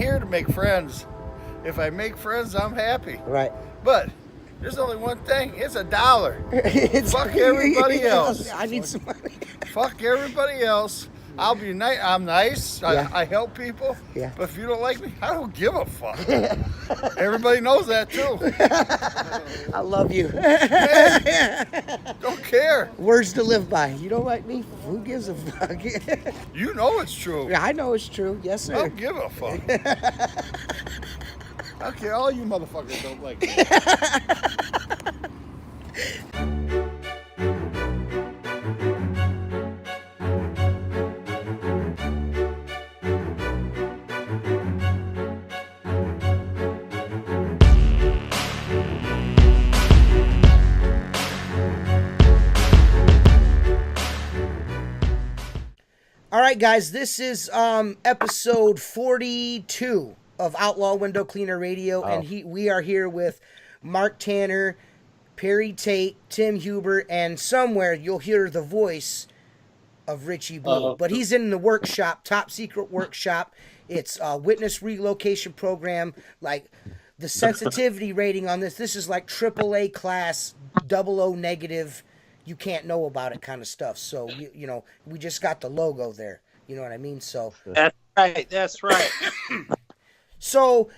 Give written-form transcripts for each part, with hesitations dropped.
here to make friends. If I make friends, I'm happy. Right. But there's only one thing. It's $1. Fuck everybody else. I need some money. Fuck everybody else. I'll be nice. I'm nice. Yeah. I help people. Yeah. But if you don't like me, I don't give a fuck. Everybody knows that too. I love you. Don't care. Words to live by. You don't like me? Who gives a fuck? You know it's true. I know it's true. Yes, sir. I don't give a fuck. I don't care. All you motherfuckers don't like me. All right, guys, this is episode 42 of Outlaw Window Cleaner Radio, and we are here with Mark Tanner, Perry Tate, Tim Huber, and somewhere you'll hear the voice of Richie Blue. But he's in the workshop, top secret workshop. It's a witness relocation program. Like, the sensitivity rating on this is like AAA class, 00 negative. You can't know about it kind of stuff. So, you know, we just got the logo there. You know what I mean? So that's right. That's right. So,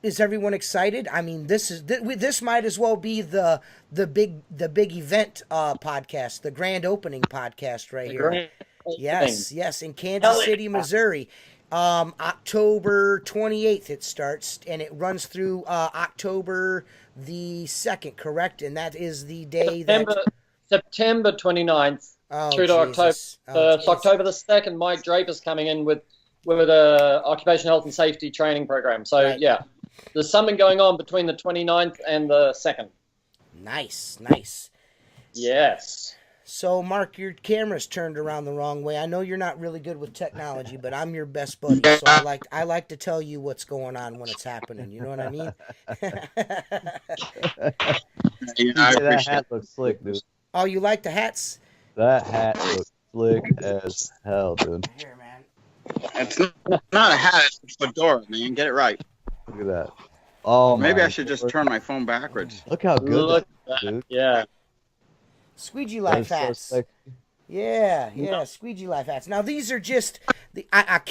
is everyone excited? I mean, this might as well be the big event podcast, the grand opening podcast right here. Yes, in Kansas City, Missouri. October 28th it starts, and it runs through October the 2nd, correct? And that is the day September 29th through to October 1st. October the 2nd, Mike Draper's coming in with a occupational health and safety training program. So, right. Yeah, there's something going on between the 29th and the 2nd. Nice. Yes. So, Mark, your camera's turned around the wrong way. I know you're not really good with technology, but I'm your best buddy, so I like to tell you what's going on when it's happening. You know what I mean? That hat looks slick, dude. Oh, you like the hats? That hat looks slick as hell, dude. Here, man. It's not a hat, it's a fedora, man. Get it right. Look at that. Oh, maybe I should just turn my phone backwards. Look how good that is, dude. Yeah. Squeegee life hats. So yeah, squeegee life hats. Now these are just I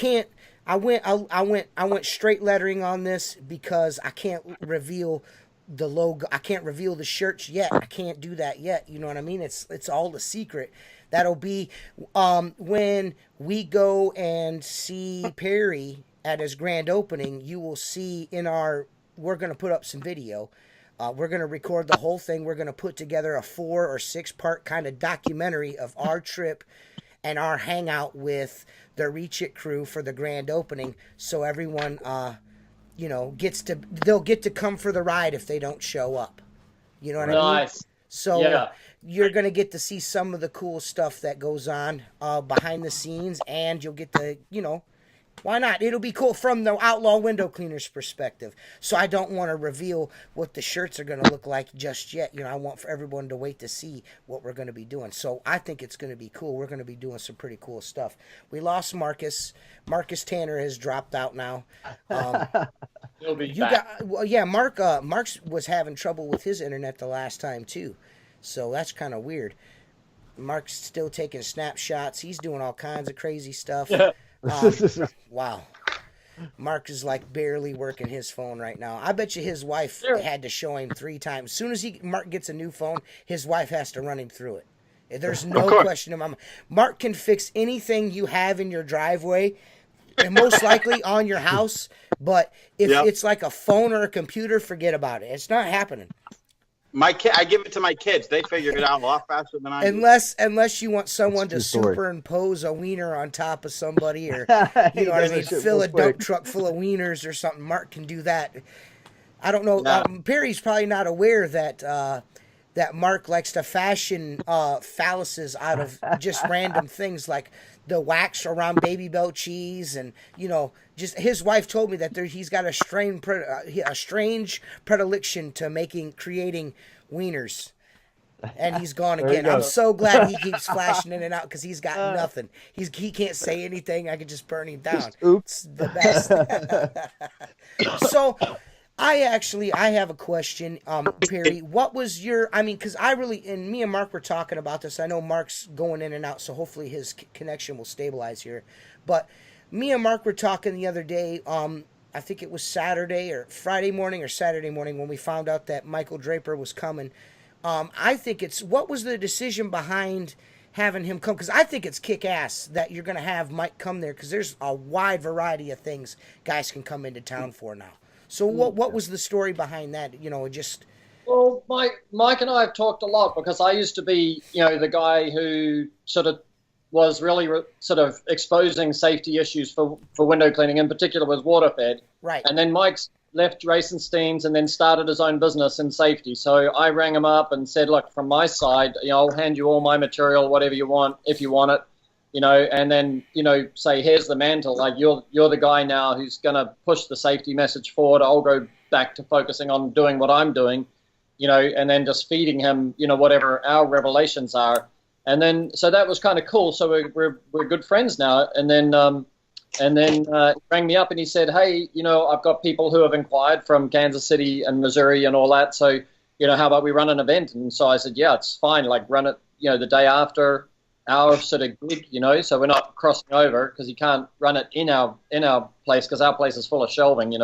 went straight lettering on this because I can't reveal the logo. I can't reveal the shirts yet. I can't do that yet. You know what I mean? It's all a secret. That'll be when we go and see Perry at his grand opening. You will see we're going to put up some video. We're going to record the whole thing. We're going to put together a 4 or 6 part kind of documentary of our trip and our hangout with the Reach It crew for the grand opening. So everyone, they'll get to come for the ride if they don't show up. You know what I mean? Nice. So you're going to get to see some of the cool stuff that goes on behind the scenes, and you'll get to, why not? It'll be cool from the Outlaw Window Cleaners perspective. So I don't want to reveal what the shirts are going to look like just yet. I want for everyone to wait to see what we're going to be doing. So I think it's going to be cool. We're going to be doing some pretty cool stuff. We lost Marcus. Marcus Tanner has dropped out now. He'll be back. Mark was having trouble with his internet the last time too. So that's kind of weird. Mark's still taking snapshots. He's doing all kinds of crazy stuff. Wow. Mark is like barely working his phone right now. I bet you his wife had to show him 3 times. As soon as Mark gets a new phone, his wife has to run him through it. There's no question in my mind. Mark can fix anything you have in your driveway, and most likely on your house. But if it's like a phone or a computer, forget about it. It's not happening. I give it to my kids. They figure it out a lot faster than I do. Unless you want someone to superimpose a wiener on top of somebody, or you know what I mean, fill a dump truck full of wieners or something. Mark can do that. I don't know. Perry's probably not aware that Mark likes to fashion phalluses out of just random things like the wax around Baby Bell cheese, and just his wife told me that he's got a strange predilection to creating wieners. And he's gone There you again. go. I'm so glad he keeps flashing in and out because he's got nothing. He can't say anything. I could just burn him down. Oops. It's the best. So, I have a question, Perry. What was your? I mean, because and me and Mark were talking about this. I know Mark's going in and out, so hopefully his connection will stabilize here. But me and Mark were talking the other day. I think it was Saturday or Friday morning or Saturday morning when we found out that Michael Draper was coming. I think what was the decision behind having him come? Because I think it's kick-ass that you're going to have Mike come there because there's a wide variety of things guys can come into town for now. So what was the story behind that? Well, Mike and I have talked a lot because I used to be, the guy who sort of was really sort of exposing safety issues for window cleaning, in particular with waterfed. Right. And then Mike's left Racenstein's and then started his own business in safety. So I rang him up and said, look, from my side, I'll hand you all my material, whatever you want, if you want it, and then, say, here's the mantle. Like, you're the guy now who's going to push the safety message forward. I'll go back to focusing on doing what I'm doing, and then just feeding him, whatever our revelations are. And then, so that was kind of cool. So we're good friends now. And then he rang me up and he said, hey, I've got people who have inquired from Kansas City and Missouri and all that. So, how about we run an event? And so I said, yeah, it's fine. Like, run it, the day after our sort of gig, so we're not crossing over because you can't run it in our place because our place is full of shelving,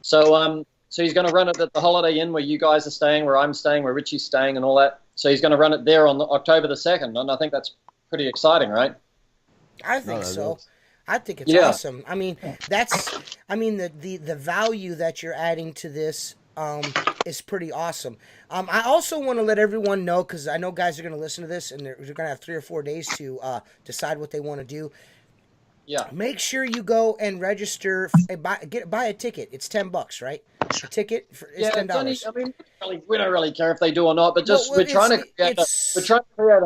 So he's going to run it at the Holiday Inn where you guys are staying, where I'm staying, where Richie's staying and all that. So he's going to run it there on October the 2nd. And I think that's pretty exciting, right? I think so. Is. I think it's awesome. I mean, the value that you're adding to this is pretty awesome. I also want to let everyone know, because I know guys are going to listen to this and they're going to have 3 or 4 days to decide what they want to do. Yeah. Make sure you go and register. Buy a ticket. It's $10, right? A ticket is $10. We don't really care if they do or not, but just we're trying to create a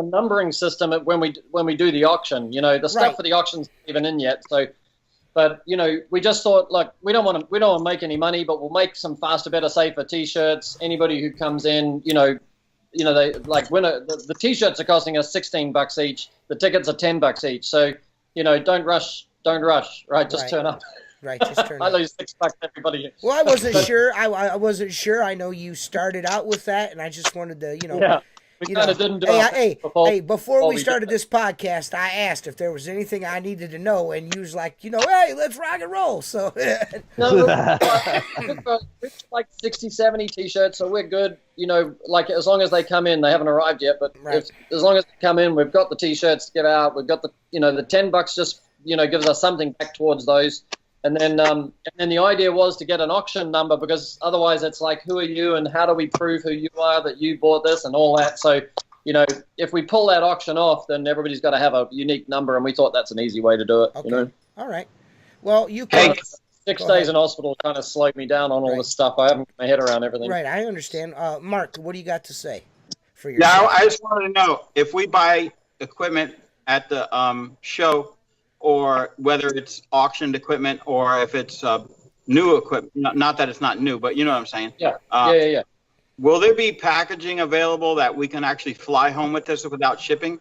numbering system when we do the auction. The stuff for the auction's not even in yet. So, but we just thought, look, we don't want to make any money, but we'll make some faster, better, safer T-shirts. Anybody who comes in, they like the T-shirts are costing us $16 each. The tickets are $10 each. So. Don't rush, right? Just turn up. Right, just turn up. I lose $6 everybody. Well, I wasn't sure. I wasn't sure. I know you started out with that, and I just wanted to, Yeah, we kind of didn't do it. Before we started this podcast, I asked if there was anything I needed to know, and you was like, hey, let's rock and roll. So. No, it's like 60, 70 T-shirts, so we're good. Like as long as they come in, they haven't arrived yet, but as long as they come in, we've got the T-shirts to get out. We've got the, the $10 just, gives us something back towards those. And then the idea was to get an auction number, because otherwise it's like, who are you and how do we prove who you are that you bought this and all that. So, if we pull that auction off, then everybody's got to have a unique number, and we thought that's an easy way to do it. Okay. All right. Well, you can. 6 days in hospital kind of slowed me down on all this stuff. I haven't got my head around everything. Right, I understand. Mark, what do you got to say for your? Yeah, I just wanted to know if we buy equipment at the show, or whether it's auctioned equipment or if it's new equipment. Not that it's not new, but you know what I'm saying. Yeah. Yeah. Will there be packaging available that we can actually fly home with us without shipping?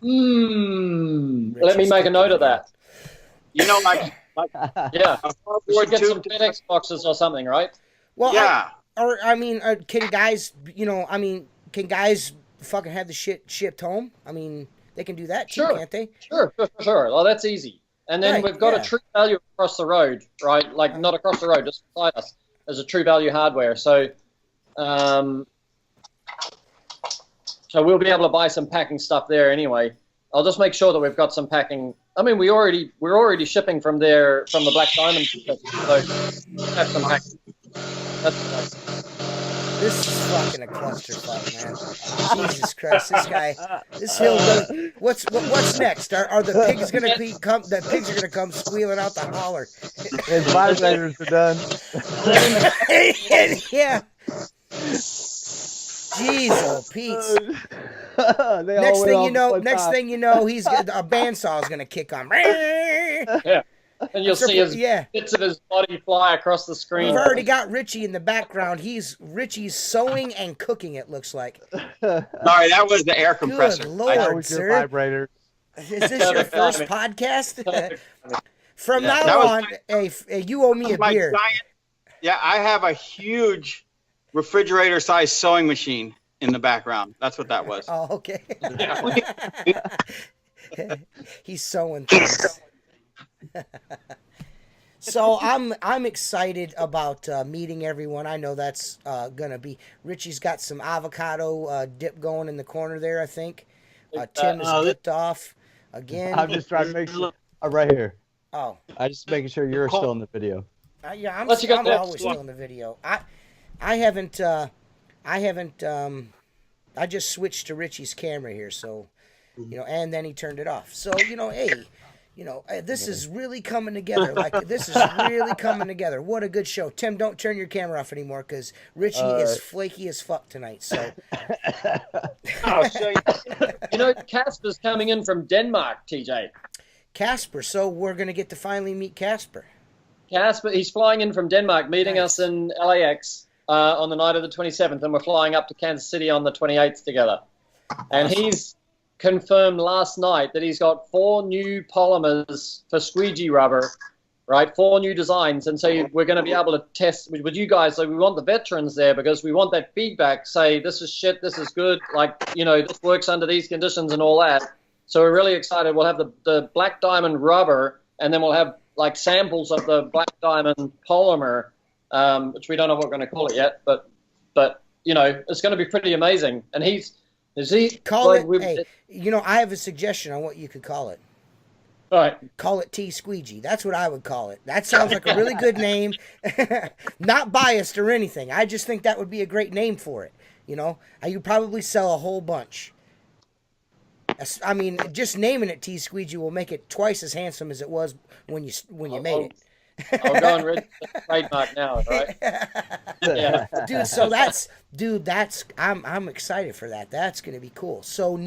Let me make a note of that. Yeah, we should get some FedEx boxes or something, right? Well, yeah. Can guys, can guys fucking have the shit shipped home? I mean, they can do that too, can't they? Sure. Well, that's easy. And then we've got a True Value across the road, right? Like not across the road, just beside us. There's a True Value Hardware. So, so we'll be able to buy some packing stuff there anyway. I'll just make sure that we've got some packing. I mean, we're already shipping from the Black Diamond, so we have some packing. That's nice. This is fucking a clusterfuck, man. Jesus Christ, this hill. What's next? Are the pigs gonna come? The pigs are gonna come squealing out the holler. And vibrators are done. Yeah. Jeez, oh Pete. Next thing you know, he's a bandsaw is gonna kick on. Yeah. And you'll see his bits of his body fly across the screen. We've already got Richie in the background. Richie's sewing and cooking, it looks like. Sorry, that was the air compressor. Good Lord, sir. Vibrator. Is this your first podcast? From now on, you owe me a beer. I have a huge refrigerator-sized sewing machine in the background. That's what that was. Oh, okay. He's sewing things. So I'm excited about meeting everyone. I know that's gonna be. Richie's got some avocado dip going in the corner there, I think. Tim is flipped off again. I'm just trying to make sure. Right here. Oh. I'm just making sure you're still in the video. Yeah, I'm always still in the video. I haven't. I just switched to Richie's camera here, so and then he turned it off. So hey. This is really coming together. This is really coming together. What a good show. Tim, don't turn your camera off anymore because Richie is flaky as fuck tonight. So, Casper's coming in from Denmark, TJ. Casper. So we're going to get to finally meet Casper. Casper, he's flying in from Denmark, meeting us in LAX on the night of the 27th, and we're flying up to Kansas City on the 28th together. And he's confirmed last night that he's got 4 new polymers for squeegee rubber, right? 4 new designs. And so we're going to be able to test with you guys. So we want the veterans there because we want that feedback, say, this is shit, this is good, this works under these conditions and all that. So we're really excited. We'll have the black diamond rubber, and then we'll have samples of the black diamond polymer, which we don't know what we're going to call it yet, but it's going to be pretty amazing. And call it? Hey, I have a suggestion on what you could call it. All right. Call it T Squeegee. That's what I would call it. That sounds like a really good name. Not biased or anything. I just think that would be a great name for it. You probably sell a whole bunch. I mean, just naming it T Squeegee will make it twice as handsome as it was when you made it. I'll go and read the trademark now, right? Yeah. I'm excited for that. That's going to be cool. So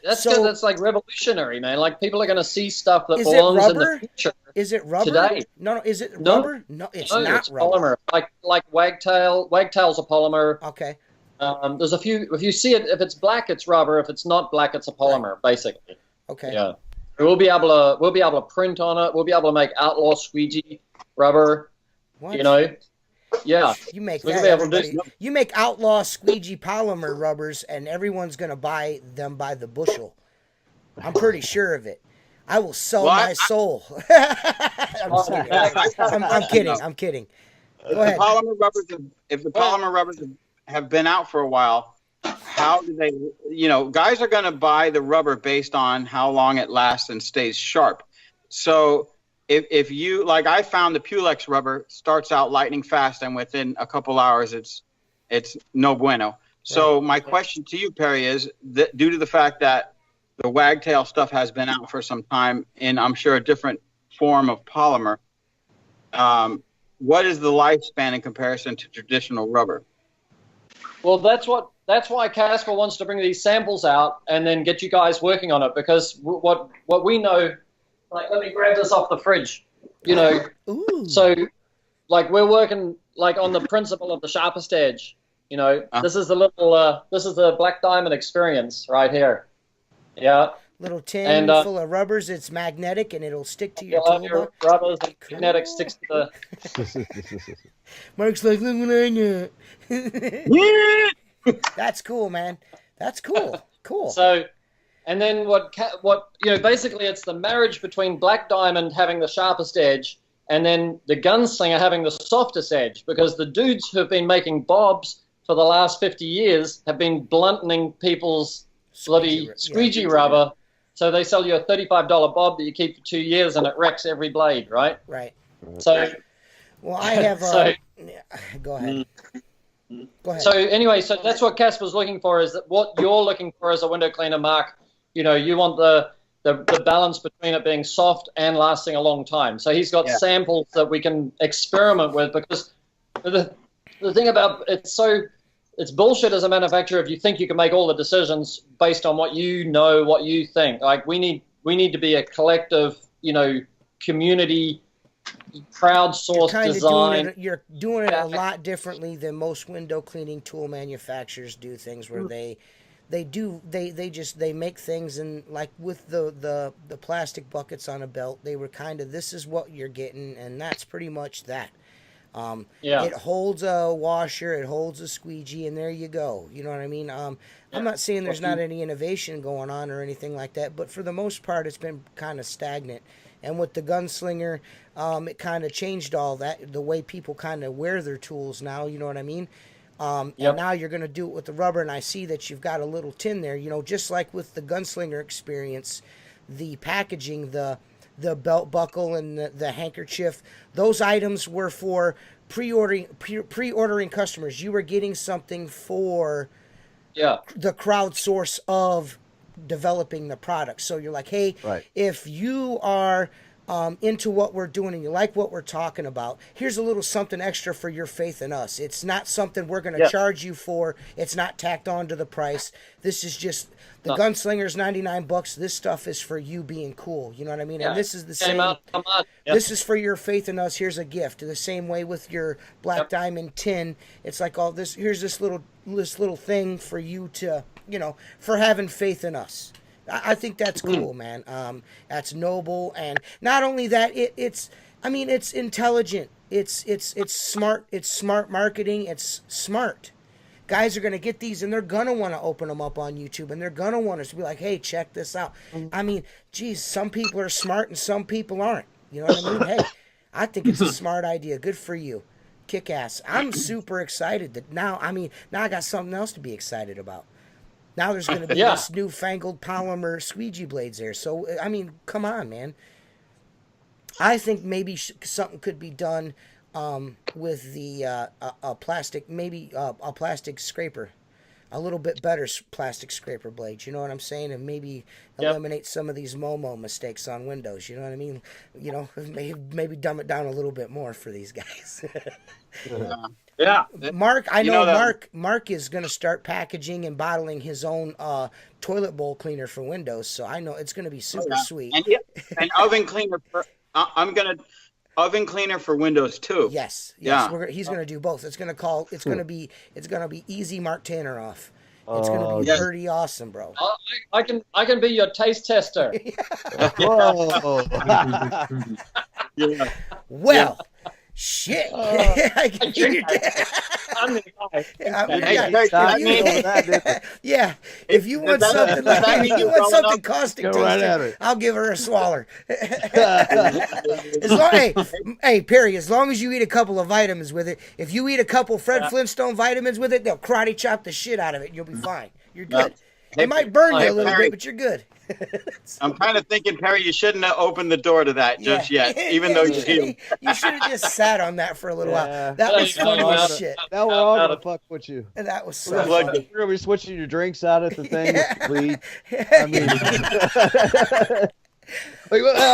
that's like revolutionary, man. Like people are going to see stuff that belongs in the future. Is it rubber? Today. No, is it rubber? No, it's not rubber. Polymer. Like wagtail. Wagtail's a polymer. Okay. There's a few. If you see it, if it's black, it's rubber. If it's not black, it's a polymer, basically. Okay. Yeah. We'll be able to print on it. We'll be able to make outlaw squeegee rubber. What? Yeah. You make that. You make outlaw squeegee polymer rubbers, and everyone's gonna buy them by the bushel. I'm pretty sure of it. I will sell my soul. I'm kidding. Go ahead. If the polymer rubbers have been out for a while, how do they, guys are going to buy the rubber based on how long it lasts and stays sharp. So if you, I found the Pulex rubber starts out lightning fast and within a couple hours it's no bueno. So my question to you, Perry, is that due to the fact that the wagtail stuff has been out for some time in, I'm sure, a different form of polymer, what is the lifespan in comparison to traditional rubber? Well, that's why Casper wants to bring these samples out and then get you guys working on it, because what we know, let me grab this off the fridge, Ooh. So we're working on the principle of the sharpest edge, this is the black diamond experience right here. Yeah. Little tin full of rubbers. It's magnetic and it'll stick to your toolbox. Your rubbers and magnetic sticks to the. Mark's like, look what I got. That's cool, man. That's cool. Cool. So, and then basically it's the marriage between black diamond having the sharpest edge and then the gunslinger having the softest edge, because the dudes who have been making bobs for the last 50 years have been blunting people's bloody squeegee rubber. So they sell you a $35 bob that you keep for 2 years and it wrecks every blade, right? Right. So, well, I have. Go ahead. Go ahead. So anyway, that's what Casper's looking for, is that what you're looking for as a window cleaner, Mark. You want the balance between it being soft and lasting a long time. So he's got samples that we can experiment with, because the thing about it's bullshit as a manufacturer if you think you can make all the decisions based on what you know, what you think. We need to be a collective, community crowdsourced design. You're doing it a lot differently than most window cleaning tool manufacturers do things, where they make things, and like with the plastic buckets on a belt, they were kind of, this is what you're getting, and that's pretty much that. It holds a washer, it holds a squeegee, and there you go. You know what I mean? I'm not saying there's not any innovation going on or anything like that, but for the most part, it's been kind of stagnant. And with the gunslinger, it kind of changed all that, the way people kind of wear their tools now. You know what I mean? And now you're going to do it with the rubber, and I see that you've got a little tin there. You know, just like with the gunslinger experience, the packaging, the belt buckle and the handkerchief, those items were for pre-ordering customers. You were getting something for the crowdsource of developing the product. So you're like, hey, if you are into what we're doing and you like what we're talking about, here's a little something extra for your faith in us. It's not something we're going to charge you for. It's not tacked on to the price. This is just the gunslinger's $99. This stuff is for you being cool. You know what I mean? And this is the same. This is for your faith in us. Here's a gift. The same way with your black diamond tin. It's like all this. Here's this little thing for you to, you know, for having faith in us. I think that's cool, man. That's noble, and not only that, it's intelligent. It's smart. It's smart marketing. It's smart. Guys are going to get these, and they're going to want to open them up on YouTube, and they're going to want us to be like, hey, check this out. I mean, geez, some people are smart and some people aren't. You know what I mean? Hey, I think it's a smart idea. Good for you. Kick ass. I'm super excited that now I got something else to be excited about. Now there's going to be this newfangled polymer squeegee blades there. So, I mean, come on, man. I think maybe something could be done with the a plastic, maybe a plastic scraper, a little bit better plastic scraper blades. You know what I'm saying? And maybe eliminate some of these Momo mistakes on Windows. You know what I mean? You know, maybe dumb it down a little bit more for these guys. Mark, I know Mark is going to start packaging and bottling his own toilet bowl cleaner for Windows, so I know it's going to be super sweet. And oven cleaner for oven cleaner for Windows too. Yes. He's going to do both. It's going to be easy Mark Tanner off. It's going to be pretty awesome, bro. I can be your taste tester. Whoa. Well. Shit! I can hear you. I'm the guy. If you want something something caustic tasting, I'll give her a swaller. Hey, Perry, as long as you eat a couple of vitamins with it, if you eat a couple Fred Flintstone vitamins with it, they'll karate chop the shit out of it, and you'll be fine. You're good. It might burn you a little bit, but you're good. I'm kind of thinking, Perry, you shouldn't have opened the door to that just yet, even though you healed. You should have just sat on that for a little while. That was funny as shit. Now we're all going to fuck with you. And that was so funny. We're going to be switching your drinks out at the thing. Please. I mean,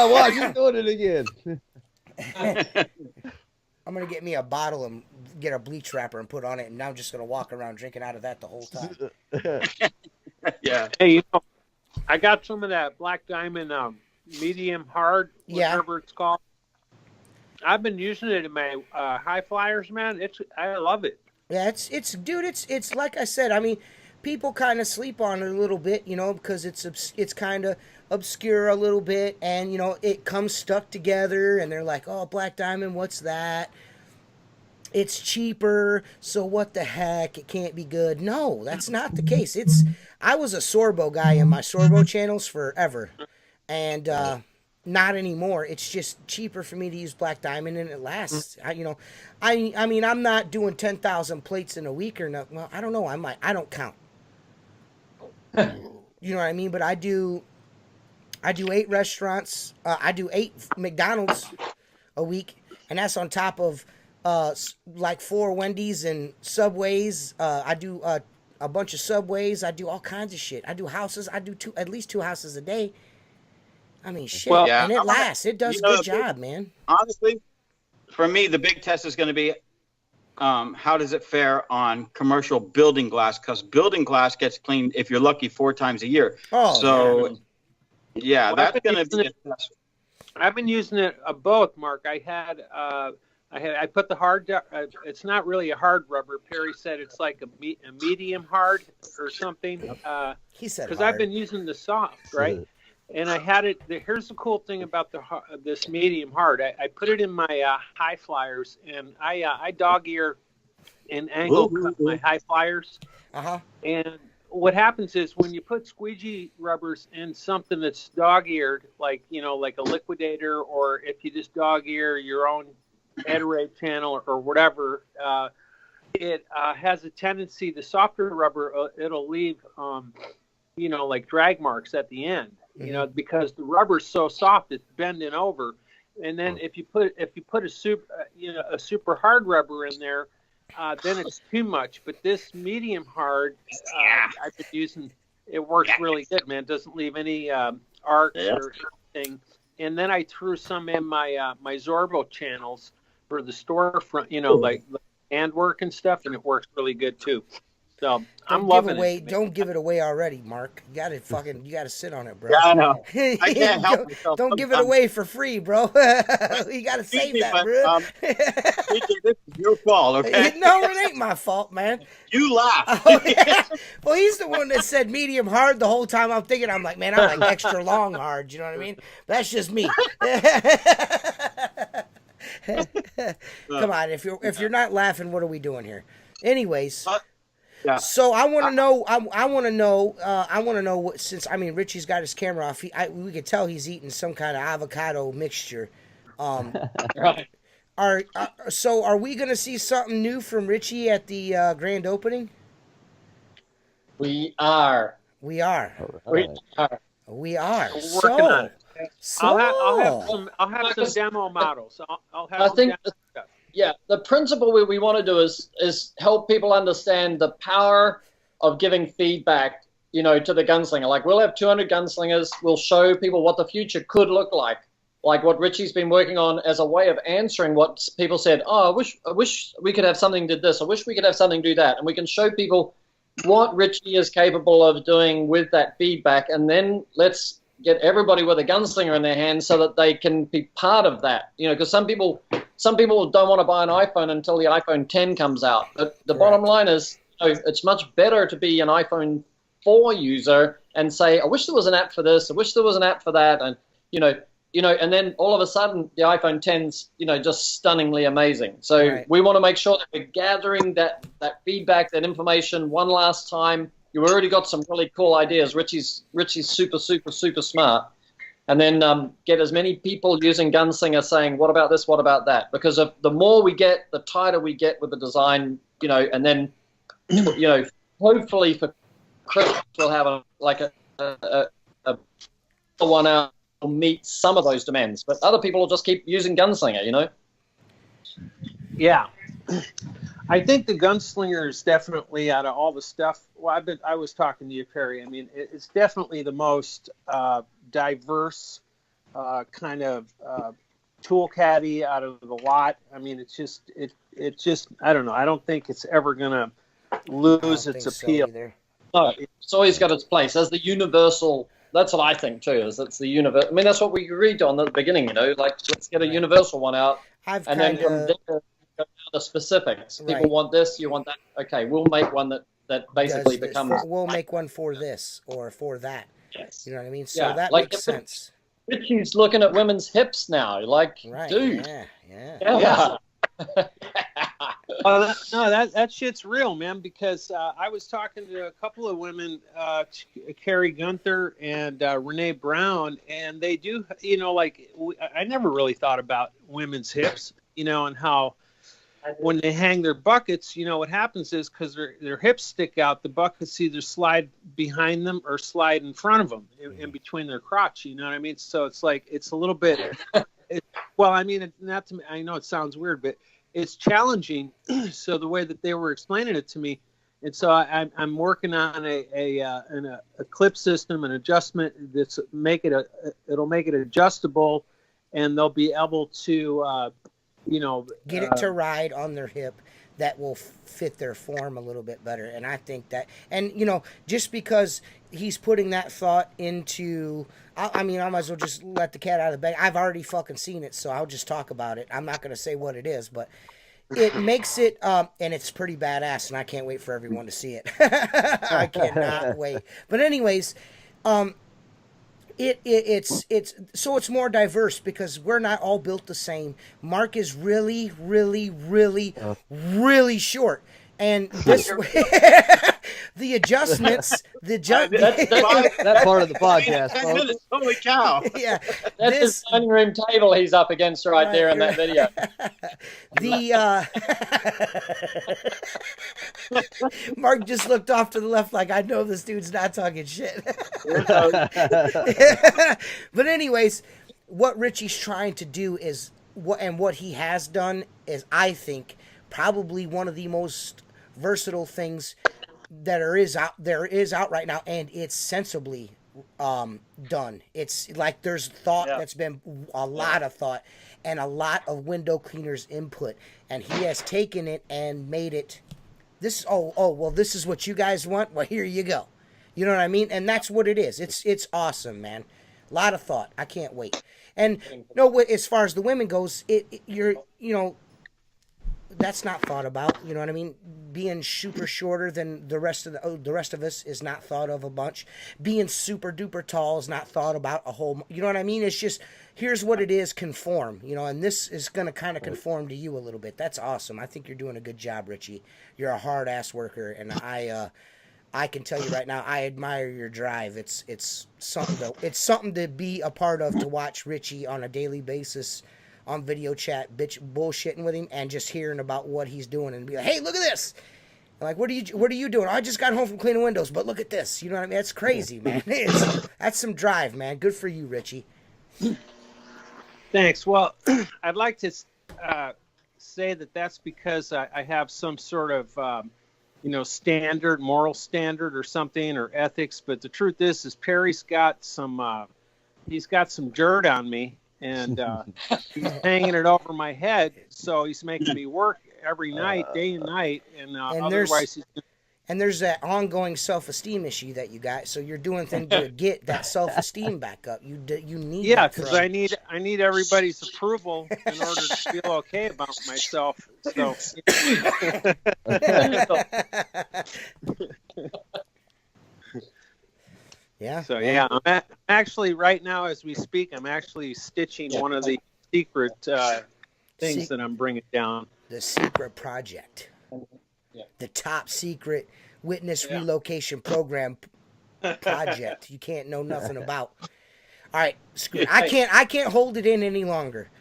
watch, you're doing it again. I'm going to get me a bottle and get a bleach wrapper and put on it, and now I'm just going to walk around drinking out of that the whole time. Yeah. Hey, you know, I got some of that Black Diamond medium hard, whatever it's called. I've been using it in my high flyers, man. I love it. Yeah, it's like I said. I mean, people kind of sleep on it a little bit, you know, because it's kind of obscure a little bit, and you know, it comes stuck together, and they're like, oh, Black Diamond, what's that? It's cheaper, so what the heck? It can't be good. No, that's not the case. I was a Sorbo guy in my Sorbo channels forever, and not anymore. It's just cheaper for me to use Black Diamond, and it lasts. I mean, I'm not doing 10,000 plates in a week or nothing. Well, I don't know. I don't count. You know what I mean? But I do 8 restaurants. I do 8 McDonald's a week, and that's on top of like 4 Wendy's and Subways. I do a bunch of Subways. I do all kinds of shit. I do houses. I do at least 2 houses a day. I mean, shit. Well, yeah. And it lasts. It does a good job, man. Honestly, for me, the big test is going to be how does it fare on commercial building glass? Because building glass gets cleaned, if you're lucky, 4 times a year. Oh, so, yeah, that's going to be a test. I've been using it both, Mark. I put the hard. It's not really a hard rubber. Perry said it's like a medium hard or something. He said because hard. I've been using the soft, right? And I had it. Here's the cool thing about this medium hard. I put it in my high flyers, and I dog ear and angle cut my high flyers. And what happens is when you put squeegee rubbers in something that's dog-eared, like like a liquidator, or if you just dog-ear your own Eterate channel or whatever, it has a tendency. The softer rubber, it'll leave, like drag marks at the end. Because the rubber's so soft, it's bending over. And then if you put a super hard rubber in there, then it's too much. But this medium hard, I've been using. It works really good, man. It doesn't leave any arcs or anything. And then I threw some in my my Zorbo channels for the storefront, like handwork and stuff, and it works really good too. So I'm loving it. Don't give it away already, Mark. You gotta sit on it, bro. Yeah, I know. I can't help myself. Don't give it away for free, bro. You gotta save that, bro. This is your fault, okay? No, it ain't my fault, man. You laugh. Oh, yeah. Well, he's the one that said medium hard the whole time. I'm like, man, I like extra long hard. You know what I mean? That's just me. Come on, if you're not laughing, what are we doing here? Anyways. Yeah. So I want to know. I want to know what. Since Richie's got his camera off. We could tell he's eating some kind of avocado mixture. Right. Are we going to see something new from Richie at the grand opening? We are. We are. We are. We are. We're working on it. So I'll have some demo models. I'll have. I think. Yeah, the principle we want to do is help people understand the power of giving feedback, to the gunslinger. Like, we'll have 200 gunslingers. We'll show people what the future could look like what Richie's been working on as a way of answering what people said. Oh, I wish we could have something do this. I wish we could have something do that. And we can show people what Richie is capable of doing with that feedback, and then let's get everybody with a gunslinger in their hands so that they can be part of that. Because some people don't want to buy an iPhone until the iPhone 10 comes out. But the bottom line is, it's much better to be an iPhone 4 user and say, I wish there was an app for this. I wish there was an app for that. And, and then all of a sudden the iPhone 10's, just stunningly amazing. So we want to make sure that we're gathering that feedback, that information one last time. You've already got some really cool ideas. Richie's super, super, super smart. And then get as many people using Gunslinger saying, what about this, what about that? Because the more we get, the tighter we get with the design, and then, hopefully for Chris, we'll have a one out will meet some of those demands. But other people will just keep using Gunslinger, Yeah. I think the Gunslinger is definitely, out of all the stuff, I was talking to you, Perry. It's definitely the most diverse kind of tool caddy out of the lot. It's just I don't know. I don't think it's ever gonna lose its appeal. No, it's always got its place as the universal. That's what I think too. Is it's the universal. That's what we agreed on at the beginning. Let's get a universal one out, and then from there go down to specifics. People want this, you want that. Okay, we'll make one that basically becomes. We'll make one for this or for that. Yes. You know what I mean? So that makes sense. Richie's looking at women's hips now. Dude. Yeah. That shit's real, man. Because I was talking to a couple of women, Carrie Gunther and Renee Brown, and they do, I never really thought about women's hips, and how when they hang their buckets, what happens is because their hips stick out, the buckets either slide behind them or slide in front of them, in between their crotch. You know what I mean? So it's like it's a little bit. Not to me. I know it sounds weird, but it's challenging. So the way that they were explaining it to me, and so I'm working on a clip system, an adjustment that's it'll make it adjustable, and they'll be able to get it to ride on their hip that will fit their form a little bit better. And I think that, and just because he's putting that thought into, I might as well just let the cat out of the bag. I've already fucking seen it, so I'll just talk about it. I'm not going to say what it is, but it makes it, and it's pretty badass, and I can't wait for everyone to see it. I cannot wait. But anyways, it's more diverse because we're not all built the same. Mark is really, really, really, really short. And this the adjustments, that part of the podcast, folks. Holy cow! Yeah, that's his dining room table he's up against right there in that video. Mark just looked off to the left like, I know this dude's not talking shit. But anyways, what Richie's trying to do is what he has done is, I think, probably one of the most versatile things that is out right now, and it's sensibly done. It's like there's thought that's been a lot of thought and a lot of window cleaners input, and he has taken it and made it this. Well, this is what you guys want. Well, here you go. You know what I mean? And that's what it is. It's awesome, man. A lot of thought. I can't wait. And as far as the women goes, that's not thought about. You know what I mean? Being super shorter than the rest of us is not thought of a bunch. Being super duper tall is not thought about a whole. You know what I mean? It's just, here's what it is. Conform. And this is going to kind of conform to you a little bit. That's awesome. I think you're doing a good job, Richie. You're a hard ass worker, and I can tell you right now, I admire your drive. It's something to be a part of, to watch Richie on a daily basis on video chat, bullshitting with him, and just hearing about what he's doing, and be like, hey, look at this. I'm like, what are you doing? I just got home from cleaning windows, but look at this. You know what I mean? That's crazy, man. That's some drive, man. Good for you, Richie. Thanks. Well, I'd like to say that's because I have some sort of moral standard or something, or ethics. But the truth is Perry's got some dirt on me, and he's hanging it over my head. So he's making me work every night, day and night, and otherwise there's that ongoing self-esteem issue that you got. So you're doing things to get that self-esteem back up. You need because I need everybody's approval in order to feel okay about myself. So. Yeah. So I'm actually right now as we speak, I'm actually stitching one of the secret things that I'm bringing down. The secret project. The top secret witness relocation program project. You can't know nothing about. All right, screw it. I can't hold it in any longer.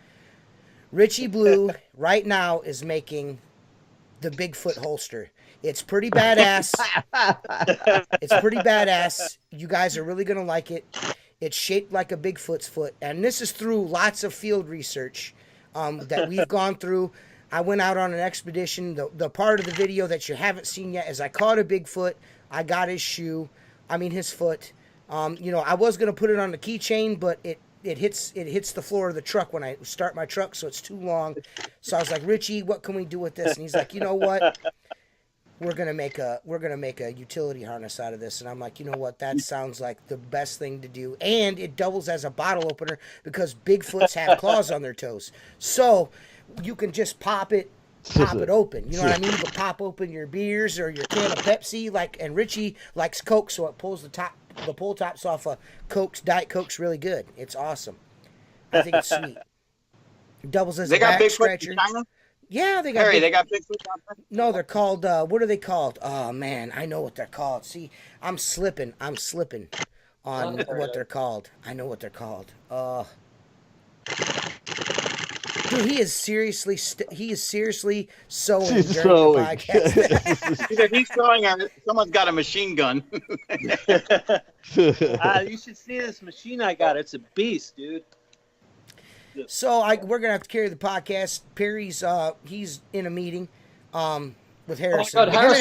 Richie Blue right now is making the Bigfoot holster. It's pretty badass. It's pretty badass. You guys are really going to like it. It's shaped like a Bigfoot's foot. And this is through lots of field research that we've gone through. I went out on an expedition. The part of the video that you haven't seen yet is I caught a Bigfoot. I got his foot. I was going to put it on the keychain, but it hits the floor of the truck when I start my truck, so it's too long. So I was like, Richie, what can we do with this? And he's like, you know what? We're gonna make a utility harness out of this. And I'm like, you know what? That sounds like the best thing to do. And it doubles as a bottle opener because Bigfoots have claws on their toes. So you can just pop it open. You know what I mean? You can pop open your beers or your can of Pepsi. And Richie likes Coke, so it pulls the pull tops off of Coke's. Diet Coke's really good. It's awesome. I think it's sweet. It doubles as a back scratcher. Yeah, they got. They got Bigfoot out there? No, they're called. What are they called? Oh man, I know what they're called. See, I'm slipping on what they're called. I know what they're called. Dude, he is seriously sewing during the podcast. Either he's sewing or someone's got a machine gun. You should see this machine I got. It's a beast, dude. So we're gonna have to carry the podcast. Perry's he's in a meeting with Harrison. Oh my God,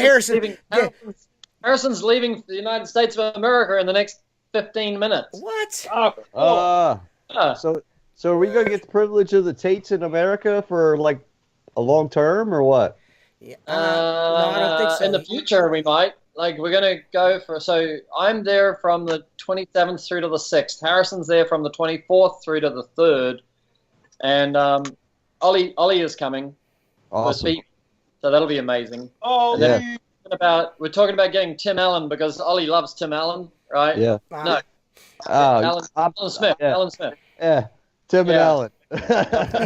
Harrison's leaving the United States of America in the next 15 minutes. What? So So are we gonna get the privilege of the Tates in America for like a long term or what? Yeah. No, I don't think so. In the future, we might. Like, we're going to go for... So, I'm there from the 27th through to the 6th. Harrison's there from the 24th through to the 3rd. And Ollie is coming. Awesome. So, that'll be amazing. Oh, Yeah. We're talking about getting Tim Allen because Ollie loves Tim Allen, right? Yeah. No. Oh, Alan Smith. yeah. Alan Smith. Yeah. Tim and Yeah. Alan.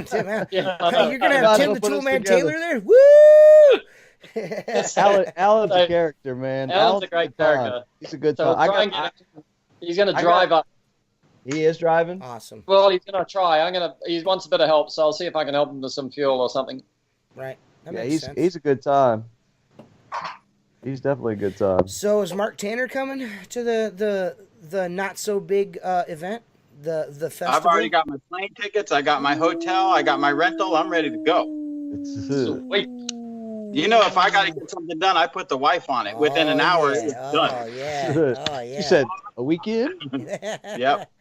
Tim Allen. Yeah, I know. You're gonna have Tim the Put us Toolman together. Taylor there. Woo! Alan's a character, man. Alan's a great character. He's a good So time. he's going to drive up. He is driving. Awesome. Well, he's going to try. He wants a bit of help, so I'll see if I can help him with some fuel or something. Right. That Yeah, makes sense. he's a good time. He's definitely a good time. So is Mark Tanner coming to the not so big event, the festival? I've already got my plane tickets. I got my hotel. I got my rental. I'm ready to go. Sweet. You know, if I got to get something done, I put the wife on it. Within an hour, it's done. Oh yeah. Oh yeah. You said a weekend? Yep.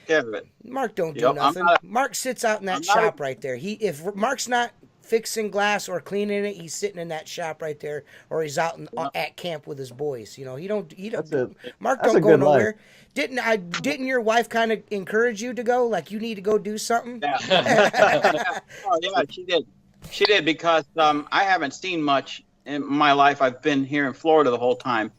Care of it. Mark don't do Yep, nothing. Mark sits out in that I'm not shop right there. If Mark's not fixing glass or cleaning it, he's sitting in that shop right there, or he's out at camp with his boys. You know, he don't. Mark that's don't a go good nowhere. Didn't your wife kind of encourage you to go? Like, you need to go do something? Yeah. Oh yeah, she did. She did because I haven't seen much in my life. I've been here in Florida the whole time.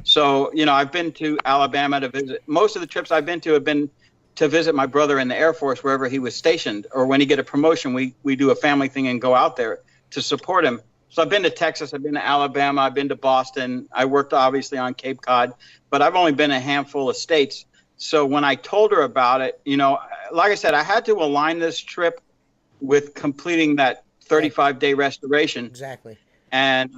So, you know, I've been to Alabama to visit. Most of the trips I've been to have been to visit my brother in the Air Force, wherever he was stationed. Or when he get a promotion, we do a family thing and go out there to support him. So I've been to Texas. I've been to Alabama. I've been to Boston. I worked, obviously, on Cape Cod. But I've only been a handful of states. So when I told her about it, you know, like I said, I had to align this trip with completing that 35-day restoration. Exactly. And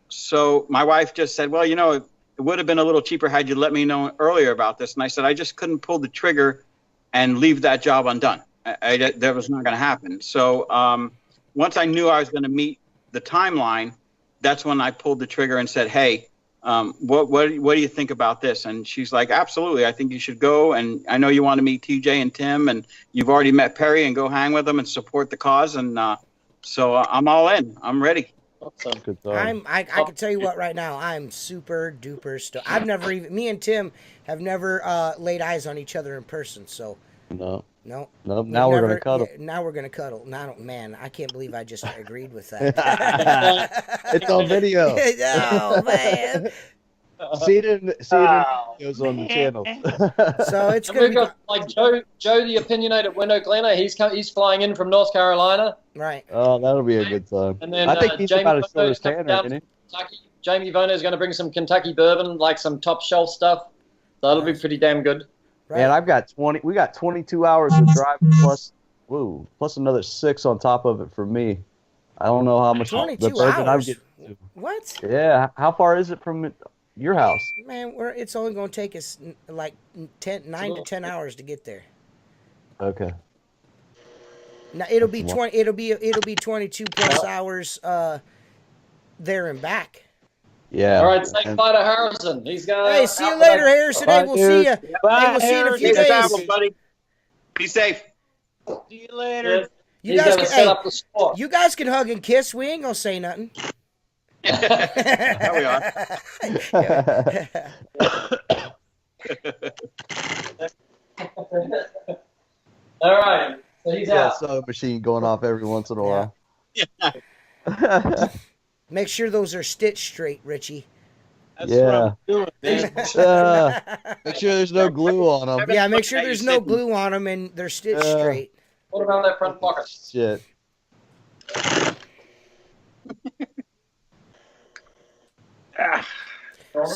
so my wife just said, well, you know, it would have been a little cheaper had you let me know earlier about this. And I said, I just couldn't pull the trigger and leave that job undone. That was not going to happen. So once I knew I was going to meet the timeline, that's when I pulled the trigger and said, hey, what do you think about this? And she's like, absolutely. I think you should go. And I know you want to meet TJ and Tim, and you've already met Perry, and go hang with them and support the cause. And so I'm all in. I'm ready. Awesome. I can tell you what, right now, I'm super duper stoked. Me and Tim have never laid eyes on each other in person. So No. Now we're gonna cuddle. Now we're gonna cuddle. Man, I can't believe I just agreed with that. It's on video. Oh man. See it in videos on the channel. So it's And gonna we've be got like Joe the opinionated window cleaner. He's flying in from North Carolina. right. Oh, that'll be a good time. And then I think he's Jamie about as short Bono's as coming Tanner, down isn't he? from Kentucky. Jamie Bono is going to bring some Kentucky bourbon, like some top shelf stuff. So that'll be pretty damn good. Right. Man, we got 22 hours of driving plus another 6 on top of it for me. I don't know how much 22 the bourbon I'm hours. getting. What? Yeah, how far is it from your house? Man, it's only gonna take us like 9 to 10 hours to get there. Okay. Now it'll be 22 plus hours there and back. Yeah. All right, say bye to Harrison. He's going. Hey, see you later, Harrison. Hey, we'll see you. Bye, Hey, we'll see you in a few Stay days. safe, buddy. Be safe. See you later. You He's guys going to can, set hey, up the spot. you guys can hug and kiss. We ain't gonna say nothing. There we are. All right. So he's Yeah, out. sewing machine going off every once in a while. Make sure those are stitched straight, Richie. That's what I'm doing, man. Make sure there's no glue on them. Yeah, make sure there's no glue on them and they're stitched straight. What about that front pocket? Shit.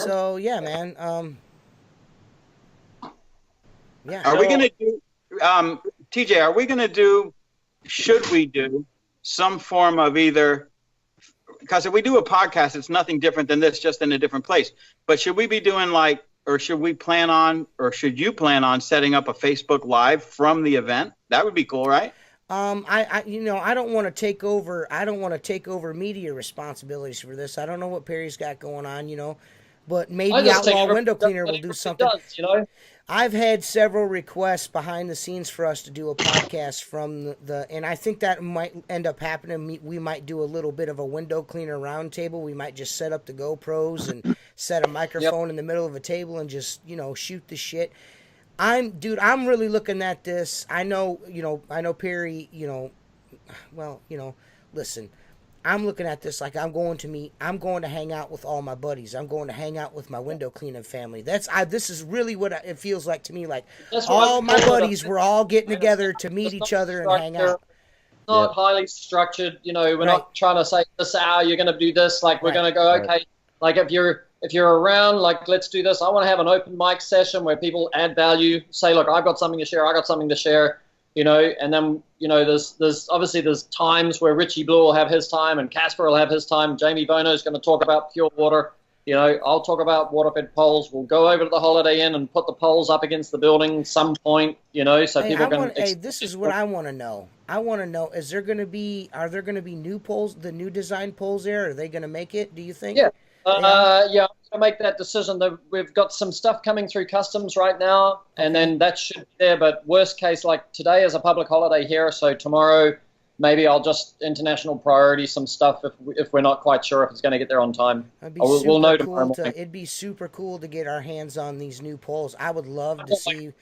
So yeah, man. Yeah. Are we going to do, TJ, are we going to do, should we do some form of either, because if we do a podcast, it's nothing different than this, just in a different place. But should we be doing like, or should we plan on, or should you plan on setting up a Facebook Live from the event? That would be cool, right? I don't want to take over. I don't want to take over media responsibilities for this. I don't know what Perry's got going on. but maybe Outlaw Window Cleaner will do something. Does, you know? I've had several requests behind the scenes for us to do a podcast from and I think that might end up happening. We might do a little bit of a window cleaner roundtable. We might just set up the GoPros and set a microphone in the middle of a table and just, shoot the shit. I'm really looking at this. I know Perry, listen, I'm looking at this like I'm going to hang out with all my buddies. I'm going to hang out with my window cleaning family. This is really what it feels like to me. Like all my buddies, we're all getting together to meet each other and hang out. Not highly structured, we're not trying to say this hour you're going to do this. Like we're going to go, okay, like if you're around, like let's do this. I want to have an open mic session where people add value, say, look, I've got something to share. I got something to share. And then, there's obviously times where Richie Blue will have his time and Casper will have his time. Jamie Bono is going to talk about pure water. I'll talk about water-fed poles. We'll go over to the Holiday Inn and put the poles up against the building some point, so people can... this is what I want to know. I want to know, are there going to be new poles, the new design poles there? Are they going to make it, do you think? Yeah. I'm going to make that decision. We've got some stuff coming through customs right now, and then that should be there. But worst case, like today is a public holiday here, so tomorrow maybe I'll just international priority some stuff if we're not quite sure if it's going to get there on time. We'll know tomorrow morning. It'd be super cool to get our hands on these new poles. I would love to see...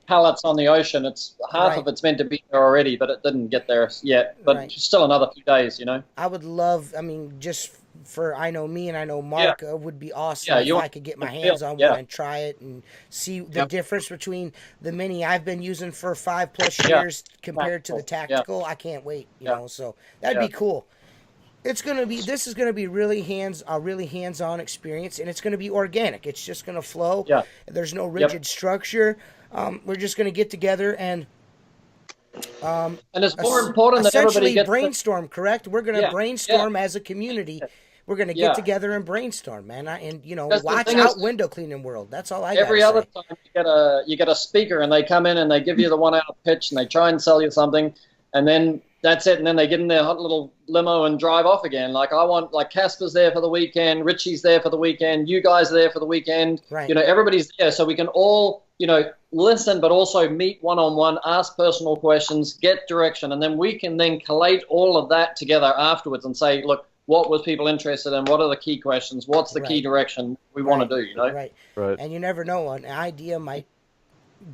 pallets on the ocean. It's half of it's meant to be there already, but it didn't get there yet. But still another few days, I would love, just... I know me and I know Mark would be awesome if I could get my hands on one and try it and see the difference between the mini I've been using for 5+ years compared to the tactical. I can't wait, so that'd be cool. This is gonna be really hands-on experience, and it's gonna be organic. It's just gonna flow. Yeah. There's no rigid structure. We're just gonna get together and it's more important that everybody gets brainstorm. Correct? We're gonna brainstorm as a community. We're going to get together and brainstorm, man. Watch out, window cleaning world. That's all I got. Every other time you get a speaker and they come in and they give you the 1 hour pitch and they try and sell you something, and then that's it. And then they get in their hot little limo and drive off again. Like Casper's there for the weekend, Richie's there for the weekend, you guys are there for the weekend. Right. Everybody's there, so we can all listen, but also meet one-on-one, ask personal questions, get direction, and then we can then collate all of that together afterwards and say, look, what was people interested in? What are the key questions? What's the key direction we want to do, Right. And you never know. An idea might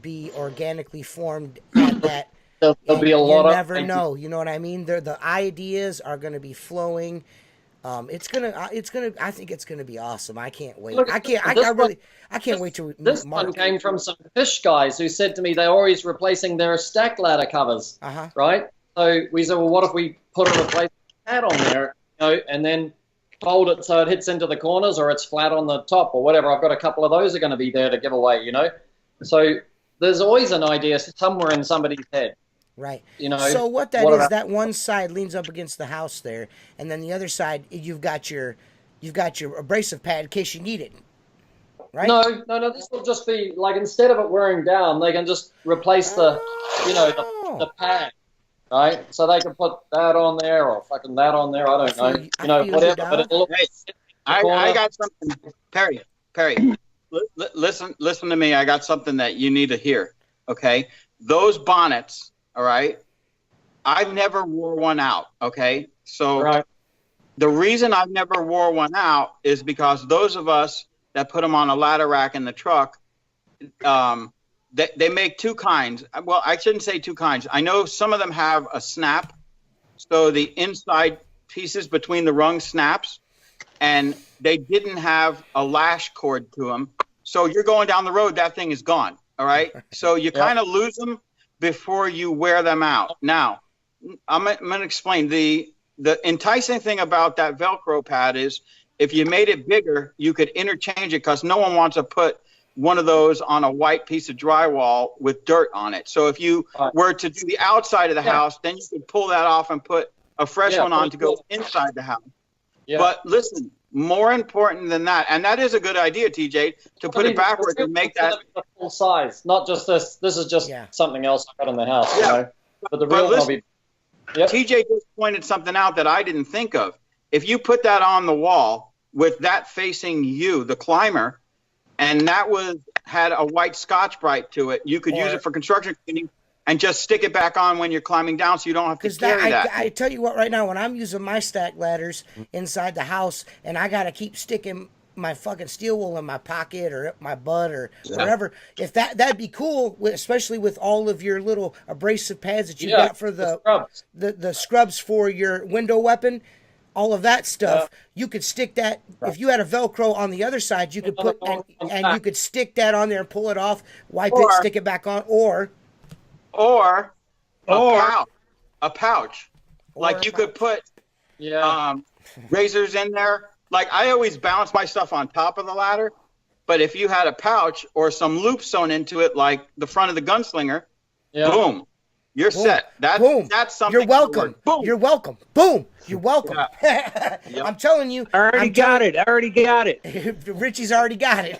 be organically formed at that. There'll be a lot of... You never know. You know what I mean? The ideas are going to be flowing. I think it's gonna be awesome. I can't wait. I can't wait to. This one came from some fish guys who said to me they're always replacing their stack ladder covers. Right. So we said, well, what if we put a replacement pad on there, and then fold it so it hits into the corners or it's flat on the top or whatever. I've got a couple of those are going to be there to give away. So there's always an idea somewhere in somebody's head. Right. So what that is, that one side leans up against the house there, and then the other side you've got your abrasive pad in case you need it. Right? No. This will just be like, instead of it wearing down, they can just replace the pad. Right? So they can put that on there or fucking that on there. I don't know. Whatever. But it'll look. I got something, Perry. Listen to me. I got something that you need to hear. Okay, those bonnets. All right. I've never wore one out. Okay. So the reason I've never wore one out is because those of us that put them on a ladder rack in the truck, they make two kinds. Well, I shouldn't say two kinds. I know some of them have a snap. So the inside pieces between the rung snaps, and they didn't have a lash cord to them. So you're going down the road, that thing is gone. All right. So you kind of lose them before you wear them out. Now, I'm going to explain. The enticing thing about that Velcro pad is if you made it bigger, you could interchange it, because no one wants to put one of those on a white piece of drywall with dirt on it. So if you were to do the outside of the house, then you could pull that off and put a fresh one on to go inside the house. Yeah. But listen, more important than that, and that is a good idea, TJ, to put it backwards and make that full size, not just this. This is just something else I got in the house. Yeah. But the real one will be. TJ just pointed something out that I didn't think of. If you put that on the wall, with that facing you, the climber, and that had a white Scotch-Brite to it. You could use it for construction cleaning and just stick it back on when you're climbing down, so you don't have to carry that. I tell you what, right now, when I'm using my stack ladders inside the house, and I got to keep sticking my fucking steel wool in my pocket or up my butt or wherever, if that'd be cool, especially with all of your little abrasive pads that you got for the scrubs for your window weapon. All of that stuff, you could stick that. If you had a Velcro on the other side, you could put and you could stick that on there and pull it off, wipe it, stick it back on, or a pouch. Like you could put razors in there. Like I always balance my stuff on top of the ladder, but if you had a pouch or some loop sewn into it, like the front of the gunslinger, boom. You're set. That's something. You're welcome. Boom. You're welcome. Boom. You're welcome. I'm telling you. I already got it. Richie's already got it.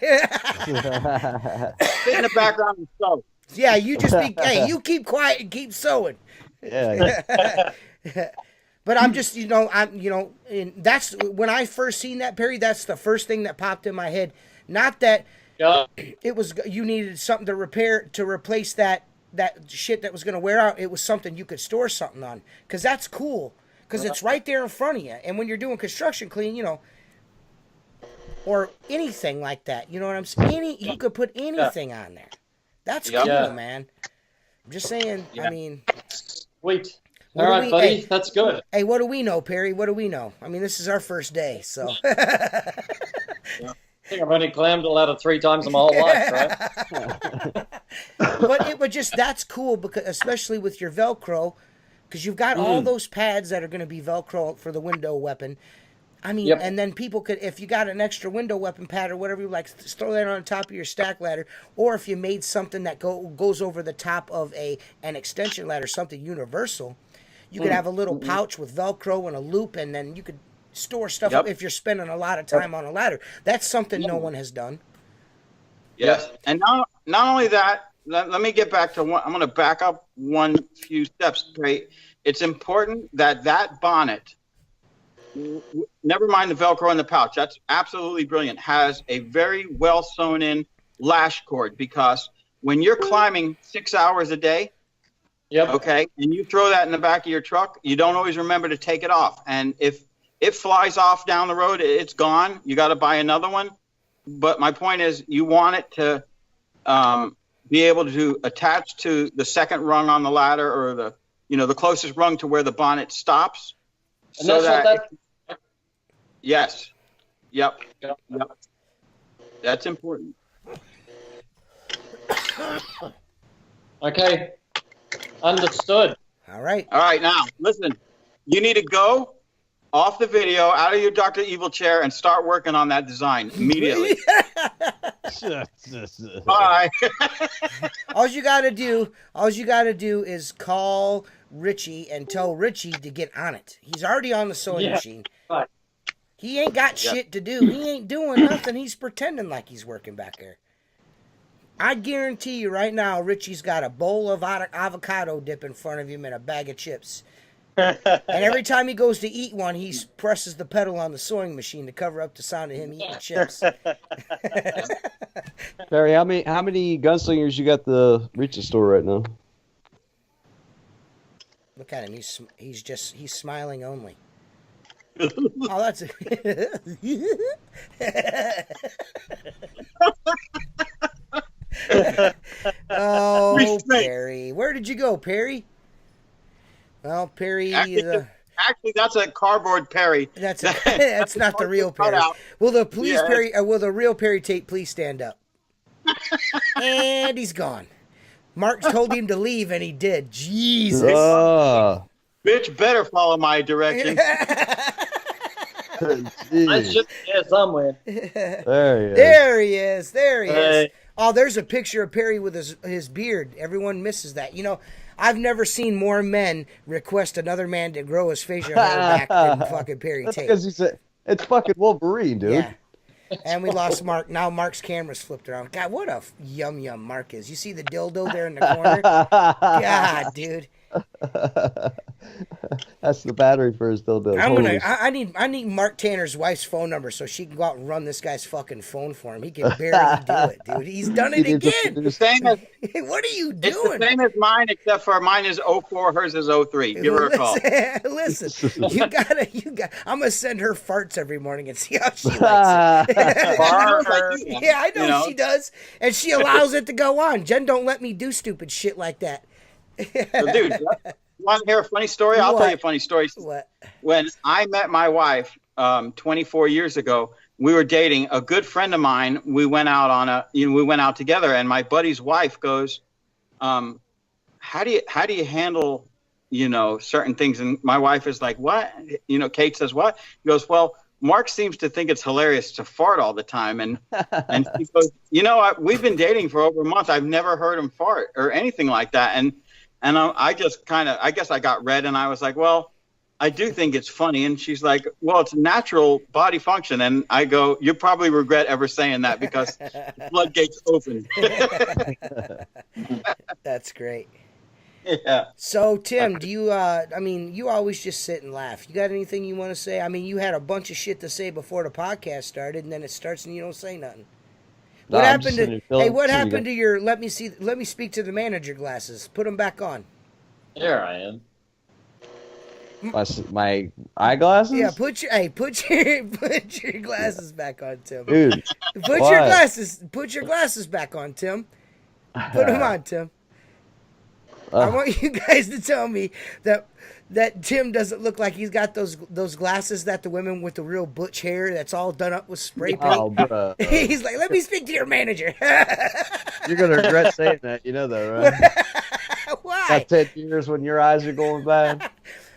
Sit in the background and sew. Yeah, you just hey, you keep quiet and keep sewing. Yeah. But I'm just, and that's when I first seen that, Perry, that's the first thing that popped in my head. Not that it was you needed something to replace that shit that was going to wear out. It was something you could store something on, because that's cool, because it's right there in front of you. And when you're doing construction clean, or anything like that, you know what I'm saying? You could put anything on there. That's cool, man. I'm just saying. I mean, sweet. All right, buddy. Hey, that's good. Hey, what do we know, Perry? What do we know? I mean, this is our first day, so. I think I've only climbed a ladder 3 times in my whole life, right? But it would that's cool, because especially with your Velcro, because you've got all those pads that are going to be Velcro for the window weapon. I mean, and then people could, if you got an extra window weapon pad or whatever you like, throw that on top of your stack ladder, or if you made something that goes over the top of an extension ladder, something universal, you could have a little pouch with Velcro and a loop, and then you could store stuff up if you're spending a lot of time on a ladder. That's something no one has done. Yes, and not only that, let me get back to one. I'm going to back up one few steps. Right? It's important that bonnet, never mind the Velcro in the pouch, that's absolutely brilliant, has a very well sewn in lash cord, because when you're climbing 6 hours a day, okay, and you throw that in the back of your truck, you don't always remember to take it off. And if it flies off down the road, it's gone. You got to buy another one. But my point is, you want it to be able to attach to the second rung on the ladder, or the closest rung to where the bonnet stops. And so that's yes. Yep. That's important. Okay. Understood. All right. Now, listen. You need to go off the video, out of your Dr. Evil chair, and start working on that design immediately. Bye. All you gotta do is call Richie and tell Richie to get on it. He's already on the sewing machine. Right. He ain't got shit to do. He ain't doing nothing. He's pretending like he's working back there. I guarantee you right now, Richie's got a bowl of avocado dip in front of him and a bag of chips. And every time he goes to eat one, he presses the pedal on the sewing machine to cover up the sound of him eating chips. Barry, how many gunslingers you got the Reach store right now? Look at him. He's smiling only. Oh, that's Oh, Perry. Where did you go, Perry? Well, Perry. Actually, that's a cardboard Perry. That's not the real Perry. Will the Perry? Will the real Perry tape please stand up? And he's gone. Mark told him to leave, and he did. Jesus. Bitch better follow my direction. I should be here somewhere. There he is. Oh, there's a picture of Perry with his beard. Everyone misses that. I've never seen more men request another man to grow his facial hair back than fucking Perry Tate. Because it's fucking Wolverine, dude. Yeah. And we lost Mark. Now Mark's camera's flipped around. God, what a yum Mark is. You see the dildo there in the corner? God, dude. That's the battery for his dildos. I need Mark Tanner's wife's phone number so she can go out and run this guy's fucking phone for him. He can barely do it, dude. He's done it again. The same as, what are you it's doing? the same as mine, except for mine is 04, hers is 03. Give her a call. Listen, I'm gonna send her farts every morning and see how she likes it. Yeah, I know she does, and she allows it to go on. Jen don't let me do stupid shit like that. So, dude, want to hear a funny story? I'll tell you a funny story. What? When I met my wife 24 years ago, we were dating. A good friend of mine, we went out together, and my buddy's wife goes, how do you handle, certain things? And my wife is like, what? Kate says, what? He goes, well, Mark seems to think it's hilarious to fart all the time. And she goes, we've been dating for over a month. I've never heard him fart or anything like that. And I just I guess I got red, and I was like, well, I do think it's funny. And she's like, well, it's a natural body function. And I go, you probably regret ever saying that because the floodgates open. That's great. Yeah. So, Tim, do you, you always just sit and laugh. You got anything you want to say? I mean, you had a bunch of shit to say before the podcast started, and then it starts and you don't say nothing. What happened to your, let me speak to the manager glasses. Put them back on. Here I am. My eyeglasses? Yeah, put your glasses back on, Tim. Dude. Put your glasses back on, Tim. Put them on, Tim. I want you guys to tell me that Tim doesn't look like he's got those glasses that the women with the real butch hair that's all done up with spray paint. Oh, bro. He's like, let me speak to your manager. You're going to regret saying that. You know that, right? Why? Got 10 years when your eyes are going bad.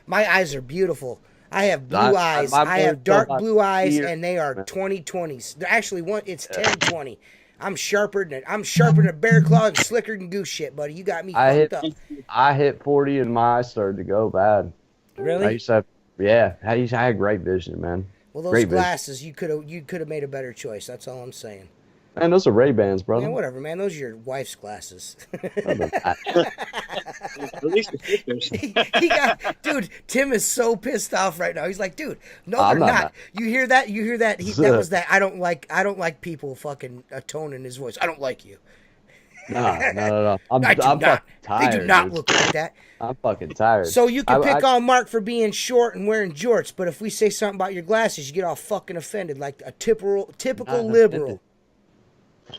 My eyes are beautiful. I have blue eyes. I have dark blue eyes, and they are 20/20s. They're actually it's 10/20. I'm sharper than a bear claw and slicker than goose shit, buddy. You got me fucked up. I hit 40 and my eyes started to go bad. Really? I used to have, I had great vision, man. Well, those glasses, you could have made a better choice. That's all I'm saying. Man, those are Ray-Bans, brother. Man, whatever, man. Those are your wife's glasses. At least the sisters. Dude, Tim is so pissed off right now. He's like, dude, no, they're not. You hear that? That was that. I don't like people fucking a tone in his voice. I don't like you. No. I'm fucking tired. They do not look like that. I'm fucking tired. So you can pick on Mark for being short and wearing jorts, but if we say something about your glasses, you get all fucking offended, like a typical liberal.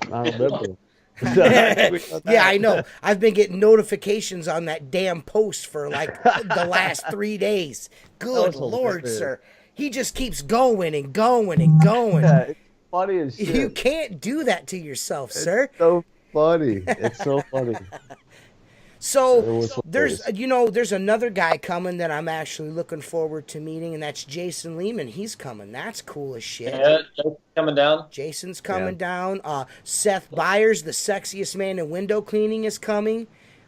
Not a liberal. Yeah, I know. I've been getting notifications on that damn post for like the last 3 days. Good Lord, sir. He just keeps going and going and going. Yeah, it's funny as shit. You can't do that to yourself, sir. It's so funny. It's so funny. So there's another guy coming that I'm actually looking forward to meeting, and that's Jason Lehman. He's coming. That's cool as shit. Yeah, Jason's coming down. Jason's coming down. Seth Byers, the sexiest man in window cleaning, is coming.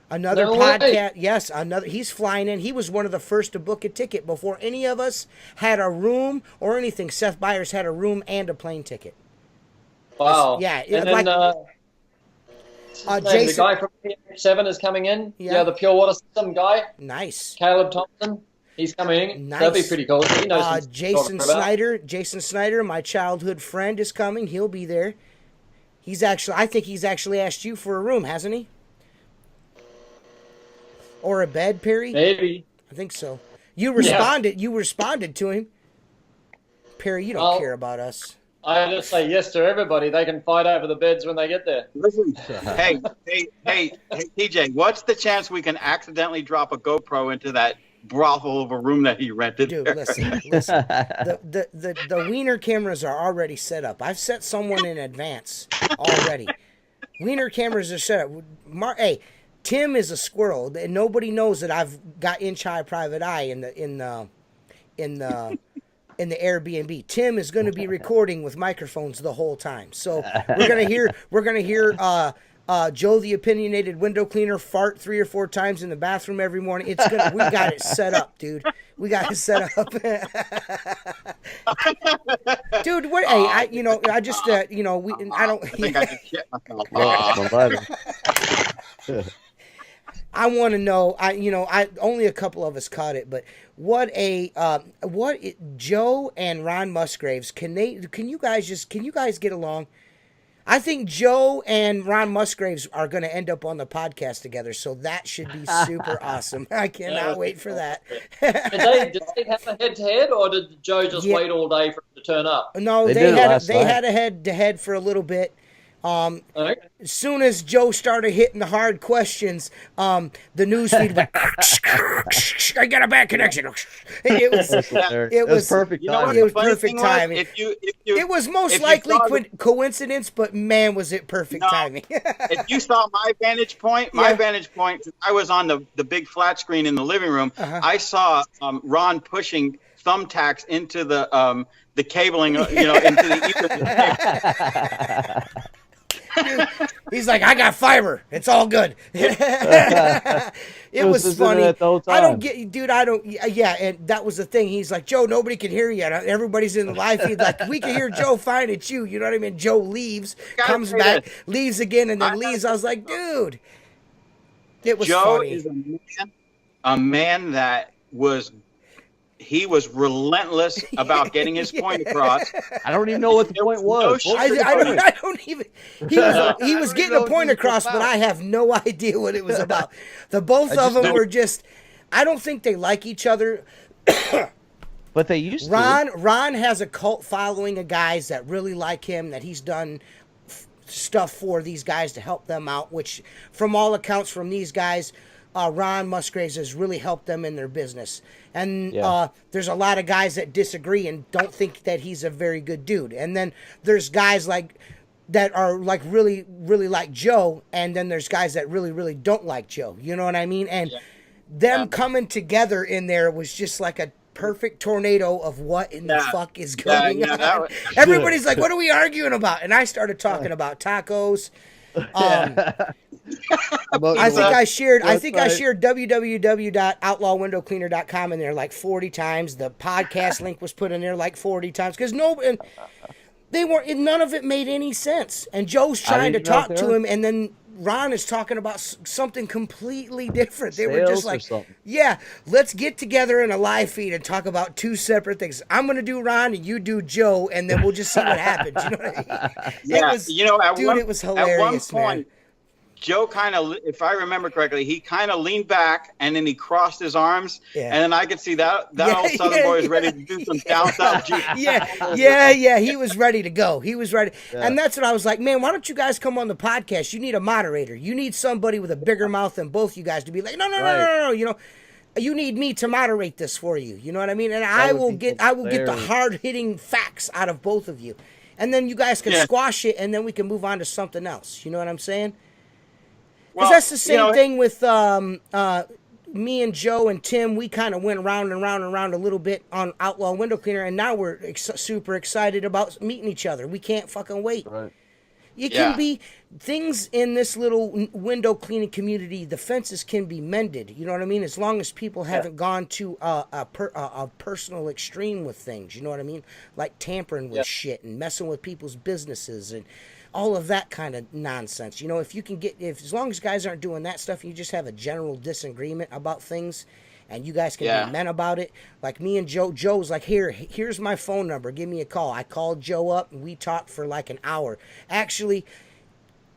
Another podcast. Yes, he's flying in. He was one of the first to book a ticket before any of us had a room or anything. Seth Byers had a room and a plane ticket. Wow. Yeah. And then, Jason, the guy from PH7 is coming in. Yeah, the pure water system guy. Nice. Caleb Thompson. He's coming in. Nice. That'd be pretty cool. He knows Jason Snyder, my childhood friend, is coming. He'll be there. I think he's actually asked you for a room, hasn't he? Or a bed, Perry? Maybe. I think so. You responded. Yeah. You responded to him. Perry, you don't care about us. I just say yes to everybody. They can fight over the beds when they get there. Listen, hey, TJ, what's the chance we can accidentally drop a GoPro into that brothel of a room that he rented? Dude, listen. The Wiener cameras are already set up. I've set someone in advance already. Wiener cameras are set up. Hey, Tim is a squirrel, and nobody knows that I've got inch-high private eye in the Airbnb. Tim is going to be recording with microphones the whole time. So we're gonna hear Joe the opinionated window cleaner fart 3 or 4 times in the bathroom every morning. We got it set up, dude. We got it set up. Dude, what? Hey, I don't. I think I can shit myself. I want to know. I only a couple of us caught it, but Joe and Ron Musgraves, can you guys get along? I think Joe and Ron Musgraves are going to end up on the podcast together, so that should be super awesome. I cannot wait for that. Did they have a head-to-head, or did Joe just wait all day for him to turn up? No, they had a head-to-head for a little bit. As soon as Joe started hitting the hard questions, the newsfeed went, I got a bad connection. It was perfect. It was perfect timing. It was most likely coincidence, but man, was it perfect timing. If you saw my vantage point, I was on the big flat screen in the living room. I saw Ron pushing thumbtacks into the cabling, into the ether. He's like, I got fiber. It's all good. It was funny. I don't get, dude. I don't. Yeah, and that was the thing. He's like, Joe, nobody can hear you. Everybody's in the live feed. Like, we can hear Joe fine. It's you. You know what I mean? Joe leaves, comes back, leaves again, and then leaves. I was like, dude, it was Joe funny. Is a man that was. He was relentless about getting his point across. I don't even know what the point was. I don't even. He was getting a point across, but I have no idea what it was about. The both of them were just. I don't think they like each other. But they used to. Ron has a cult following of guys that really like him. That he's done stuff for these guys to help them out. Which, from all accounts, from these guys, Ron Musgraves has really helped them in their business. And there's a lot of guys that disagree and don't think that he's a very good dude. And then there's guys that are really, really like Joe. And then there's guys that really, really don't like Joe. You know what I mean? And them coming together in there was just like a perfect tornado of what in the fuck is going on. Everybody's like, what are we arguing about? And I started talking about tacos. I think I shared www.outlawwindowcleaner.com in there like 40 times. The podcast link was put in there like 40 times because none of it made any sense. And Joe's trying to talk to him, and then Ron is talking about something completely different. They were just like, yeah, let's get together in a live feed and talk about two separate things. I'm going to do Ron and you do Joe, and then we'll just see what happens. You know what I mean? It was hilarious, at one point, man. Joe kind of, if I remember correctly, he kind of leaned back and then he crossed his arms, and then I could see that old Southern boy was ready to do some down south juice. Yeah. He was ready to go. He was ready, and that's what I was like, man. Why don't you guys come on the podcast? You need a moderator. You need somebody with a bigger mouth than both you guys to be like, no. You know, you need me to moderate this for you. You know what I mean? And I will get the hard hitting facts out of both of you, and then you guys can squash it, and then we can move on to something else. You know what I'm saying? Because that's the same thing with me and Joe and Tim. We kind of went round and round and round a little bit on Outlaw Window Cleaner, and now we're super excited about meeting each other. We can't fucking wait. Right. You can be things in this little window cleaning community. The fences can be mended. You know what I mean? As long as people haven't gone to a personal extreme with things. You know what I mean? Like tampering with shit and messing with people's businesses and all of that kind of nonsense. You know, if as long as guys aren't doing that stuff, you just have a general disagreement about things, and you guys can be men about it. Like me and Joe. Joe's like, here's my phone number. Give me a call. I called Joe up, and we talked for like an hour. Actually,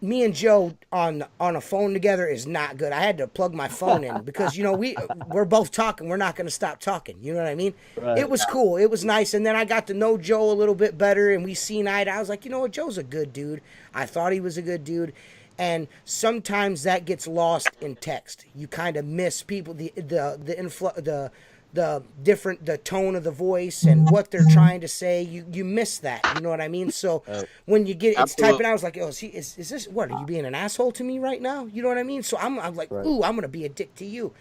me and Joe on a phone together is not good. I had to plug my phone in because, you know, we're both talking. We're not going to stop talking. You know what I mean? Right. It was cool. It was nice. And then I got to know Joe a little bit better, and we seen eye to eye. I was like, you know what? Joe's a good dude. I thought he was a good dude. And sometimes that gets lost in text. You kind of miss people, the tone of the voice and what they're trying to say. You miss that. You know what I mean? So when you get it's typing out, I was like, oh, is this what? Are you being an asshole to me right now? You know what I mean? So I'm like, ooh, I'm gonna be a dick to you.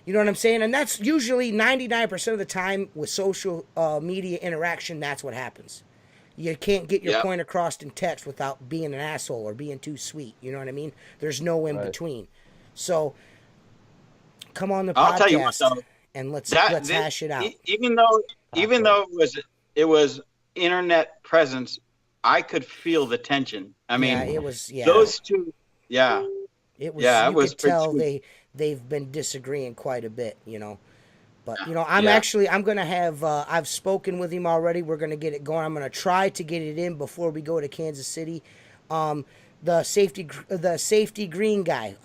You know what I'm saying? And that's usually 99% of the time with social media interaction. That's what happens. You can't get your point across in text without being an asshole or being too sweet. You know what I mean? There's no in between. So come on the podcast. I'll tell you what, though, and let's hash it out. Even though it was internet presence, I could feel the tension. I mean, it was those two. Yeah. It was. You could tell they've been disagreeing quite a bit, you know. But, you know, I'm going to have, I've spoken with him already. We're going to get it going. I'm going to try to get it in before we go to Kansas City. The safety green guy,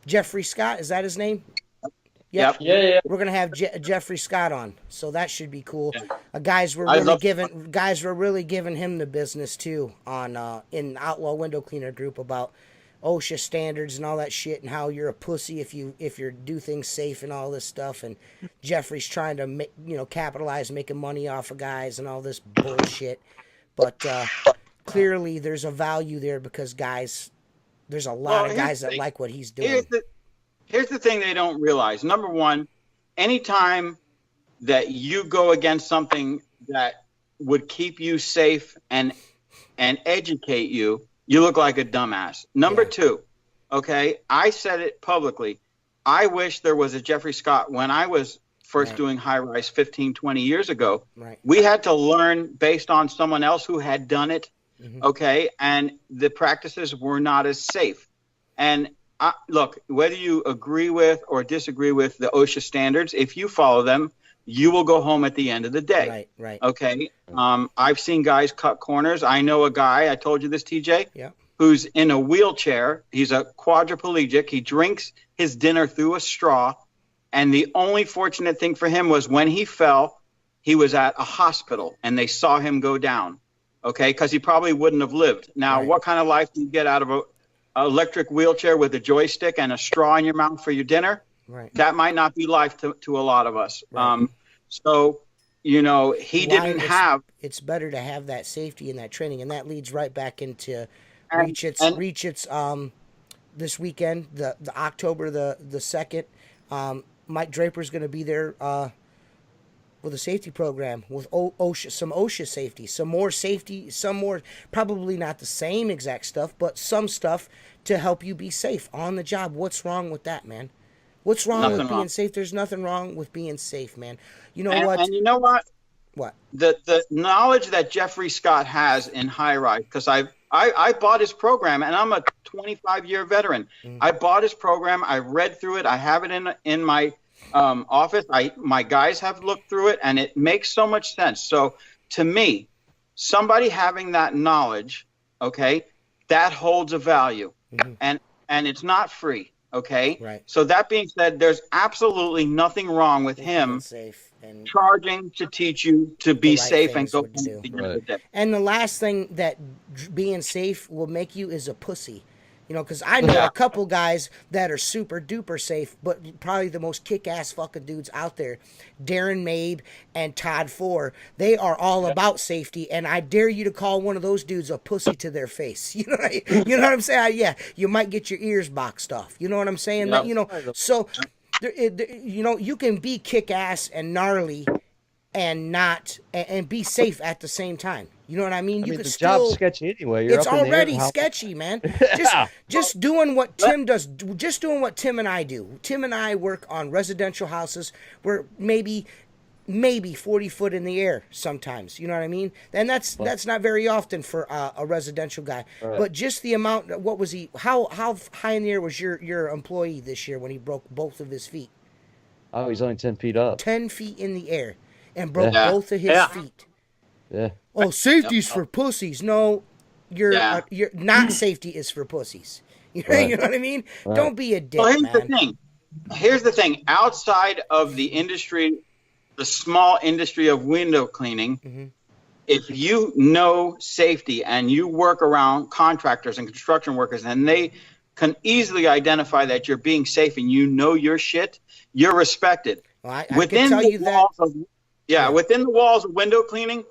Jeffrey Scott, is that his name? Yep. Yeah. We're gonna have Jeffrey Scott on, so that should be cool. Guys were really giving him the business too on in Outlaw Window Cleaner group about OSHA standards and all that shit, and how you're a pussy if you do things safe and all this stuff. And Jeffrey's trying to capitalize, making money off of guys and all this bullshit. But clearly, there's a value there because there's a lot of guys that like what he's doing. Here's the thing they don't realize. Number one, anytime that you go against something that would keep you safe and educate you, you look like a dumbass. Number two, okay, I said it publicly. I wish there was a Jeffrey Scott when I was first doing high-rise 15, 20 years ago. Right. We had to learn based on someone else who had done it, okay, and the practices were not as safe. And look, whether you agree with or disagree with the OSHA standards, if you follow them, you will go home at the end of the day. Right. Okay. I've seen guys cut corners. I know a guy, I told you this, TJ, who's in a wheelchair. He's a quadriplegic. He drinks his dinner through a straw. And the only fortunate thing for him was when he fell, he was at a hospital and they saw him go down. Okay. Because he probably wouldn't have lived. Now, what kind of life do you get out of an electric wheelchair with a joystick and a straw in your mouth for your dinner? Right. That might not be life to a lot of us. Right. So, you know, it's better to have that safety and that training, and that leads right back into Reach It's this weekend, the October the 2nd. Mike Draper's going to be there with a safety program with OSHA, some OSHA safety, some more, probably not the same exact stuff, but some stuff to help you be safe on the job. What's wrong with that, man? What's wrong with being safe? There's nothing wrong with being safe, man. You know what? And you know what? What? The knowledge that Jeffrey Scott has in high rise, because I bought his program, and I'm a 25-year veteran. I bought his program. I read through it. I have it in my office. My guys have looked through it, and it makes so much sense. So to me, somebody having that knowledge, okay, that holds a value, and it's not free. Okay. Right. So that being said, there's absolutely nothing wrong with him charging to teach you to be safe and go. And the last thing that being safe will make you is a pussy. You know, because I know a couple guys that are super duper safe, but probably the most kick-ass fucking dudes out there, Darren Mabe and Todd Four, they are all about safety, and I dare you to call one of those dudes a pussy to their face. You know what I'm saying? You might get your ears boxed off. You know what I'm saying? Yep. So, you can be kick-ass and gnarly and be safe at the same time. You know what I mean? The job's sketchy anyway. It's already sketchy, man. Just doing what Tim does. Just doing what Tim and I do. Tim and I work on residential houses. We're maybe 40 foot in the air sometimes. You know what I mean? And that's not very often for a residential guy. Right. But just the amount. What was he? How high in the air was your employee this year when he broke both of his feet? Oh, he's only 10 feet up. 10 feet in the air and broke both of his feet. Yeah. Oh, safety's for pussies. No, you're not. Safety is for pussies. You know what I mean? Right. Don't be a dick, man. Here's the thing. Outside of the industry, the small industry of window cleaning, if you know safety and you work around contractors and construction workers, and they can easily identify that you're being safe and you know your shit, you're respected. Well, I can tell you that. Within the walls of window cleaning,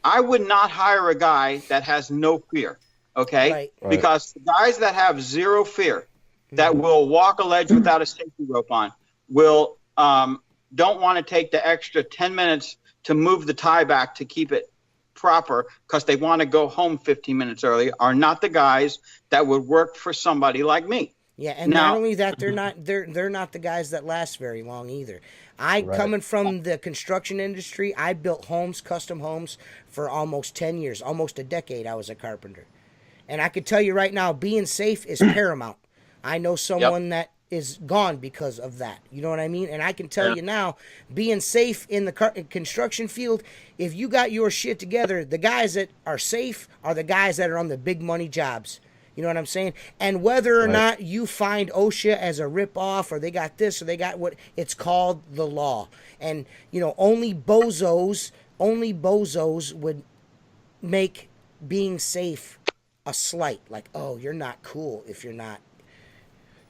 I would not hire a guy that has no fear, okay? Right. Because the guys that have zero fear, that will walk a ledge without a safety rope on, will don't want to take the extra 10 minutes to move the tie back to keep it proper because they want to go home 15 minutes early, are not the guys that would work for somebody like me. Yeah, and not only that, they're not the guys that last very long either. Coming from the construction industry, I built homes, custom homes, for almost 10 years, almost a decade I was a carpenter. And I can tell you right now, being safe is paramount. I know someone that is gone because of that. You know what I mean? And I can tell you now, being safe in the construction field, if you got your shit together, the guys that are safe are the guys that are on the big money jobs. You know what I'm saying? And whether or not you find OSHA as a ripoff, or they got this, or they got what, it's called the law. And, you know, only bozos would make being safe a slight. Like, oh, you're not cool if you're not.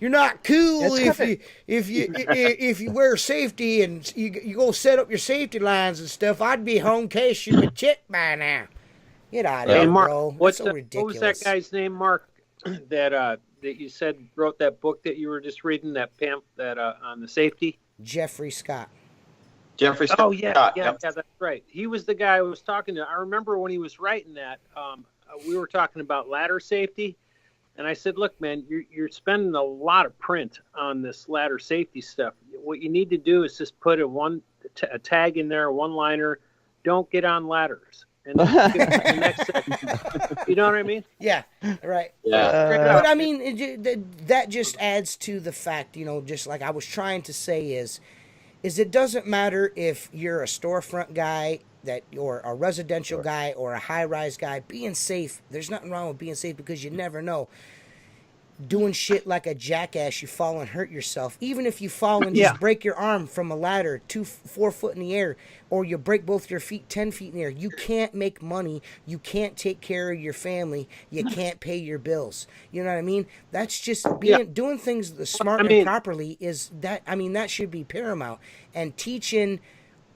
You're not cool if you wear safety and you go set up your safety lines and stuff. I'd be home casing the chick by now. Get out of here, Mark, bro. What so ridiculous. was that guy's name, Mark? That you said wrote that book that you were just reading, that pamphlet on the safety. Jeffrey Scott. Jeffrey Scott. Oh yeah, that's right. He was the guy I was talking to. I remember when he was writing that. We were talking about ladder safety. And I said, look, man, you're spending a lot of print on this ladder safety stuff. What you need to do is just put a tag in there, a one-liner, don't get on ladders. And then the next section. You know what I mean? Yeah, right. Yeah. But I mean, that just adds to the fact, you know, just like I was trying to say is it doesn't matter if you're a storefront guy or a residential guy or a high-rise guy. Being safe, there's nothing wrong with being safe because you never know. Doing shit like a jackass, you fall and hurt yourself. Even if you fall and just break your arm from a ladder 4 foot in the air, or you break both your feet 10 feet in the air, you can't make money. You can't take care of your family. You can't pay your bills. You know what I mean? That's just doing things the smart and properly is that. I mean, that should be paramount. And teaching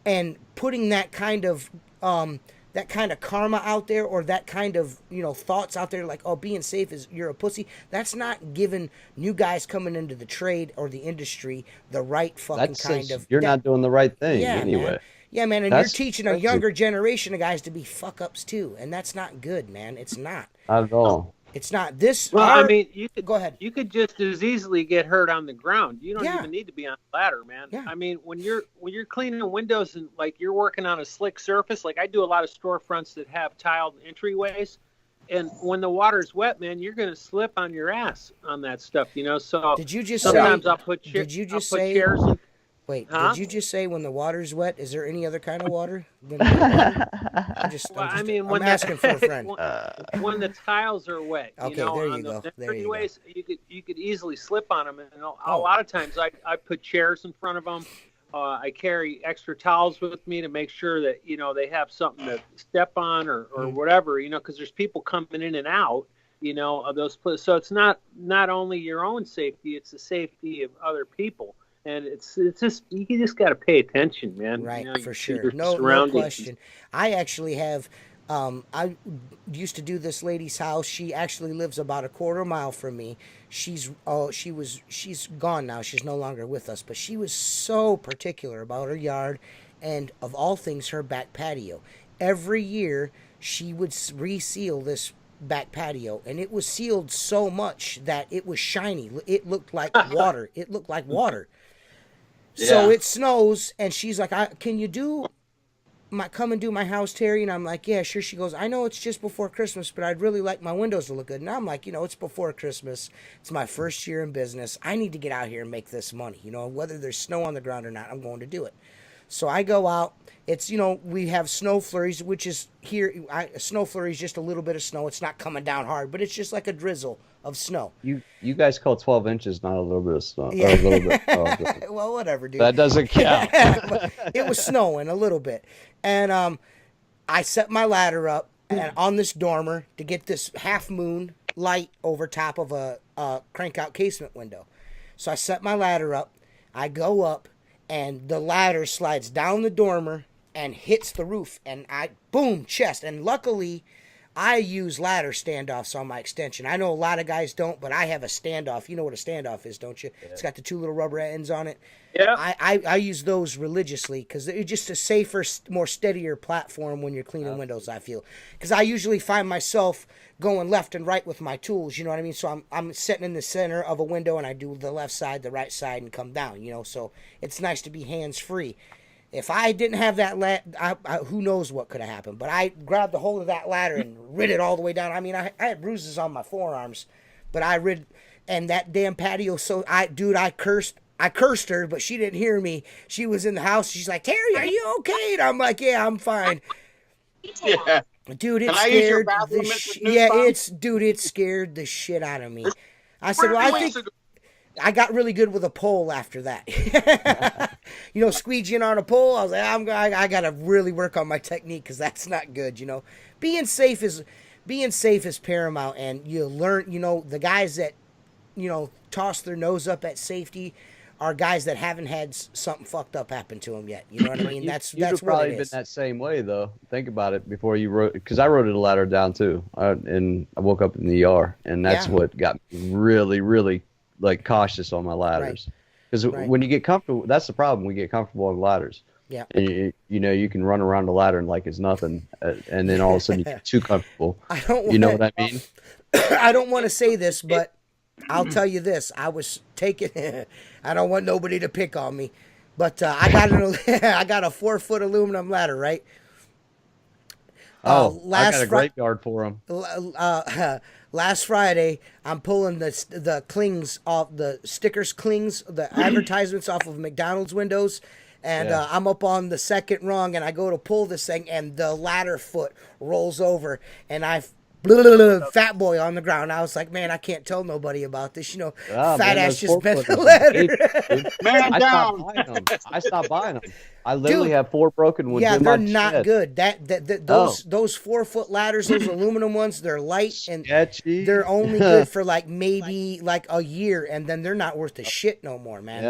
and putting that kind of karma out there, or that kind of, you know, thoughts out there, like, oh, being safe is you're a pussy. That's not giving new guys coming into the trade or the industry the right fucking kind of. You're not doing the right thing anyway. Man. Yeah, man, and you're teaching a younger generation of guys to be fuck ups too, and that's not good, man. It's not. Not at all. It's not this. Well, I mean, go ahead. You could just as easily get hurt on the ground. You don't even need to be on a ladder, man. Yeah. I mean, when you're cleaning windows and like you're working on a slick surface, like I do a lot of storefronts that have tiled entryways, and when the water's wet, man, you're gonna slip on your ass on that stuff, you know. So did you just sometimes say? I'll put Did you just I'll put say? chairs in, Wait, did you just say when the water's wet? Is there any other kind of water? I'm asking for a friend. When the tiles are wet, okay, you know, there on you go. those There you ways, you could easily slip on them, and a lot of times I put chairs in front of them. I carry extra towels with me to make sure that, you know, they have something to step on or whatever, you know, because there's people coming in and out, you know, of those places. So it's not only your own safety, it's the safety of other people. And it's just, you just got to pay attention, man. Right, you know, for sure. No question. I actually have, I used to do this lady's house. She actually lives about a quarter mile from me. She's gone now. She's no longer with us. But she was so particular about her yard and, of all things, her back patio. Every year, she would reseal this back patio, and it was sealed so much that it was shiny. It looked like water. So it snows, and she's like, can you come and do my house, Terry? And I'm like, yeah, sure. She goes, I know it's just before Christmas, but I'd really like my windows to look good. And I'm like, you know, it's before Christmas. It's my first year in business. I need to get out here and make this money. You know, whether there's snow on the ground or not, I'm going to do it. So I go out. It's, you know, we have snow flurries, which is here. Snow flurry is just a little bit of snow. It's not coming down hard, but it's just like a drizzle of snow. You guys call 12 inches, not a little bit of snow. Yeah. A little bit. Well, whatever, dude. That doesn't count. It was snowing a little bit. And I set my ladder up and on this dormer to get this half moon light over top of a crank out casement window. So I set my ladder up. I go up, and the ladder slides down the dormer and hits the roof, and boom, chest. And luckily, I use ladder standoffs on my extension. I know a lot of guys don't, but I have a standoff. You know what a standoff is, don't you? Yeah. It's got the two little rubber ends on it. Yeah. I use those religiously because it's just a safer, more steadier platform when you're cleaning windows, I feel. Because I usually find myself going left and right with my tools, you know what I mean? So I'm sitting in the center of a window, and I do the left side, the right side, and come down, you know? So it's nice to be hands-free. If I didn't have that who knows what could have happened. But I grabbed a hold of that ladder and rid it all the way down. I mean, I had bruises on my forearms, but I rid and that damn patio. So I cursed her, but she didn't hear me. She was in the house. She's like, Terry, are you okay? And I'm like, yeah, I'm fine. Yeah. Dude, it Can I use your scared bathroom, the Mr. Newsbaum? it scared the shit out of me. I said, well, I think I got really good with a pole after that. Squeegeeing on a pole. I was like, I got to really work on my technique because that's not good. Being safe is paramount, and you learn. The guys that toss their nose up at safety are guys that haven't had something fucked up happen to them yet. You know what I mean? That's what probably it is. been that same way though. Think about it before you wrote, because I wrote a ladder down too, and I woke up in the ER, and that's what got me really, really like cautious on my ladders. Because when you get comfortable, that's the problem. We get comfortable on ladders. Yeah. And you can run around the ladder and like it's nothing, and then all of a sudden you get too comfortable. You know what I mean? I don't want to say this, but I'll tell you this. I was taking. I don't want nobody to pick on me, but I got a 4-foot aluminum ladder, right? I got a graveyard for them. Last Friday, I'm pulling the clings off, the stickers clings, the advertisements off of McDonald's windows, and I'm up on the second rung, and I go to pull this thing, and the ladder foot rolls over, and fat boy on the ground. I was like, man, I can't tell nobody about this. Fat ass just bent the ladder. Man down. I stopped buying them. I literally have 4 broken ones. Yeah, in they're my not shed. good. Those 4-foot ladders, those aluminum ones, they're light and Sketchy. they're only good for maybe a year, and then they're not worth the shit no more, man.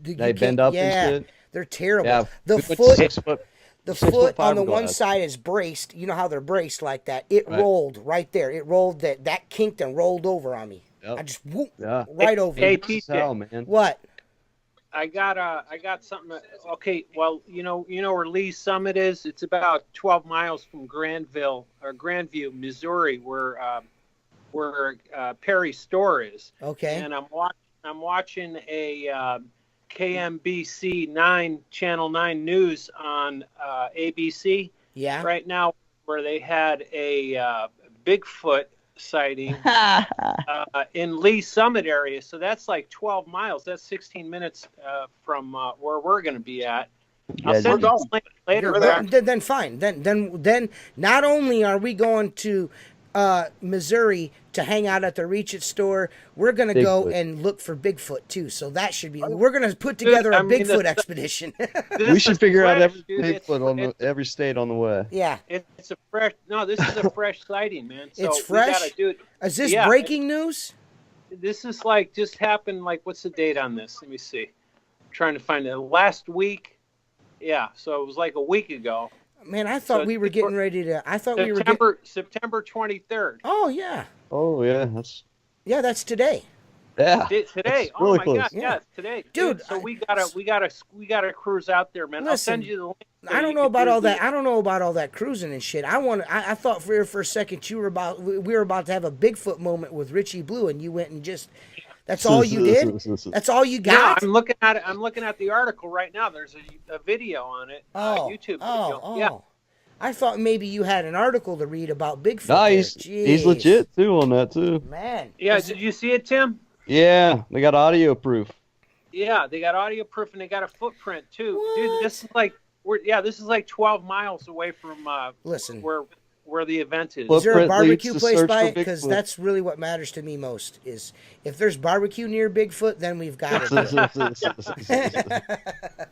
Yeah. They bend up and shit. They're terrible. Yeah, The we put foot. 6 foot. The 6 foot foot on the one fiberglass. side is braced. You know how they're braced like that. It rolled right there. It rolled that kinked and rolled over on me. Yep. I just whoop Yeah. right over. Hey, it. TJ. Hell, man. What? I got something. Okay, well, you know where Lee's Summit is. It's about 12 miles from Grandview, Missouri, where Perry's store is. Okay. And I'm watching a KMBC Channel 9 News on ABC. Yeah. Right now, where they had a Bigfoot sighting in Lee Summit area. So that's like 12 miles. That's 16 minutes from where we're going to be at. I'll send you a link later. Then fine. Then not only are we going to Missouri to hang out at the Reach It store, we're going to go and look for Bigfoot too. So that should be. We're going to put together a Bigfoot expedition. We should figure out every dude. Bigfoot on every state on the way. Yeah. It's a fresh. No, this is a fresh sighting, man. So It's fresh? We gotta do it. Is this breaking news? This is like just happened. Like, what's the date on this? Let me see. I'm trying to find it. Last week. Yeah. So it was like a week ago. Man, I thought we were getting ready to. I thought we were September 23rd. Oh yeah. Oh yeah, that's today. Yeah. Today. Really Oh my close. God. Yeah, today. Dude, So we gotta cruise out there, man. Listen, I'll send you the link. so I don't you know can about do all the- that. I don't know about all that cruising and shit. I thought for a second we were about to have a Bigfoot moment with Richie Blue, and you went and just. That's all you did. That's all you No, got. I'm looking at it. I'm looking at the article right now. There's a video on it. YouTube video. Yeah. I thought maybe you had an article to read about Bigfoot. Nah, there. he's Jeez. legit too on that too. Man. Yeah. Did you see it, Tim? Yeah, they got audio proof. Yeah, they got audio proof and they got a footprint too. What? Dude, this is like 12 miles away from Listen. where the event is. Is there a Footprint barbecue leads to place search by for it? Because Bigfoot. that's really what matters to me most. Is if there's barbecue near Bigfoot, then we've got it.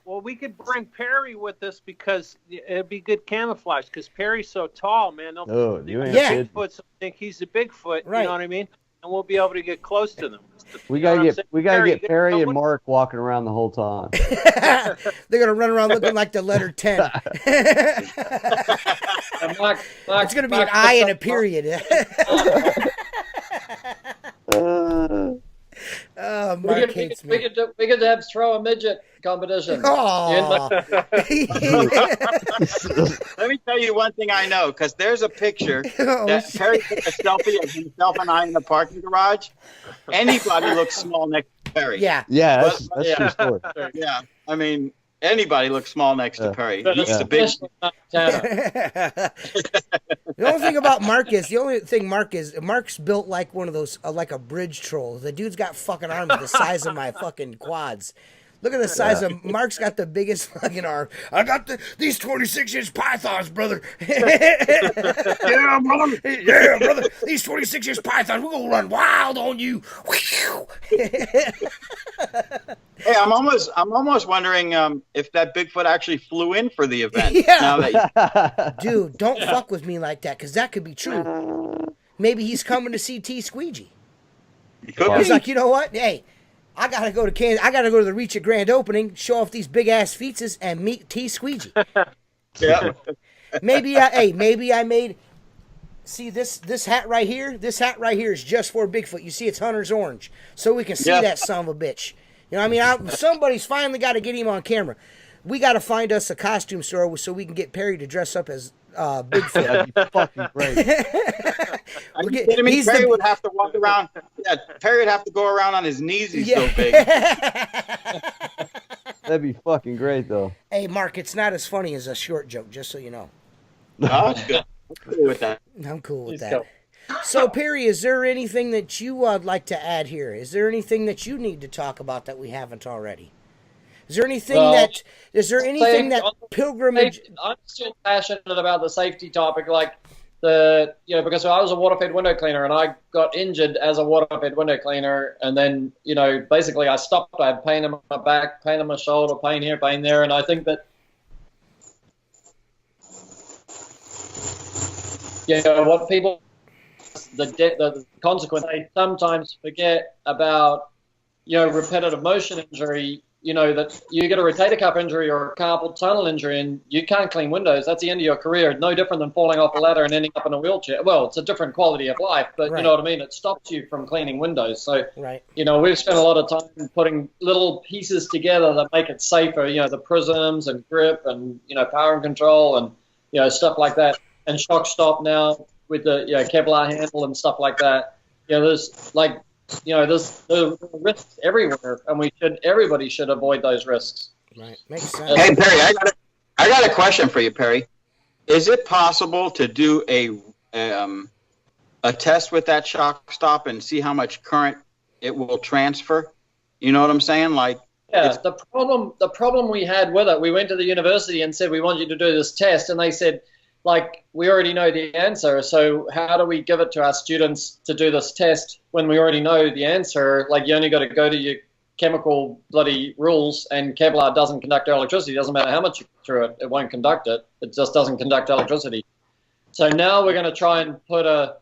Well, we could bring Perry with us because it'd be good camouflage. Because Perry's so tall, man. Oh, you ain't Yeah. kidding. Bigfoot think he's a Bigfoot. Right. You know what I mean? And we'll be able to get close to them. We You know gotta what I'm get saying? we gotta get you Perry know and what? Mark walking around the whole time. They're gonna run around looking like the letter 10. It's gonna be an I and a period. Oh, Mark hates me. We could have throw a midget competition. Aw. Let me tell you one thing I know, because there's a picture Oh, that Perry took a selfie of himself and I in the parking garage. Anybody looks small next to Perry. Yeah. Yeah, that's true story. Yeah. I mean, anybody looks small next to Perry. But He's the big. especially not Tanner. The only thing about Mark's built like one of those, like a bridge troll. The dude's got fucking arms the size of my fucking quads. Look at the size of Mark's got the biggest fucking arm. I got these 26-inch pythons, brother. Yeah, brother. Yeah, brother. These 26-inch pythons, we're gonna run wild on you. Hey, I'm almost wondering if that Bigfoot actually flew in for the event. Yeah. Now that Dude, don't fuck with me like that, because that could be true. Maybe he's coming to see T Squeegee. He's like, you know what? Hey, I gotta go to Kansas. I gotta go to the Reach at Grand Opening, show off these big ass feetses, and meet T Squeegee. Yeah. Maybe I made. See this hat right here. This hat right here is just for Bigfoot. You see, it's Hunter's orange, so we can see that son of a bitch. You know what I mean? somebody's finally got to get him on camera. We got to find us a costume store so we can get Perry to dress up as Bigfoot. That'd be fucking great. Are you kidding me? Perry would have to walk around. Yeah, Perry would have to go around on his knees. He's so big. That'd be fucking great, though. Hey, Mark, it's not as funny as a short joke, just so you know. Oh, that's good. I'm cool with that. I'm cool with that. So, Perry, is there anything that you would like to add here? Is there anything that you need to talk about that we haven't already? Is there anything that pilgrimage? I'm still passionate about the safety topic, like because I was a water-fed window cleaner and I got injured as a water-fed window cleaner, and then basically I stopped. I had pain in my back, pain in my shoulder, pain here, pain there, and I think that what people the consequence, they sometimes forget about repetitive motion injury. That you get a rotator cuff injury or a carpal tunnel injury and you can't clean windows. That's the end of your career. No different than falling off a ladder and ending up in a wheelchair. Well, it's a different quality of life, but You know what I mean? It stops you from cleaning windows. So, we've spent a lot of time putting little pieces together that make it safer, the prisms and grip and, power and control and, stuff like that. And shock stop now with the, Kevlar handle and stuff like that. There's there's risks everywhere, and everybody should avoid those risks. Right, makes sense. Hey Perry, I got a question for you, Perry. Is it possible to do a test with that shock stop and see how much current it will transfer? You know what I'm saying? The problem we had with it, we went to the university and said we want you to do this test, and they said, we already know the answer, so how do we give it to our students to do this test when we already know the answer? You only got to go to your chemical bloody rules, and Kevlar doesn't conduct electricity. It doesn't matter how much you throw it, it won't conduct it. It just doesn't conduct electricity. So now we're going to try and put a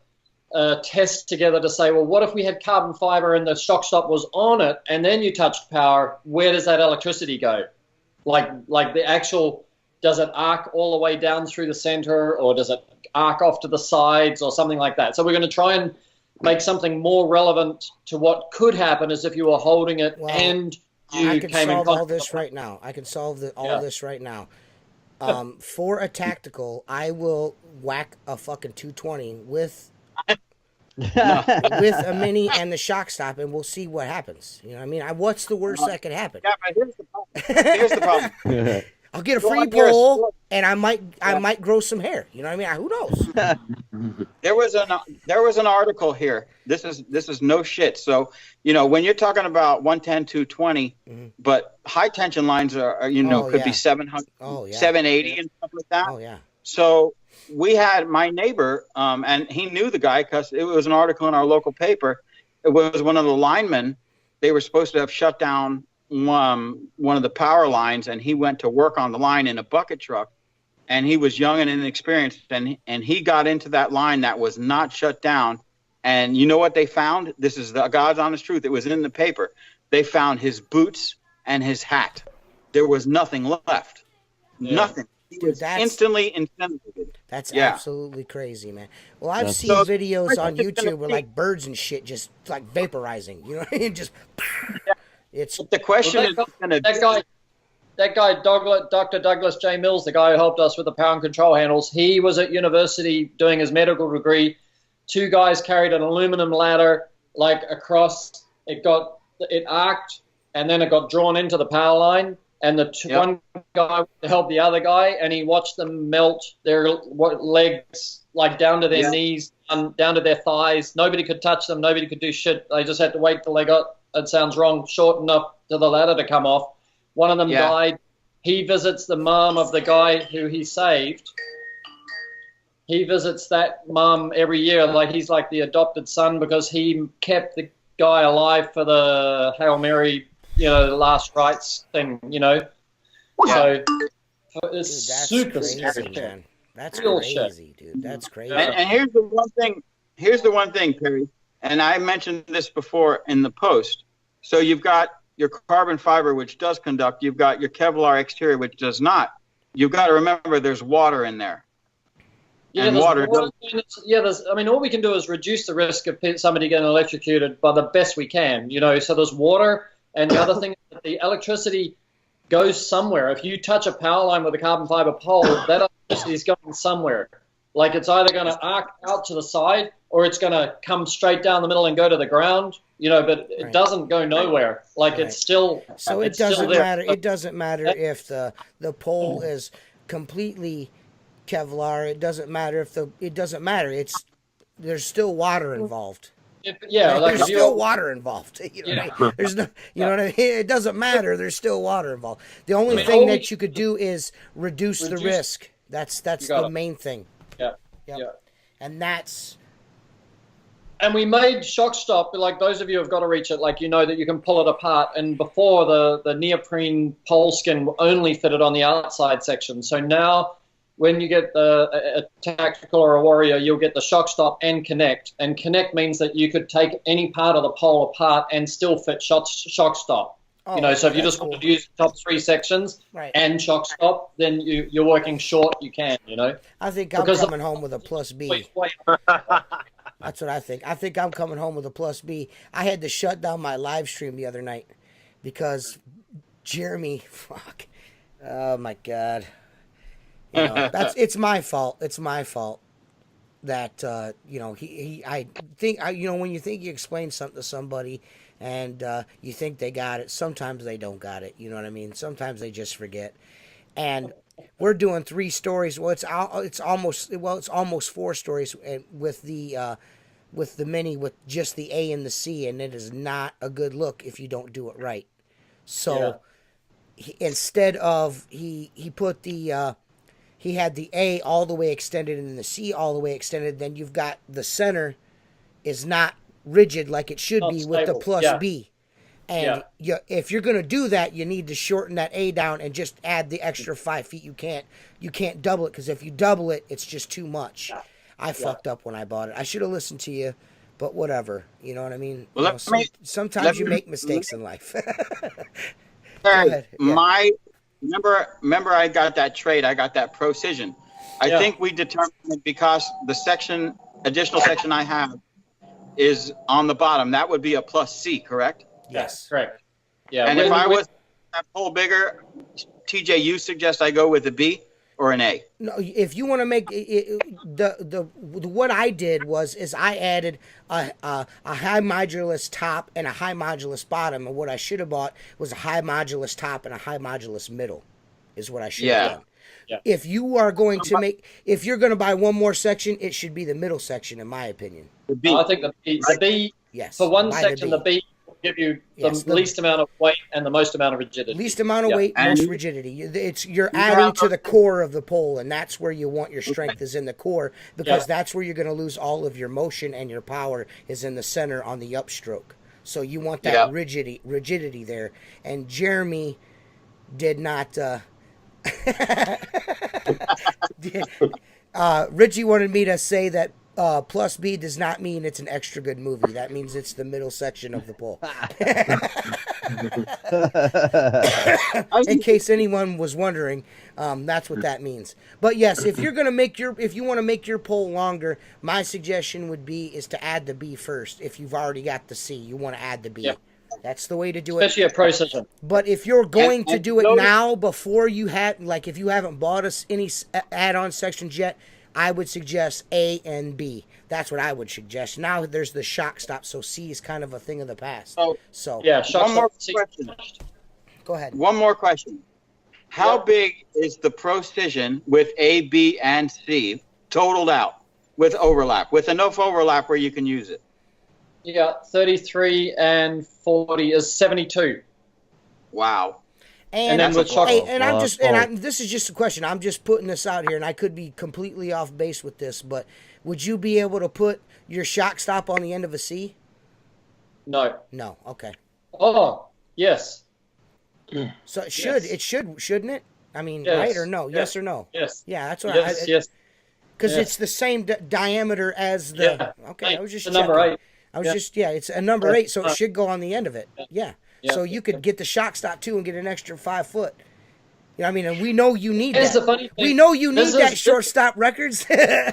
test together to say, well, what if we had carbon fiber and the shock stop was on it, and then you touched power, where does that electricity go? Like the actual... Does it arc all the way down through the center, or does it arc off to the sides or something like that? So we're going to try and make something more relevant to what could happen as if you were holding it and you I can came solve in all this right now. I can solve all this right now. For a tactical, I will whack a fucking 220 with a mini and the shock stop, and we'll see what happens. You know what I mean? What's the worst that could happen? Yeah, but here's the problem. I'll get a free pole, and I might grow some hair. You know what I mean? Who knows? There was an article here. This is no shit. So when you're talking about 110, 220, but high tension lines are could be 700, 780 and stuff like that. Oh yeah. So we had my neighbor, and he knew the guy because it was an article in our local paper. It was one of the linemen. They were supposed to have shut down one of the power lines, and he went to work on the line in a bucket truck, and he was young and inexperienced, and he got into that line that was not shut down, and you know what they found? This is the God's honest truth. It was in the paper. They found his boots and his hat. There was nothing left. Nothing. He was instantly incinerated. That's absolutely crazy, man. Well, I've seen videos on YouTube where birds and shit just vaporizing. You know what I mean? Just it's the question is that guy Dr. Douglas J. Mills, the guy who helped us with the power and control handles. He was at university doing his medical degree. Two guys carried an aluminum ladder across. It arced, and then it got drawn into the power line. And one guy helped the other guy, and he watched them melt their legs like down to their knees, down to their thighs. Nobody could touch them. Nobody could do shit. They just had to wait till they got, it sounds wrong, short enough to the ladder to come off. One of them died. He visits the mom of the guy who he saved. He visits that mom every year. Like, he's like the adopted son because he kept the guy alive for the Hail Mary, the last rites thing, Yeah. So it's dude, that's super crazy, scary. man. That's Real crazy, dude. That's crazy. And here's the one thing. Here's the one thing, Perry. And I mentioned this before in the post. So you've got your carbon fiber, which does conduct. You've got your Kevlar exterior, which does not. You've got to remember there's water in there. Yeah, and water. All we can do is reduce the risk of somebody getting electrocuted by the best we can. So there's water, and the other thing is that the electricity goes somewhere. If you touch a power line with a carbon fiber pole, that electricity is going somewhere. Like, it's either going to arc out to the side or it's going to come straight down the middle and go to the ground. But it doesn't go nowhere. Like, it's still. So it doesn't matter. It doesn't matter if the pole is completely Kevlar. It doesn't matter it doesn't matter. There's still water involved. There's still water involved. There's no. You know what I mean? It doesn't matter. There's still water involved. The only thing that you could do is reduce the risk. That's the main thing. Yeah. And that's. And we made shock stop, like those of you have got to reach it, like that you can pull it apart. And before the neoprene pole skin only fitted on the outside section. So now when you get a tactical or a warrior, you'll get the shock stop and connect. And connect means that you could take any part of the pole apart and still fit shock stop. So if you just want to use the top 3 sections and shock stop, then you're working short, you can, I think I'm coming home with a plus B. That's what I think. I think I'm coming home with a plus B. I had to shut down my live stream the other night because Jeremy, oh my God. It's my fault. It's my fault that, I think, when you think you explain something to somebody and you think they got it, sometimes they don't got it. You know what I mean? Sometimes they just forget. And we're doing 3 stories. Well, it's almost 4 stories with the mini with just the A and the C, and it is not a good look if you don't do it right. So instead of he put the he had the A all the way extended and the C all the way extended. Then you've got the center is not rigid like it should be with the plus B. And if you're going to do that, you need to shorten that A down and just add the extra 5 feet. You can't double it, because if you double it, it's just too much. I fucked up when I bought it. I should have listened to you, but whatever. You know what I mean? Well, sometimes you make mistakes in life. Remember I got that trade. I got that precision. I think we determined it because the additional section I have is on the bottom. That would be a plus C, correct? Yes, correct. Yeah, and if I was that pole bigger, TJ, you suggest I go with a B or an A? No, if you want to make what I did is I added a high modulus top and a high modulus bottom, and what I should have bought was a high modulus top and a high modulus middle, is what I should have done. Yeah. If you are going to if you're going to buy one more section, it should be the middle section, in my opinion. The B. I think the B. Yes. For one section, the B give you the least amount of weight and the most amount of rigidity. Least amount of weight, most rigidity. You're adding to the core of the pole, and that's where you want your strength is in the core, because that's where you're going to lose all of your motion, and your power is in the center on the upstroke. So you want that rigidity there. And Jeremy did not. Richie wanted me to say that plus B does not mean it's an extra good movie. That means it's the middle section of the pole. In case anyone was wondering, that's what that means. But yes, if you want to make your pole longer, my suggestion would be to add the B first. If you've already got the C, you want to add the B. Yep. That's the way to do it. Especially a pro system. But if you're going to do it now, before you if you haven't bought us any add-on sections yet, I would suggest A and B. That's what I would suggest. Now there's the shock stop, so C is kind of a thing of the past. So yeah, shock stop. Question. Go ahead. One more question. How big is the precision with A, B, and C totaled out? with overlap, with enough overlap where you can use it? Yeah, 33 and 40 is 72. Wow. And then with chocolate. This is just a question. I'm just putting this out here, and I could be completely off base with this, but would you be able to put your shock stop on the end of a C? No. No. Okay. Oh, yes. So it should. Yes. It should, shouldn't it? I mean, yes. Right or no? Yes. Yes or no? Yes. Yeah, that's what yes. Because it's the same diameter as the. Yeah. Okay, I was just checking. Number 8. It's a number 8, so it should go on the end of it. Yeah. So you could get the shock stop too and get an extra 5 foot. You know what I mean? And we know you need that. The funny thing. We know you need that shortstop records. This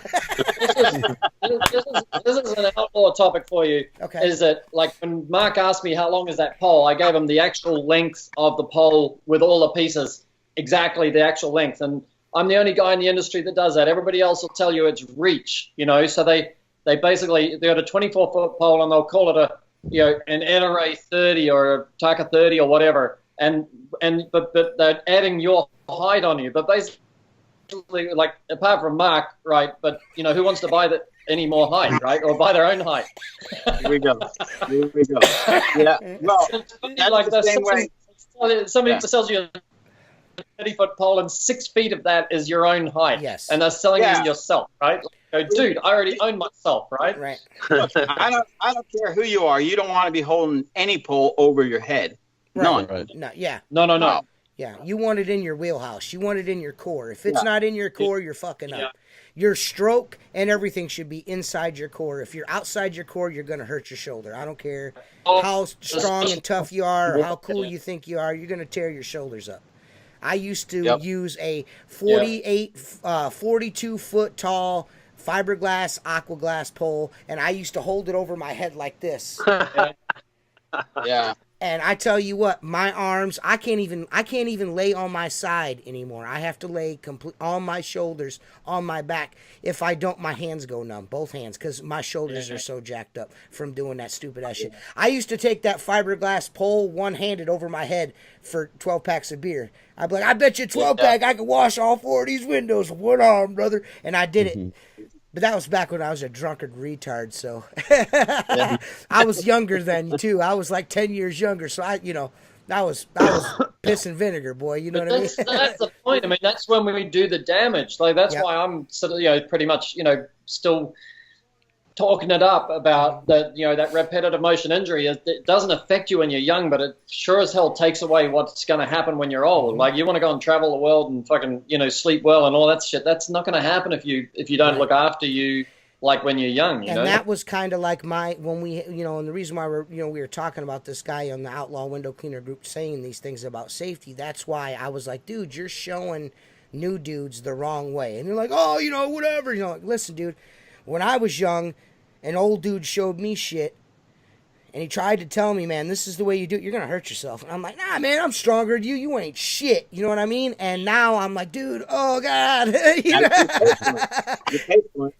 is an outlaw topic for you. Okay. Is that like when Mark asked me how long is that pole, I gave him the actual length of the pole with all the pieces, exactly the actual length. And I'm the only guy in the industry that does that. Everybody else will tell you it's reach, So they basically, they got a 24-foot pole and they'll call it an NRA 30 or a Taka 30 or whatever. But they're adding your height on you. But basically, like, apart from Mark, right? But who wants to buy any more height, right? Or buy their own height? Here we go. Yeah. Well, that's like the same way. Somebody sells you a 30-foot pole, and 6 feet of that is your own height. Yes. And they're selling you yourself, right? Go, dude, I already own myself, right? Right. Look, I don't care who you are. You don't want to be holding any pole over your head. Right. None. Right. No. Yeah. No. Yeah. You want it in your wheelhouse. You want it in your core. If it's not in your core, you're fucking up. Your stroke and everything should be inside your core. If you're outside your core, you're going to hurt your shoulder. I don't care how strong and tough you are or how cool you think you are. You're going to tear your shoulders up. I used to use a 42 foot tall fiberglass aquaglass pole, and I used to hold it over my head like this. Yeah. And I tell you what, my arms, I can't even lay on my side anymore. I have to lay on my shoulders, on my back. If I don't, my hands go numb, both hands, because my shoulders are so jacked up from doing that stupid ass shit. I used to take that fiberglass pole one-handed over my head for 12 packs of beer. I'd be like, I bet you 12-pack I could wash all 4 of these windows with one arm, brother. And I did it. But that was back when I was a drunkard retard, so I was younger then too. I was like 10 years younger, so I was piss and vinegar, boy. You know what I mean? That's the point. I mean, that's when we do the damage. Like that's why I'm sort of pretty much still talking it up about that that repetitive motion injury. It doesn't affect you when you're young, but it sure as hell takes away what's going to happen when you're old. Like you want to go and travel the world and fucking sleep well and all that shit. That's not going to happen if you don't look after you like when you're young. And that was kind of like when we and the reason why we were talking about this guy on the Outlaw Window Cleaner group saying these things about safety. That's why I was like, dude, you're showing new dudes the wrong way, and they're like, oh, whatever. Like, listen, dude. When I was young, an old dude showed me shit, and he tried to tell me, man, this is the way you do it. You're going to hurt yourself. And I'm like, nah, man, I'm stronger than you. You ain't shit. You know what I mean? And now I'm like, dude, oh, God.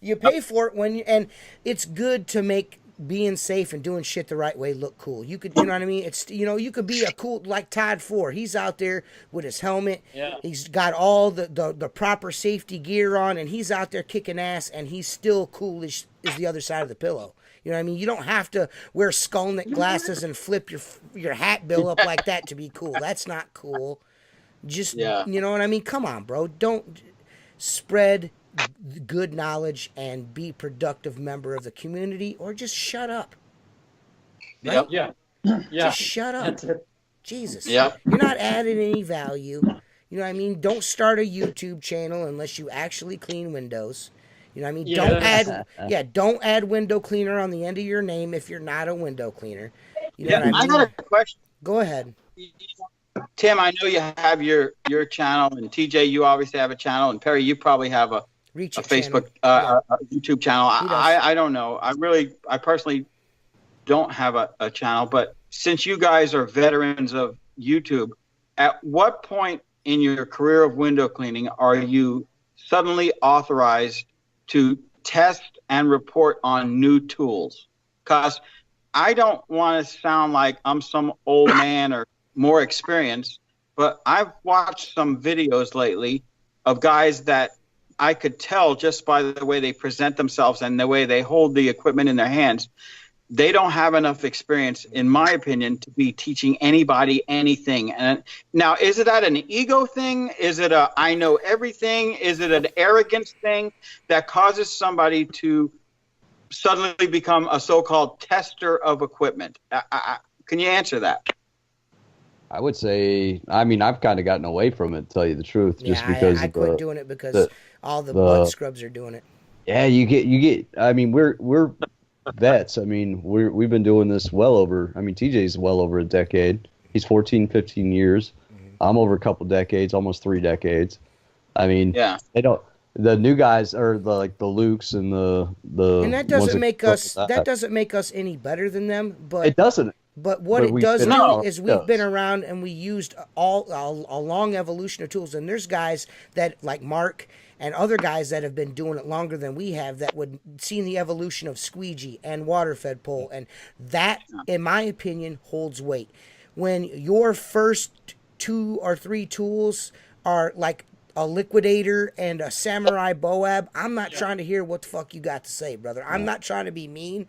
You pay for it and it's good to make being safe and doing shit the right way look cool. You could, you know what I mean? It's, you could be a cool, like Todd Ford. He's out there with his helmet. Yeah. He's got all the proper safety gear on, and he's out there kicking ass, and he's still cool as the other side of the pillow. You know what I mean? You don't have to wear skull neck glasses and flip your hat bill up like that to be cool. That's not cool. Just, you know what I mean? Come on, bro. Don't spread good knowledge and be a productive member of the community, or just shut up. Right? Yeah. Just shut up. Jesus. Yeah. You're not adding any value. You know what I mean? Don't start a YouTube channel unless you actually clean windows. You know what I mean? Yeah. Don't add window cleaner on the end of your name if you're not a window cleaner. You know what I mean? I got a question. Go ahead. Tim, I know you have your channel, and TJ, you obviously have a channel, and Perry, you probably have a Facebook, a YouTube channel. I don't know. I personally don't have a channel, but since you guys are veterans of YouTube, at what point in your career of window cleaning are you suddenly authorized to test and report on new tools? Because I don't want to sound like I'm some old man or more experienced, but I've watched some videos lately of guys that I could tell just by the way they present themselves and the way they hold the equipment in their hands, they don't have enough experience, in my opinion, to be teaching anybody anything. And now, is it an ego thing? Is it a I know everything? Is it an arrogance thing that causes somebody to suddenly become a so-called tester of equipment? Can you answer that? I would say, I mean, I've kind of gotten away from it, to tell you the truth, just because I quit doing it because all the blood scrubs are doing it. Yeah, you get. I mean, we're vets. I mean, we've been doing this well over. I mean, TJ's well over a decade. He's 14, 15 years. I'm over a couple decades, almost 3 decades. I mean, yeah. They don't. The new guys are the Lukes and the. And that doesn't make us. That doesn't make us any better than them. But it doesn't. But what it does is we've been around and we used a long evolution of tools. And there's guys that like Mark and other guys that have been doing it longer than we have that would see the evolution of squeegee and water-fed pole. And that, in my opinion, holds weight. When your first 2 or 3 tools are like a liquidator and a samurai boab, I'm not trying to hear what the fuck you got to say, brother. I'm not trying to be mean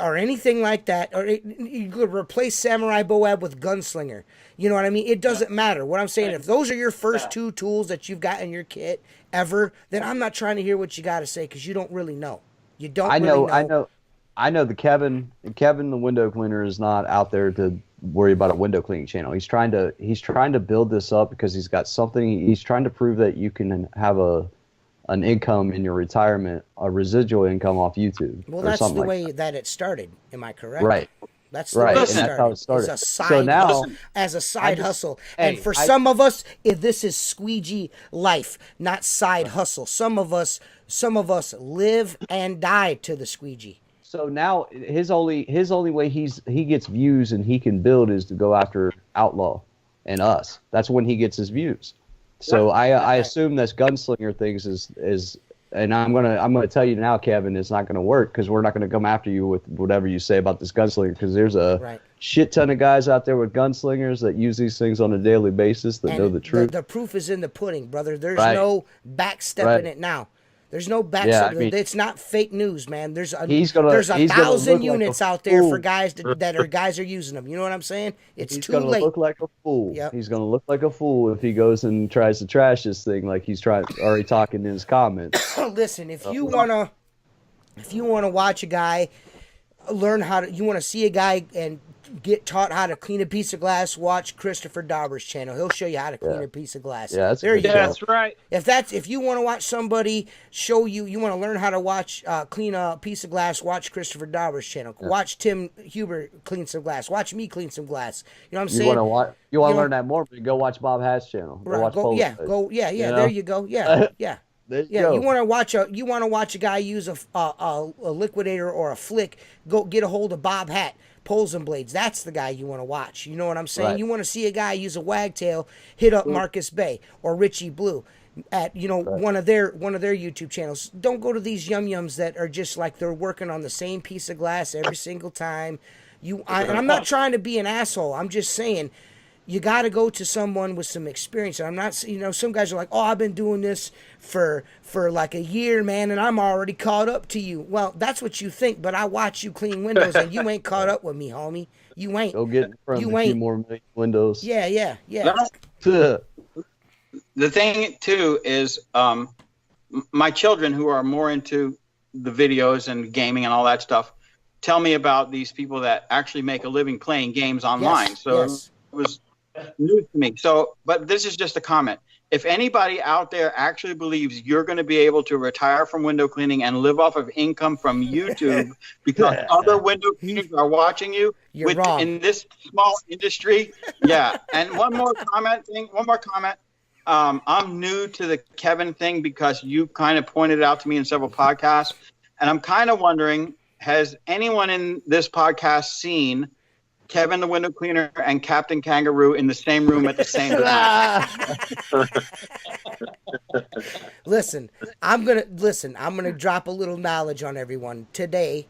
or anything like that. Or you could replace samurai boab with gunslinger. You know what I mean? It doesn't matter. What I'm saying, if those are your first 2 tools that you've got in your kit ever, then I'm not trying to hear what you got to say because you don't really know. You don't. I know. I know the Kevin the window cleaner is not out there to worry about a window cleaning channel. He's trying to build this up because he's got something. He's trying to prove that you can have an income in your retirement, a residual income off YouTube. Well, that's the way that it started. Am I correct? Right. That's the way it started. That's how it started. It's a side hustle, as a side hustle. And for some of us, this is squeegee life, not side hustle. Some of us live and die to the squeegee. So now his only way he gets views and he can build is to go after Outlaw and us. That's when he gets his views. So I assume this gunslinger things is and I'm gonna tell you now, Kevin, it's not gonna work because we're not gonna come after you with whatever you say about this gunslinger because there's a shit ton of guys out there with gunslingers that use these things on a daily basis that know the truth. The proof is in the pudding, brother. There's no backstepping it now. There's no backstep. Yeah, I mean, it's not fake news, man. There's 1,000 units out there for guys guys are using them. You know what I'm saying? It's too late. He's gonna look like a fool. Yep. He's gonna look like a fool if he goes and tries to trash this thing like he's already talking in his comments. Listen, if you wanna watch a guy learn you wanna see a guy and get taught how to clean a piece of glass, watch Christopher Dauber's channel. He'll show you how to clean a piece of glass. Yeah, that's right. If you want to watch somebody show you want to learn how to clean a piece of glass, watch Christopher Dauber's channel. Yeah. Watch Tim Huber clean some glass. Watch me clean some glass. You know what I'm saying? You want to learn that more? Go watch Bob Hatt's channel. There you go. Yeah. You want to watch a guy use a liquidator or a flick. Go get a hold of Bob Hatt. Poles and blades. That's the guy you want to watch. You know what I'm saying? Right. You want to see a guy use a wagtail, hit up Marcus Bay or Richie Blue at one of their YouTube channels. Don't go to these yums that are just like they're working on the same piece of glass every single time. And I'm not trying to be an asshole. I'm just saying you got to go to someone with some experience. And I'm not, some guys are like, oh, I've been doing this for like a year, man, and I'm already caught up to you. Well, that's what you think, but I watch you clean windows, and you ain't caught up with me, homie. You ain't. Go get in front of a few more windows. Yeah. The thing, too, is my children who are more into the videos and gaming and all that stuff tell me about these people that actually make a living playing games online. It was news to me. But this is just a comment. If anybody out there actually believes you're going to be able to retire from window cleaning and live off of income from YouTube because other window cleaners are watching you, you're wrong. In this small industry, And one more comment. I'm new to the Kevin thing because you kind of pointed it out to me in several podcasts, and I'm kind of wondering, has anyone in this podcast seen Kevin the window cleaner and Captain Kangaroo in the same room at the same time? Listen, I'm gonna drop a little knowledge on everyone today.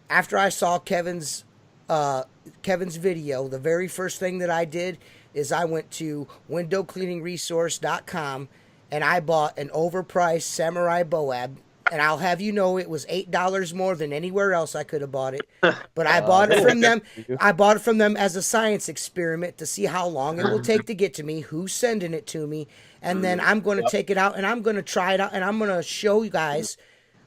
After I saw Kevin's video, the very first thing that I did is I went to windowcleaningresource.com and I bought an overpriced Samurai Boab. And I'll have you know, it was $8 more than anywhere else I could have bought it. But I bought it from them. I bought it from them as a science experiment to see how long it will take to get to me, who's sending it to me, and then I'm going to take it out and I'm going to try it out and I'm going to show you guys,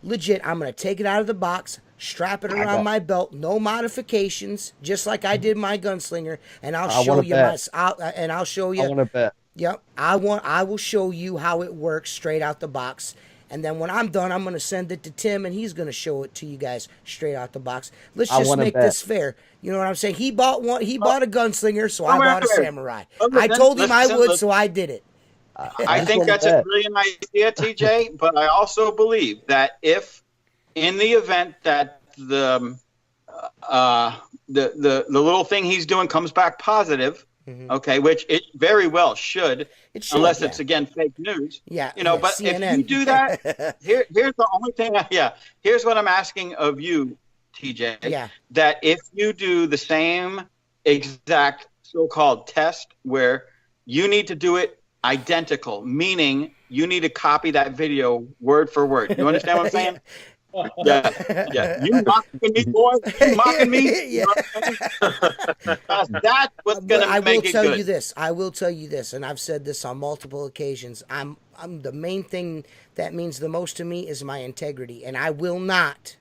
legit. I'm going to take it out of the box, strap it around my belt, no modifications, just like I did my gunslinger, and I'll show you I'll show you. I want to bet. Yep, I will show you how it works straight out the box. And then when I'm done, I'm going to send it to Tim, and he's going to show it to you guys straight out the box. Let's just make this fair. You know what I'm saying? He bought one. He bought a gunslinger, so I bought a Samurai. I told him I would, so I did it. I think that's a brilliant idea, TJ. But I also believe that if, in the event that the little thing he's doing comes back positive. Okay, which it very well should, unless it's again fake news. Yeah, but CNN. If you do that, here's the only thing. Here's what I'm asking of you, TJ. Yeah. That if you do the same exact so-called test where you need to do it identical, meaning you need to copy that video word for word. You understand what I'm saying? Yeah. You mocking me, boy? You mocking me? Yeah. That's what's gonna make it good. I will tell you this, and I've said this on multiple occasions. I'm the main thing that means the most to me is my integrity, and I will not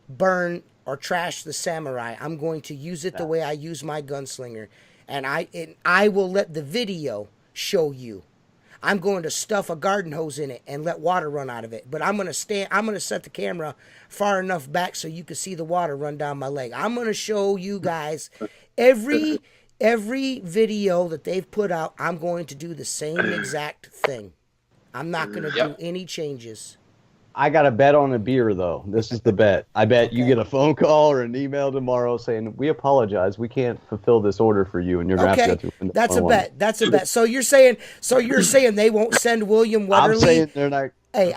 burn or trash the Samurai. I'm going to use it the way I use my gunslinger, and I will let the video show you. I'm going to stuff a garden hose in it and let water run out of it. But I'm going to set the camera far enough back so you can see the water run down my leg. I'm going to show you guys every video that they've put out. I'm going to do the same exact thing. I'm not going to do any changes. I got a bet on a beer, though. This is the bet. I bet you get a phone call or an email tomorrow saying, we apologize. We can't fulfill this order for you. And you're going to have to go through. That's a bet. That's a bet. So you're saying they won't send William Wetterly? I'm saying they're not. Hey,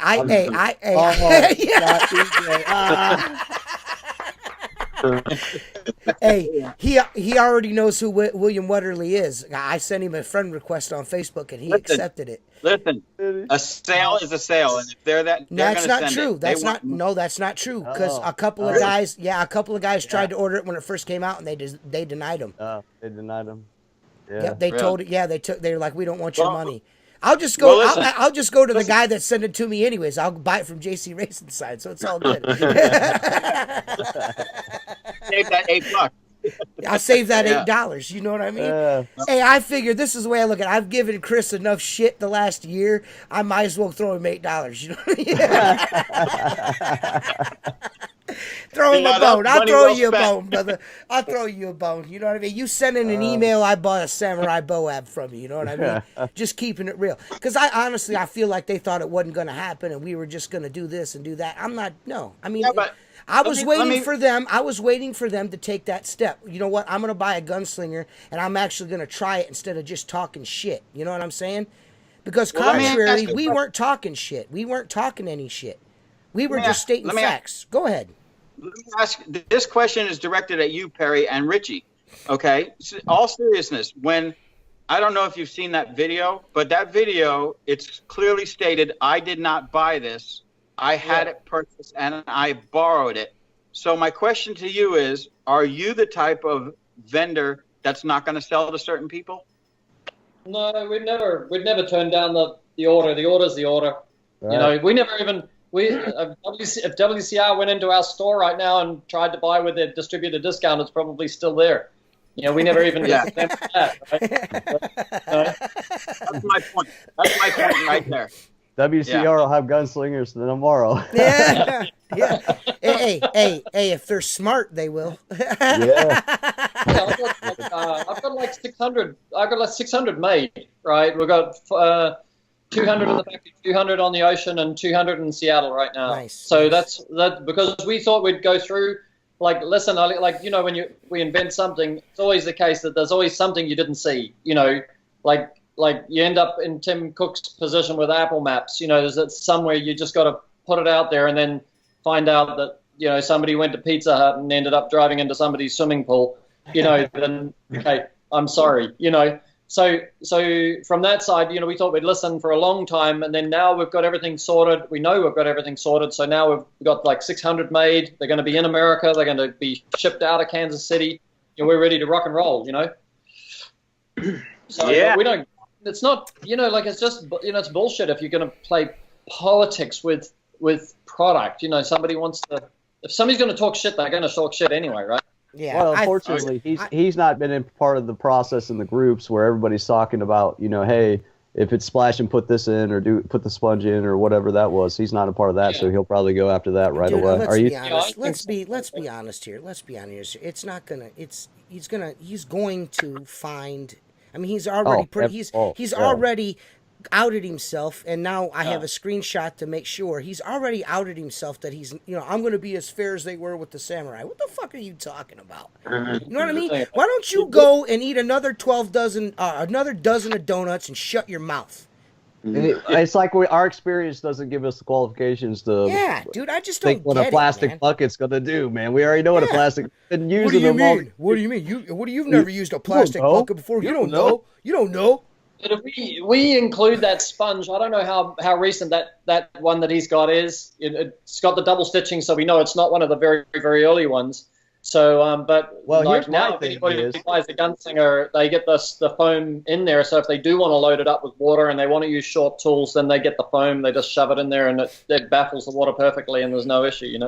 he already knows who William Wetterly is. I sent him a friend request on Facebook, and he accepted it. Listen, a sale is a sale, and if they're that's not true. That's not true. Because a couple of guys tried to order it when it first came out, and they denied them. They denied them. Yeah. Yep, they told it. Yeah, they were like, we don't want your money. I'll just go. I'll just go to the guy that sent it to me anyways. I'll buy it from JC Racing side, so it's all good. Save that $8. I'll save that $8. You know what I mean? Hey, I figure this is the way I look at it. I've given Chris enough shit the last year. I might as well throw him $8. You know what I mean? Throw him a bone. I'll throw you a bone, brother. I'll throw you a bone. You know what I mean? You send in an email, I bought a Samurai Boab from you. You know what I mean? Just keeping it real. Because I feel like they thought it wasn't going to happen and we were just going to do this and do that. I'm not. No. I mean, I was waiting for them. I was waiting for them to take that step. You know what? I'm going to buy a gunslinger and I'm actually going to try it instead of just talking shit. You know what I'm saying? Because contrary, we weren't talking shit. We weren't talking any shit. We were just stating facts. Go ahead. Let me ask, this question is directed at you, Perry, and Richie. Okay? All seriousness, I don't know if you've seen that video, but that video, it's clearly stated, I did not buy this. I had it purchased and I borrowed it. So my question to you is, are you the type of vendor that's not going to sell to certain people? No, we'd never turn down the order. The order's the order. Right. You know, we never even... if WCR went into our store right now and tried to buy with their distributor discount, it's probably still there. You know, we never even get them for that, right? That's my point. That's my point right there. WCR will have gunslingers tomorrow. Yeah. Hey, if they're smart, they will. Yeah. I've got like 600. I've got like 600 made, right? We've got 200 in the factory, 200 on the ocean, and 200 in Seattle right now. Nice. So that's because we thought we'd go through. Like, listen, like, you know, when we invent something, it's always the case that there's always something you didn't see. You know, like you end up in Tim Cook's position with Apple Maps. You know, there's somewhere you just got to put it out there and then find out that, you know, somebody went to Pizza Hut and ended up driving into somebody's swimming pool. You know, then okay, I'm sorry. You know, So from that side, we thought we'd listen for a long time, and then now we've got everything sorted. We know we've got everything sorted. So now we've got like 600 made. They're going to be in America. They're going to be shipped out of Kansas City, and we're ready to rock and roll. So yeah. we don't. It's not. It's just. It's bullshit if you're going to play politics with product. Somebody wants to. If somebody's going to talk shit, they're going to talk shit anyway, right? Yeah. Well, unfortunately, he's not been in part of the process in the groups where everybody's talking about, hey, if it's splash and put this in or put the sponge in or whatever that was. He's not a part of that, so he'll probably go after that right away. Let's be honest here. It's not gonna. He's going to find. I mean, he's already he's already outed himself, and now I have a screenshot to make sure he's already outed himself that he's, I'm going to be as fair as they were with the samurai. What the fuck are you talking about? You know what I mean? Why don't you go and eat another dozen of donuts and shut your mouth? It's like our experience doesn't give us the qualifications to. Yeah, dude, I just don't think what a plastic bucket's gonna do, man. We already know what a plastic. Been using what do you mean? What do you mean? You've never used a plastic bucket before? You don't know. You don't know. But if we include that sponge, I don't know how recent that one that he's got is. It's got the double stitching, so we know it's not one of the very, very early ones. So, here's now, if anybody buys the Gunslinger, they get the foam in there. So if they do want to load it up with water and they want to use short tools, then they get the foam. They just shove it in there, and it baffles the water perfectly, and there's no issue,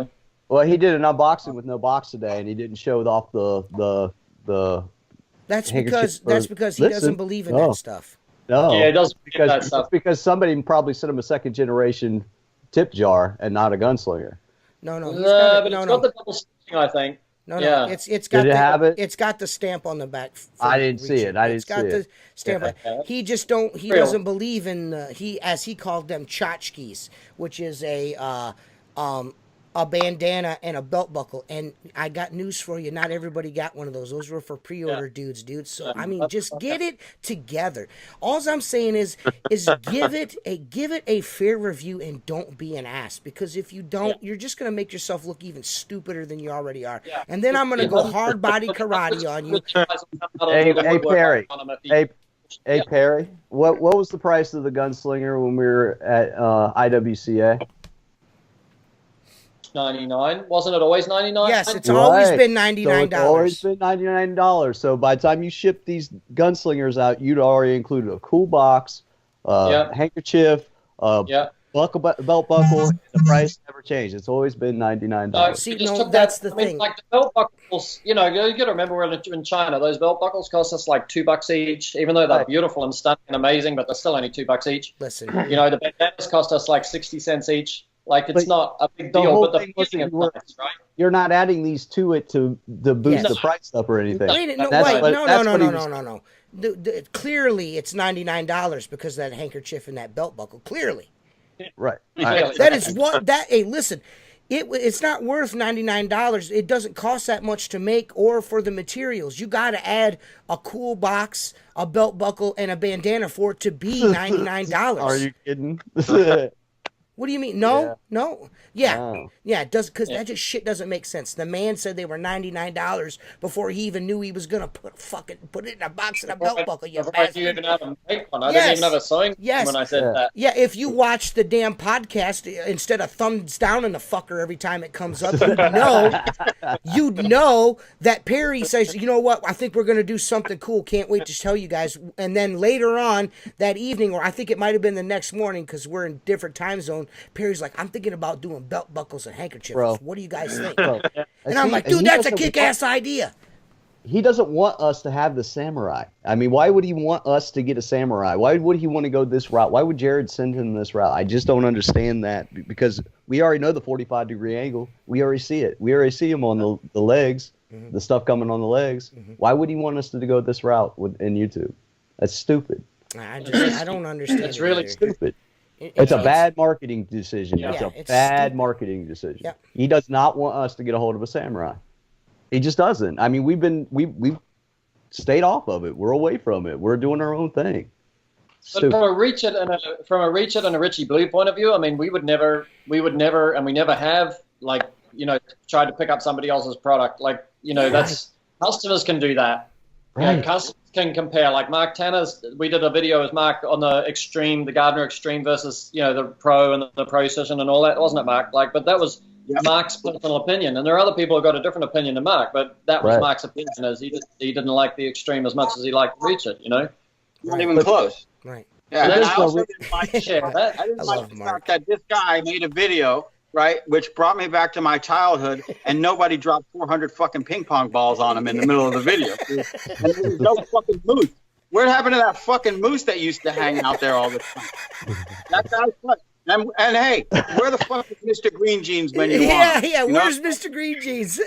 Well, he did an unboxing with no box today, and he didn't show off the. That's because he doesn't believe in that stuff. No, yeah, it doesn't believe that stuff. It's because somebody probably sent him a second generation tip jar and not a Gunslinger. But it's got the double stitching, I think. No, it's got. Did it have it? It's got the stamp on the back. I didn't see it. It's got the stamp. Yeah. He just don't. He doesn't believe in as he called them tchotchkes, which is a bandana and a belt buckle. And I got news for you. Not everybody got one of those. Those were for pre-order dudes. So I mean, just get it together. All I'm saying is give it a fair review and don't be an ass. Because if you don't, you're just gonna make yourself look even stupider than you already are. Yeah. And then I'm gonna go hard body karate on you. Hey Perry. What was the price of the Gunslinger when we were at IWCA? 99, wasn't it always 99? Yes, it's always been $99. So it's always been $99. So by the time you ship these Gunslingers out, you'd already included a cool box, handkerchief, belt buckle. And the price never changed. It's always been $99. That's the thing. Like the belt buckles, you got to remember we're in China. Those belt buckles cost us like $2 each, even though they're beautiful and stunning and amazing, but they're still only $2 each. Listen, the bandanas cost us like 60 cents each. Like, it's not a big deal, but the feeling is nice, right? You're not adding these to it to boost the price up or anything. No. Clearly, it's $99 because of that handkerchief and that belt buckle. Clearly. Right. That is what that. Hey, listen, it's not worth $99. It doesn't cost that much to make or for the materials. You got to add a cool box, a belt buckle, and a bandana for it to be $99. Are you kidding? What do you mean? No. Yeah, it does, because that just shit doesn't make sense. The man said they were $99 before he even knew he was gonna put it in a box and a belt buckle. You bastard. You even have a make one. I didn't even have a sewing when I said that. Yeah, if you watch the damn podcast instead of thumbs down in the fucker every time it comes up, you'd know that Perry says, you know what? I think we're gonna do something cool. Can't wait to tell you guys. And then later on that evening, or I think it might have been the next morning because we're in different time zone. Perry's like, I'm thinking about doing belt buckles and handkerchiefs. Bro. What do you guys think? And I'm like, dude, that's a kick-ass idea. He doesn't want us to have the samurai. I mean, why would he want us to get a samurai? Why would he want to go this route? Why would Jared send him this route? I just don't understand that, because we already know the 45-degree angle. We already see it. We already see him on the legs, the stuff coming on the legs. Why would he want us to go this route in YouTube? That's stupid. I don't understand. It's really stupid. It's a bad marketing decision. Yeah. It's a bad marketing decision. Yeah. He does not want us to get a hold of a samurai. He just doesn't. I mean, we've stayed off of it. We're away from it. We're doing our own thing. But from a Reach It and a Richie Blue point of view, I mean, we would never, and we never have, like, tried to pick up somebody else's product. Like, that's customers can do that. Right. Customers can compare. Like Mark Tanner's, we did a video with Mark on the Extreme, the Gardner Extreme versus, the Pro and the Precision and all that, wasn't it, Mark? Like, but that was Mark's personal opinion, and there are other people who got a different opinion than Mark, but that was Mark's opinion, as he didn't like the Extreme as much as he liked to reach it, Not even close. Right. Yeah, and I also didn't like that. I didn't like the fact that this guy made a video, right, which brought me back to my childhood, and nobody dropped 400 fucking ping pong balls on him in the middle of the video. And there was no fucking moose. What happened to that fucking moose that used to hang out there all the time? That guy's fuck. And hey, where the fuck is Mr. Green Jeans when you want him? Yeah, where's Mr. Green Jeans?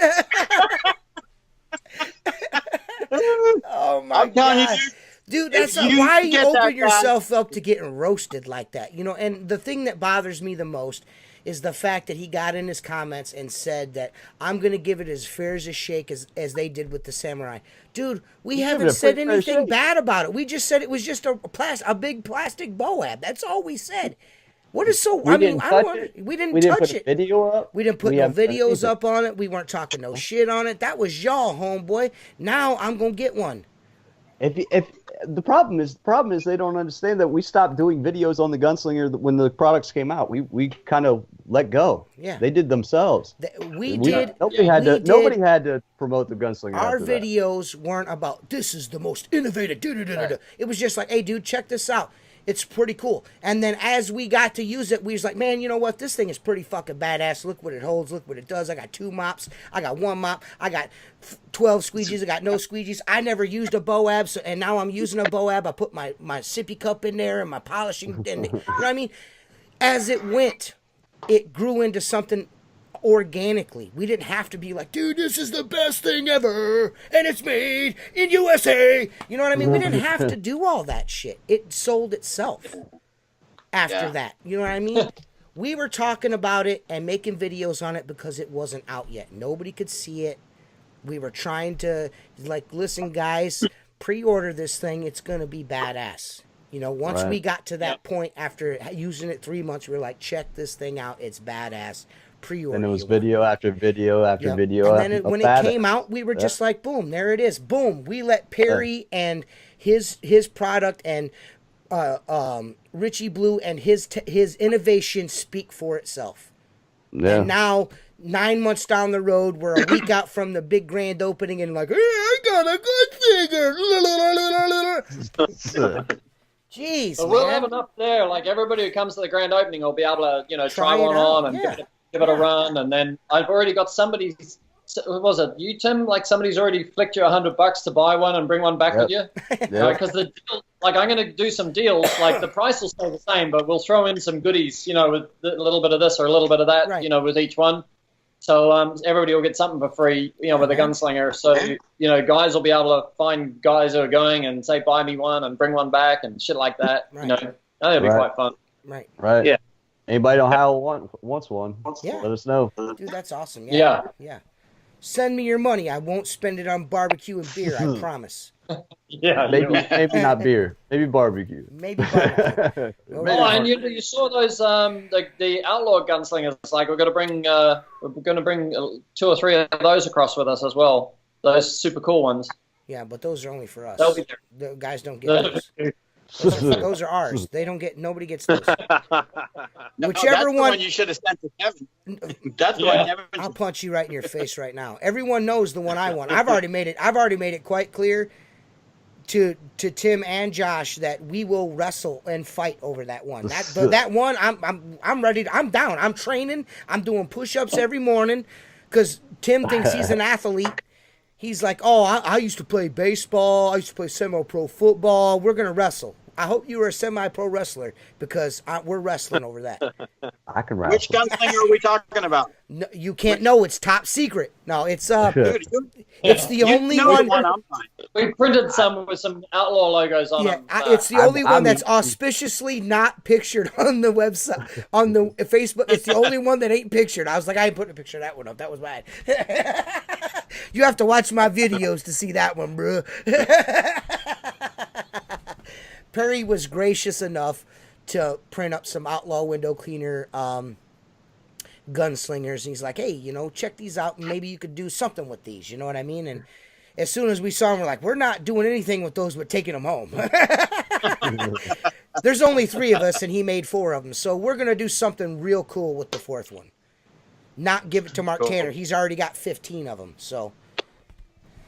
Oh my God. Dude, that's why you open yourself up to getting roasted like that, And the thing that bothers me the most is the fact that he got in his comments and said that I'm going to give it as fair as a shake as they did with the Samurai. Dude, we haven't said anything bad about it. We just said it was just a big plastic Boab. That's all we said. What is so? We didn't touch it. Video up. We didn't put no videos up on it. We weren't talking no shit on it. That was y'all, homeboy. Now I'm gonna get one. If the problem is they don't understand that we stopped doing videos on the Gunslinger when the products came out. We kind of let go. Yeah, they did themselves. Nobody had to promote the Gunslinger. Our videos weren't about this is the most innovative. Right. It was just like, hey, dude, check this out. It's pretty cool. And then as we got to use it, we was like, man, you know what? This thing is pretty fucking badass. Look what it holds. Look what it does. I got 2 mops. I got 1 mop. I got 12 squeegees. I got no squeegees. I never used a Boab, and now I'm using a Boab. I put my sippy cup in there and my polishing. And, you know what I mean? As it went, it grew into something organically. We didn't have to be like, dude, this is the best thing ever, and it's made in USA. You know what I mean? We didn't have to do all that shit. It sold itself after that. You know what I mean? We were talking about it and making videos on it because it wasn't out yet. Nobody could see it. We were trying to, like, listen, guys, pre-order this thing. It's going to be badass. Once we got to that point after using it 3 months, we were like, check this thing out. It's badass. Pre-order. And it was video after video after video. And then when it came out, we were just like, boom, there it is. Boom. We let Perry and his product and Richie Blue and his innovation speak for itself. Yeah. And now, 9 months down the road, we're a week out from the big grand opening and like, hey, I got a good figure. Jeez, but we'll have enough there. Like, everybody who comes to the grand opening will be able to, try one on and give it a run. And then I've already got somebody, was it you, Tim? Like, somebody's already flicked you $100 to buy one and bring one back with you. Because the deal, like, I'm going to do some deals. Like, the price will stay the same, but we'll throw in some goodies, with a little bit of this or a little bit of that, with each one. So everybody will get something for free, with a Gunslinger. So, guys will be able to find guys who are going and say, buy me one and bring one back and shit like that. That'll be quite fun. Right. Yeah. Anybody on Ohio wants one? Let us know. Dude, that's awesome. Yeah. Send me your money. I won't spend it on barbecue and beer. I promise. Maybe not beer. Maybe barbecue. Maybe barbecue. And you saw those the outlaw gunslingers. Like, we're going to bring 2 or 3 of those across with us as well. Those super cool ones. Yeah, but those are only for us. They'll be there. The guys don't get those. Those are ours. Nobody gets those. Whichever one you should have sent to Kevin. That's the one Kevin. I'll punch you right in your face right now. Everyone knows the one I want. I've already made it quite clear to Tim and Josh that we will wrestle and fight over that one. That one I'm ready. I'm down. I'm training. I'm doing push-ups every morning because Tim thinks he's an athlete. He's like, oh, I used to play baseball. I used to play semi-pro football. We're going to wrestle. I hope you are a semi-pro wrestler because we're wrestling over that. I can wrestle. Which gunslinger are we talking about? No, you can't know. It's top secret. No, it's it's the only one. We printed some with some outlaw logos on them. It's the only one that's auspiciously not pictured on the website, on the Facebook. It's the only one that ain't pictured. I was like, I ain't putting a picture of that one up. That was bad. You have to watch my videos to see that one, bro. Perry was gracious enough to print up some outlaw window cleaner gunslingers, and he's like, hey, check these out, and maybe you could do something with these, you know what I mean? And as soon as we saw them, we're like, we're not doing anything with those but taking them home. There's only 3 of us, and he made 4 of them. So we're going to do something real cool with the 4th one. Not give it to Mark Tanner. He's already got 15 of them. So.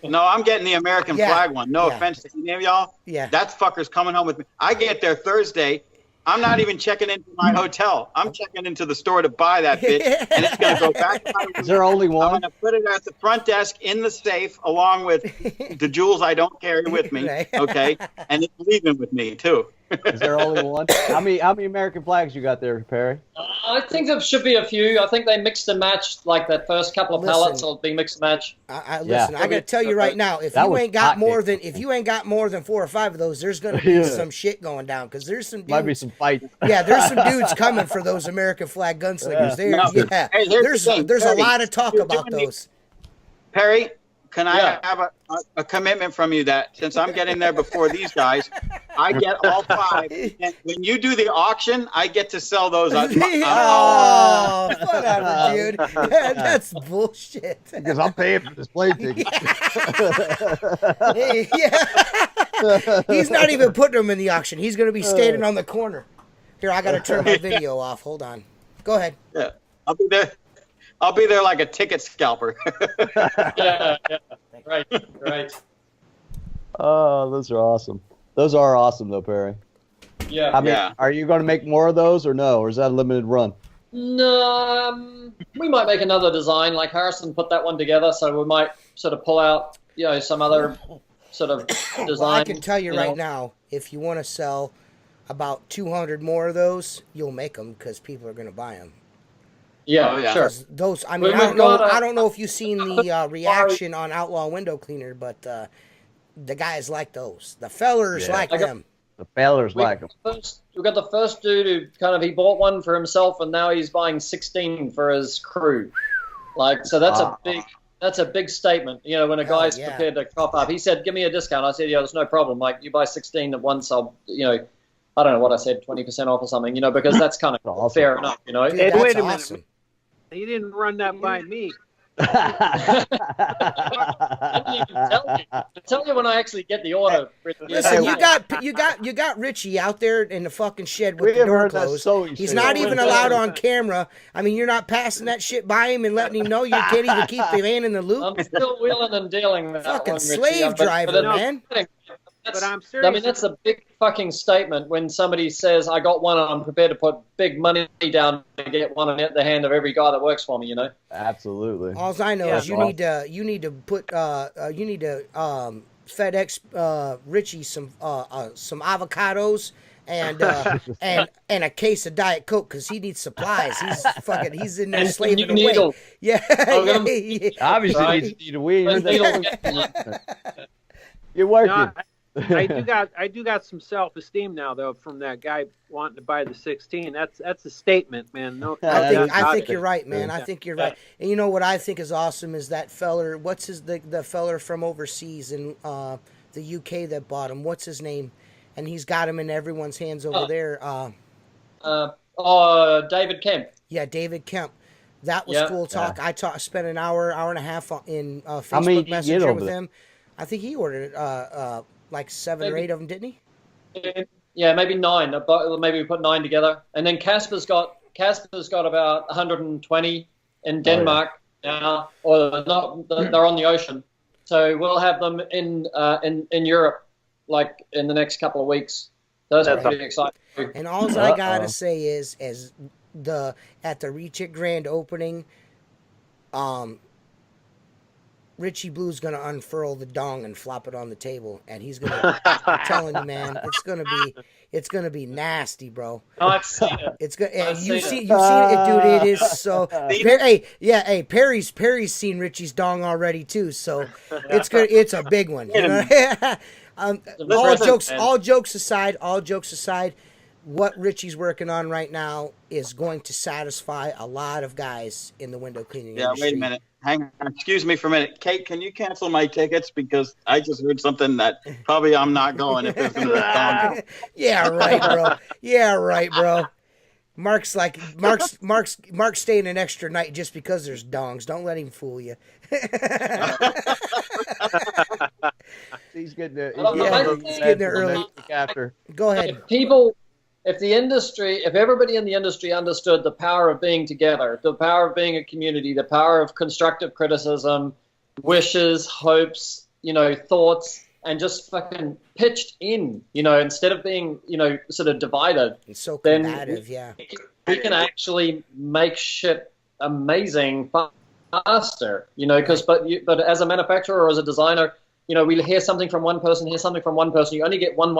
No, I'm getting the American flag one. No offense to any of y'all. Yeah. That fucker's coming home with me. I get there Thursday. I'm not even checking into my hotel. I'm checking into the store to buy that bitch, and it's going to go back to my room. Is there only one? I'm going to put it at the front desk in the safe, along with the jewels I don't carry with me, okay? And it's leaving with me, too. Is there only one? How many American flags you got there, Perry? I think there should be a few. I think they mixed and matched, like that first couple of pallets will be mixed and match. Listen, I got to tell you right now, if you ain't got more than 4 or 5 of those, there's going to be some shit going down, because there's some dudes, might be some fights. Yeah, there's some dudes coming for those American flag gunslingers. Hey, there's Perry, a lot of talk about those. Perry, can I have a commitment from you that since I'm getting there before these guys, I get all 5. And when you do the auction, I get to sell those. Oh, whatever, dude. That's bullshit. Because I'm paying for this plane ticket. He's not even putting them in the auction. He's going to be standing on the corner. Here, I got to turn my video off. Hold on. Go ahead. Yeah, I'll be there. I'll be there like a ticket scalper. Yeah. Right. Oh, those are awesome. Those are awesome, though, Perry. Yeah. Are you going to make more of those, or no? Or is that a limited run? No, we might make another design. Like Harrison put that one together, so we might sort of pull out, some other sort of design. Well, I can tell you right now, if you want to sell about 200 more of those, you'll make them because people are going to buy them. Yeah, sure. Those, I mean, I don't know if you've seen the reaction on Outlaw Window Cleaner, but the guys like those. The fellers like them. The fellers like them. We got the first dude who he bought one for himself, and now he's buying 16 for his crew. So that's a big statement. When a guy's prepared to cop up, he said, "Give me a discount." I said, "Yeah, there's no problem. Like you buy 16 at once, I'll I don't know what I said, 20% off or something. Because that's kind of awesome. Fair enough. Dude, hey, that's wait a awesome. minute. He didn't run that by me. I tell you when I actually get the order. Listen, you got Richie out there in the fucking shed with the door closed. He's not even allowed on camera. I mean, you're not passing that shit by him and letting him know. You can't even keep the man in the loop. I'm still wheeling and dealing. Fucking slave driver, man. But I'm serious. I mean, that's a big fucking statement when somebody says, "I got one and I'm prepared to put big money down to get one in the hand of every guy that works for me." Absolutely. All I know is you need to put FedEx Richie some avocados and a case of Diet Coke because he needs supplies. He's in there slaving away. Needle. Yeah. Obviously, right. needs to need a weed. You're working. No, I do got some self-esteem now though from that guy wanting to buy the 16. That's a statement, man. No, I think you're right, man. I think you're right. And you know what I think is awesome is that feller. What's the feller from overseas in the UK that bought him? What's his name? And he's got him in everyone's hands over there. David Kemp. Yeah, David Kemp. That was cool talk. I spent an hour and a half in Facebook Messenger with him. I think he ordered like 7 or 8 of them, didn't he? Yeah, maybe 9. Maybe we put 9 together. And then Casper's got about 120 in Denmark now, or not. They're on the ocean, so we'll have them in Europe, like in the next couple of weeks. Those are pretty exciting. And all I gotta say is, at the Reach It grand opening, Richie Blue's gonna unfurl the dong and flop it on the table, and he's gonna. I'm telling you, man, it's gonna be nasty, bro. Oh, I've seen it. It's good. You've seen it, dude. It is so. Hey, Perry's seen Richie's dong already too, so it's good. It's a big one. You know? All jokes aside, what Richie's working on right now is going to satisfy a lot of guys in the window cleaning industry. Wait a minute. Hang on. Excuse me for a minute. Kate, can you cancel my tickets? Because I just heard something that probably I'm not going if there's going to be a Yeah, right, bro. Mark's staying an extra night just because there's dongs. Don't let him fool you. He's getting there. He's getting there early. After. Go ahead. If everybody in the industry understood the power of being together, the power of being a community, the power of constructive criticism, wishes, hopes, thoughts, and just fucking pitched in, instead of being, sort of divided. It's so combative, we can actually make shit amazing faster, but as a manufacturer or as a designer, we'll hear something from one person, hear something from one person. You only get one.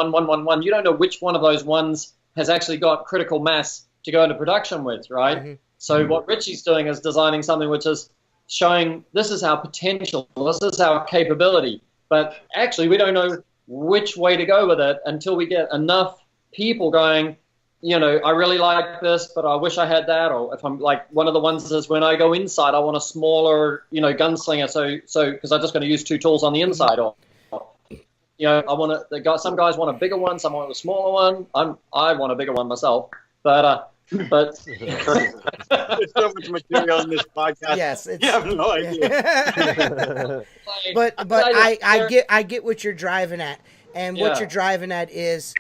You don't know which one of those ones has actually got critical mass to go into production with, right? Mm-hmm. So what Richie's doing is designing something which is showing this is our potential, this is our capability. But actually, we don't know which way to go with it until we get enough people going, I really like this, but I wish I had that. Or if I'm like, one of the ones is when I go inside, I want a smaller, gunslinger. So because I'm just going to use 2 tools on the inside. Or some guys want a bigger one, some want a smaller one. I want a bigger one myself. But there's so much material in this podcast. Yes, you have no idea. but I get what you're driving at, and what you're driving at is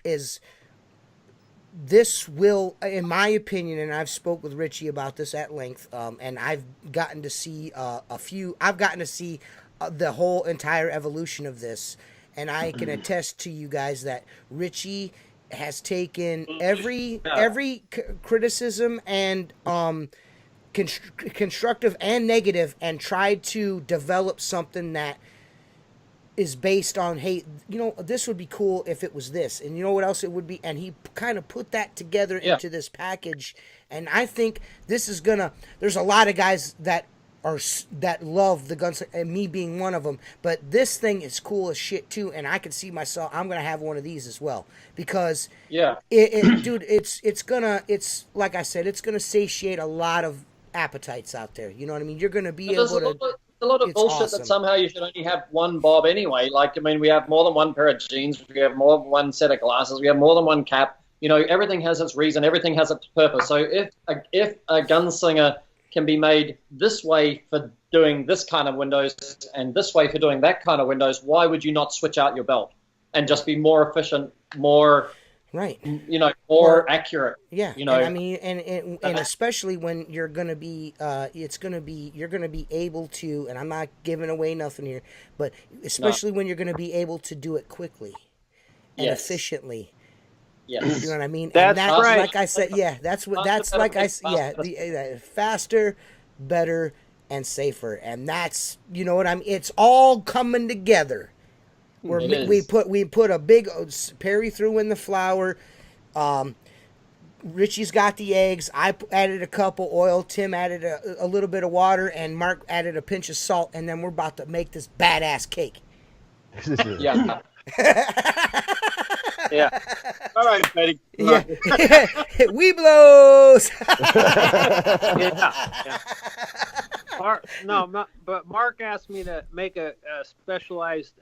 this will, in my opinion, and I've spoke with Richie about this at length, and I've gotten to see I've gotten to see the whole entire evolution of this, and I can attest to you guys that Richie has taken every criticism and constructive and negative and tried to develop something that is based on, hey, this would be cool if it was this, and you know what else it would be, and he kind of put that together into this package. And I think this is there's a lot of guys that love the guns, and me being one of them, but this thing is cool as shit too, and I can see myself, I'm gonna have one of these as well, because it's like I said, it's gonna satiate a lot of appetites out there, you know what I mean? You're gonna be able to, a lot of bullshit awesome. That somehow you should only have one bob anyway. We have more than one pair of jeans, we have more than one set of glasses, we have more than one cap. Everything has its reason, everything has its purpose. So if a gunslinger can be made this way for doing this kind of windows and this way for doing that kind of windows, why would you not switch out your belt and just be more efficient, more more accurate? Yeah, and especially when you're gonna be, you're gonna be able to, and I'm not giving away nothing here, but especially when you're gonna be able to do it quickly and efficiently. Yes. You know what I mean? That's right. Like I said, the faster, better, and safer, and that's, you know what I mean? It's all coming together. We put a big Perry threw in the flour. Richie's got the eggs. I added a cup of oil. Tim added a little bit of water, and Mark added a pinch of salt, and then we're about to make this badass cake. Yeah. Yeah. All right, Betty. Yeah. We blows. Yeah. But Mark asked me to make a specialized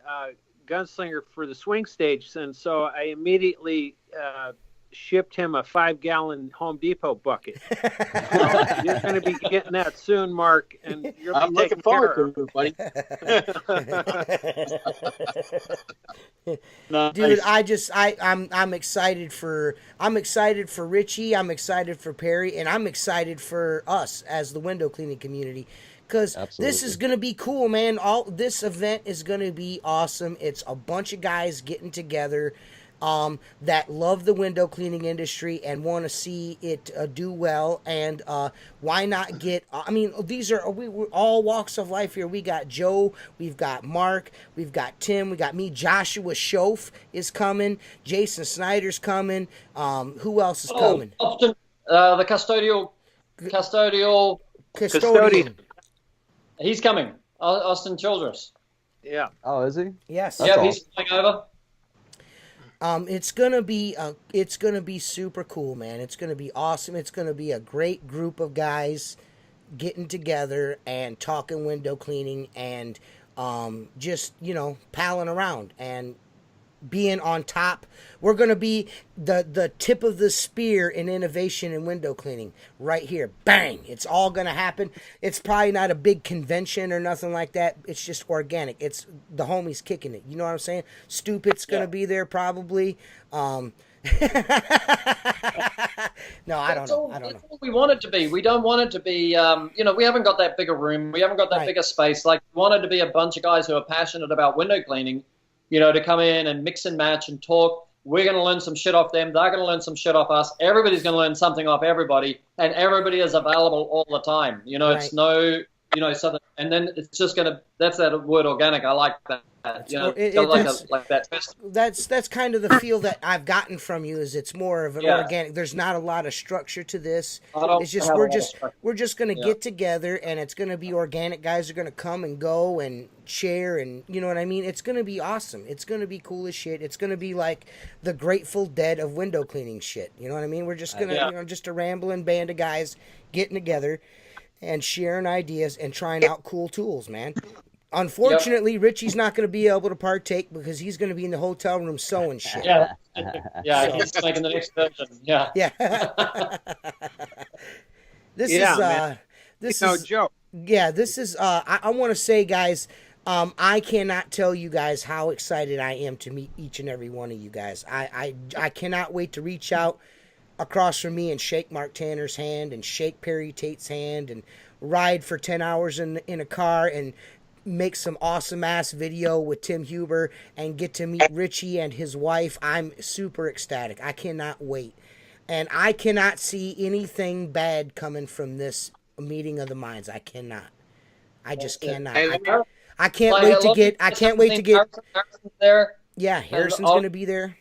gunslinger for the swing stage, and so I immediately shipped him a 5-gallon Home Depot bucket. So you're going to be getting that soon, Mark, and I'm looking forward to it, buddy. Nice. Dude, I'm excited for Richie, I'm excited for Perry, and I'm excited for us as the window cleaning community, because this is gonna be cool, man. This event is gonna be awesome. It's a bunch of guys getting together that love the window cleaning industry and want to see it do well, and why not get, we're all walks of life here. We got Joe, we've got Mark, we've got Tim, we got me. Joshua Schoaf is coming, Jason Snyder's coming, who else is coming? Austin, the custodian. He's coming, Austin Childress. Yeah. Oh, is he? Yes. Yeah, he's flying over. It's gonna be super cool, man. It's gonna be awesome. It's gonna be a great group of guys getting together and talking window cleaning and just palling around. And being on top. We're going to be the tip of the spear in innovation and window cleaning right here. Bang! It's all going to happen. It's probably not a big convention or nothing like that. It's just organic. It's the homies kicking it. You know what I'm saying? Stupid's going to be there probably. No, I don't know. That's all we want it to be. We don't want it to be, we haven't got that bigger room. We haven't got that bigger space. Like, we want it to be a bunch of guys who are passionate about window cleaning, to come in and mix and match and talk. We're going to learn some shit off them. They're going to learn some shit off us. Everybody's going to learn something off everybody, and everybody is available all the time. It's no, something, and then it's just going to, that's that word organic. I like that. Like that. That's kind of the feel that I've gotten from you. Is it's more of an organic. There's not a lot of structure to this. It's just we're just going to get together, and it's going to be organic. Guys are going to come and go and share, and you know what I mean. It's going to be awesome. It's going to be cool as shit. It's going to be like the Grateful Dead of window cleaning shit. You know what I mean? We're just gonna just a rambling band of guys getting together and sharing ideas and trying out cool tools, man. Unfortunately, Richie's not going to be able to partake because he's going to be in the hotel room sewing shit. Yeah, he's making the next version. Yeah. This is Joe. Yeah, this is. I want to say, guys, I cannot tell you guys how excited I am to meet each and every one of you guys. I cannot wait to reach out across from me and shake Mark Tanner's hand and shake Perry Tate's hand and ride for 10 hours in a car and make some awesome ass video with Tim Huber and get to meet Richie and his wife. I'm super ecstatic. I cannot wait. And I cannot see anything bad coming from this meeting of the minds. I cannot. I just cannot. I can't wait to get Harrison's there. Yeah, Harrison's going to be there.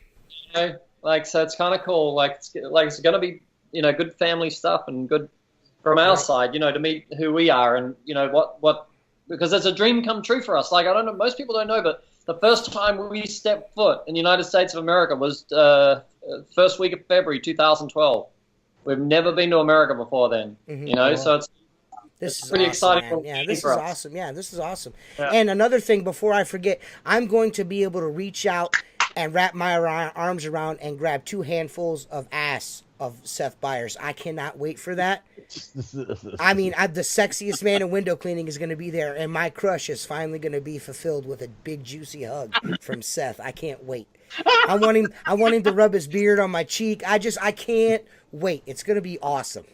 So it's kind of cool. It's going to be, good family stuff and good from our side, to meet who we are and, what because it's a dream come true for us. I don't know, most people don't know, but the first time we stepped foot in the United States of America was first week of February 2012. We've never been to America before then, so it's pretty exciting. Man. Yeah, this is awesome. Yeah, this is awesome. Yeah. And another thing, before I forget, I'm going to be able to reach out and wrap my arms around and grab 2 handfuls of ass of Seth Byers. I cannot wait for that. I mean, the sexiest man in window cleaning is going to be there, and my crush is finally going to be fulfilled with a big juicy hug from Seth. I can't wait. I want him to rub his beard on my cheek. I can't wait. It's going to be awesome.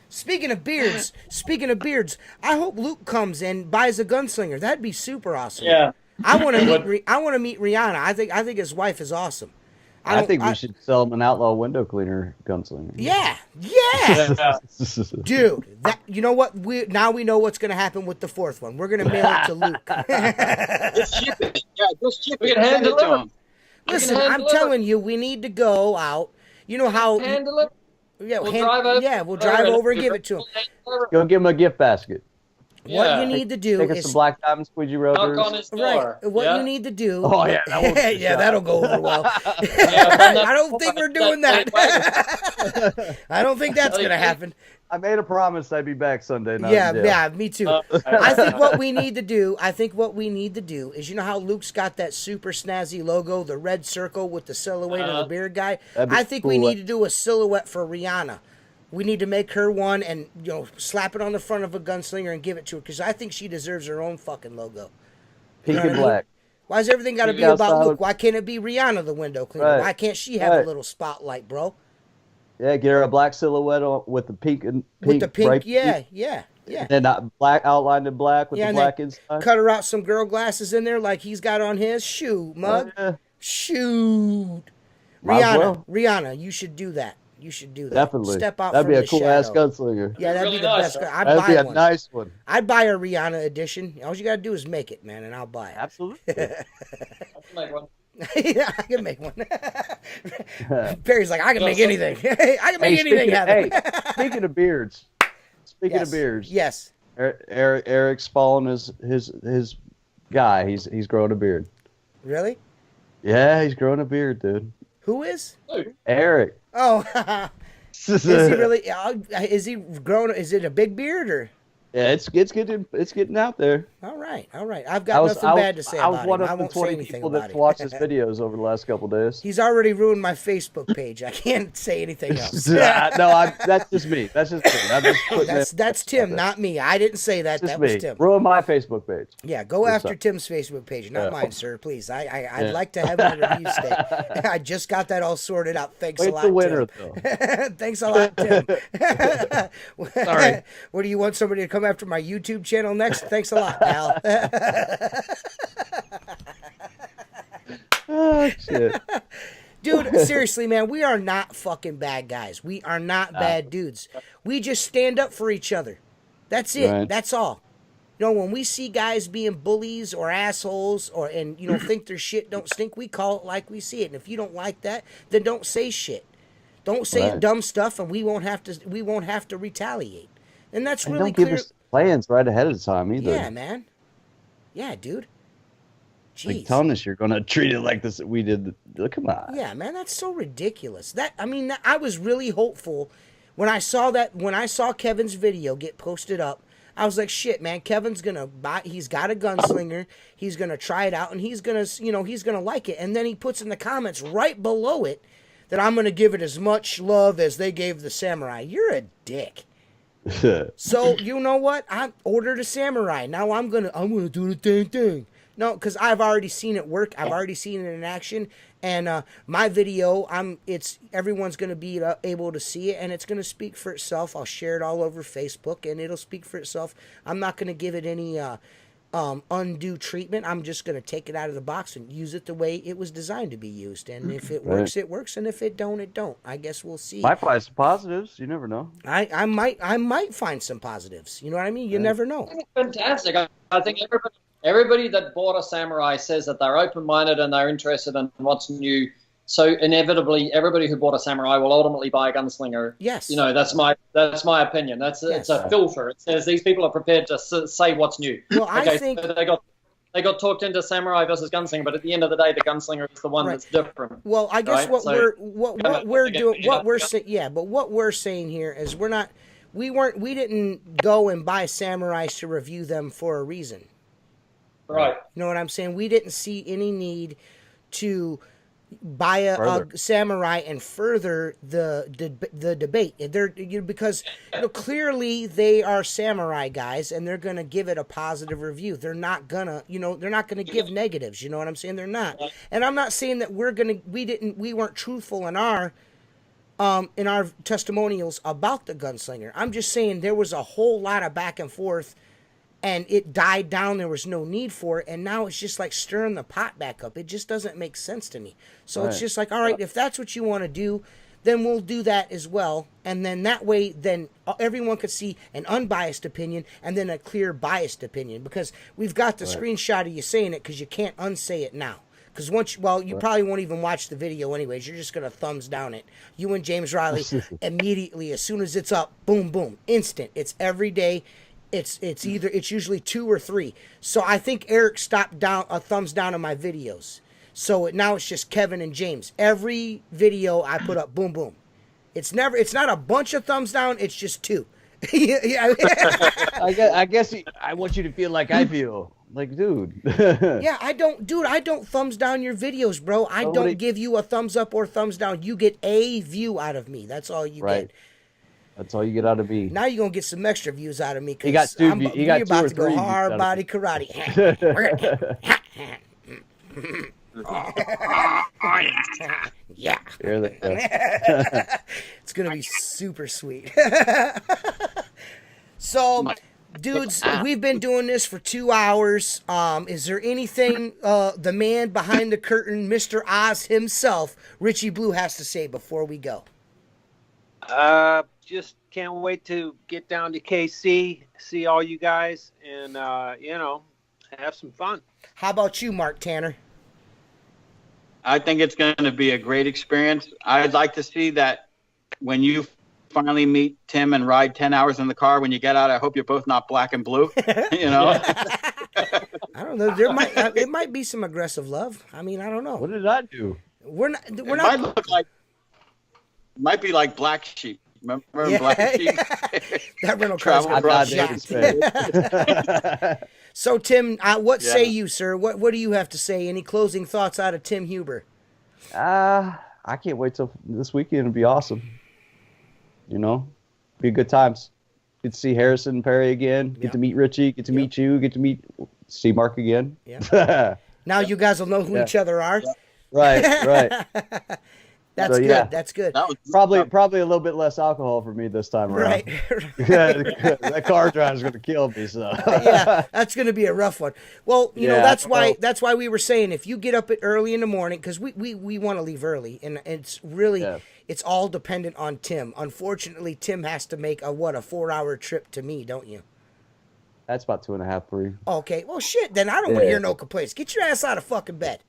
Speaking of beards, I hope Luke comes and buys a gunslinger. That'd be super awesome. Yeah. I want to meet Rihanna. I think his wife is awesome. I think we should sell him an outlaw window cleaner gunslinger. Yeah. Dude, you know what? We know what's going to happen with the 4th one. We're going to mail it to Luke. Just ship it. Yeah, just ship it. We can hand it to him. Listen, I'm telling you, we need to go out. You know how... Handle it? Yeah, we'll drive over and give it to him. Go give him a gift basket. What you need to do is... Take us some Black Diamond squeegee rollers. Knock on his door. Right. What you need to do... Oh, yeah. That'll go over well. I don't think we're doing that. I don't think that's going to happen. I made a promise I'd be back Sunday night. Yeah, me too. I think what we need to do is, you know how Luke's got that super snazzy logo, the red circle with the silhouette of the beard guy? I think we need to do a silhouette for Rihanna. We need to make her one and, slap it on the front of a gunslinger and give it to her because I think she deserves her own fucking logo. Pink and black. Why does everything got to be about Luke? Why can't it be Rihanna, the window cleaner? Right. Why can't she have a little spotlight, bro? Yeah, get her a black silhouette with the pink and with the pink. Yeah. And then black outlined in black with the black inside. Cut her out some girl glasses in there like he's got on his. Shoot, mug. Shoot. Rihanna, you should do that. Definitely. Step out that'd from be the a cool shadow. ass gunslinger. Yeah, that'd really be the nice, best. That'd be a nice one. I'd buy a Rihanna edition. All you gotta do is make it, man, and I'll buy it. Absolutely. Make one. Yeah, I can make one. Perry's like, I can make anything. I can make anything happen. Speaking of beards. Yes. Eric's following his guy. He's growing a beard. Really? Yeah, he's growing a beard, dude. Who is? Eric. Oh, is he really? Is he grown? Is it a big beard or? Yeah, it's getting out there. All right. I've got nothing bad to say about him. I won't say anything people about that it. watched his videos over the last couple of days. He's already ruined my Facebook page. I can't say anything else. That's just me. That's just me. I'm just putting That's Tim, not me. I didn't say that. That was Tim. Ruin my Facebook page. Yeah, go after Tim's Facebook page, not mine, sir. Please. I'd like to have a review stay. I just got that all sorted out. Thanks a lot, the winner, Tim. though. Thanks a lot, Tim. Sorry. What do you want somebody to come after my YouTube channel next? Thanks a lot, pal. Oh, shit. Dude, seriously, man, we are not fucking bad guys. We are not bad dudes. We just stand up for each other. That's it. Right. That's all. You know, when we see guys being bullies or assholes and think their shit don't stink, we call it like we see it. And if you don't like that, then don't say shit. Don't say dumb stuff, and we won't have to retaliate. And that's really don't give clear. us plans right ahead of time either. Yeah, man. Yeah, dude. Jeez. Like telling us you're gonna treat it like this. We did. Come on. Yeah, man, that's so ridiculous. I was really hopeful when I saw Kevin's video get posted up. I was like, shit, man, Kevin's gonna buy. He's got a gunslinger. He's gonna try it out, and he's gonna like it. And then he puts in the comments right below it that I'm gonna give it as much love as they gave the samurai. You're a dick. So you know what? I ordered a samurai. Now I'm gonna do the dang thing. No, because I've already seen it work. I've already seen it in action. And my video, everyone's gonna be able to see it, and it's gonna speak for itself. I'll share it all over Facebook, and it'll speak for itself. I'm not gonna give it any undue treatment. I'm just gonna take it out of the box and use it the way it was designed to be used. And if it works, it works, and if it don't, it don't. I guess we'll see. Might find some positives. You never know. I might find some positives. You know what I mean? You never know. I think it's fantastic. I think everybody that bought a samurai says that they're open-minded and they're interested in what's new. So inevitably, everybody who bought a samurai will ultimately buy a gunslinger. Yes. You know, that's my opinion. It's a filter. It says these people are prepared to say what's new. Well, I think so they got talked into samurai versus gunslinger, but at the end of the day, the gunslinger is the one that's different. Well, I guess what we're saying here is we didn't go and buy samurais to review them for a reason. Right. You know what I'm saying? We didn't see any need to buy a samurai and further the debate. Because clearly they are samurai guys, and they're gonna give it a positive review. They're not gonna give negatives. You know what I'm saying? They're not. And I'm not saying that we weren't truthful in our testimonials about the gunslinger. I'm just saying there was a whole lot of back and forth. And it died down. There was no need for it. And now it's just like stirring the pot back up. It just doesn't make sense to me. So It's just like, all right, if that's what you want to do, then we'll do that as well. And then that way, then everyone could see an unbiased opinion and then a clear biased opinion. Because we've got the screenshot of you saying it because you can't unsay it now. Because you probably won't even watch the video anyways. You're just going to thumbs down it. You and James Riley, immediately, as soon as it's up, boom, boom, instant. It's every day. It's usually 2 or 3. So I think Eric stopped a thumbs down on my videos. So now it's just Kevin and James. Every video I put up, boom, boom. It's not a bunch of thumbs down. It's just 2. I guess I want you to feel like I feel. Like, dude. Yeah, I don't thumbs down your videos, bro. I don't give you a thumbs up or thumbs down. You get a view out of me. That's all you get. That's all you get out of me. Now you're going to get some extra views out of me. You got two. You're about to go hard body karate. Yeah. Here they go. It's going to be super sweet. So, dudes, we've been doing this for 2 hours. Is there anything the man behind the curtain, Mr. Oz himself, Richie Blue, has to say before we go? Just can't wait to get down to KC, see all you guys, and have some fun. How about you, Mark Tanner? I think it's going to be a great experience. I'd like to see that when you finally meet Tim and ride 10 hours in the car, when you get out, I hope you're both not black and blue. I don't know. It might be some aggressive love. I mean, I don't know. What did I do? We're not. Might look like. Might be like Black Sheep. Remember Black Sheep? That rental car's Travel gonna be brought jacked. So Tim, what say you, sir? What do you have to say? Any closing thoughts out of Tim Huber? I can't wait till this weekend. It'll be awesome. You know, be good times. Get to see Harrison and Perry again. Get to meet Richie. Get to meet you. Get to see Mark again. Yeah. Now you guys will know who each other are. Right. That's good. Yeah. That's good. That was Probably a little bit less alcohol for me this time around. Right. That car drive is going to kill me. So Yeah, that's going to be a rough one. Well, you know, that's why we were saying if you get up early in the morning, because we want to leave early, and it's really it's all dependent on Tim. Unfortunately, Tim has to make a 4-hour trip to me, don't you? that's about 2.5, 3. Okay, well shit, then I don't want to hear no complaints. Get your ass out of fucking bed.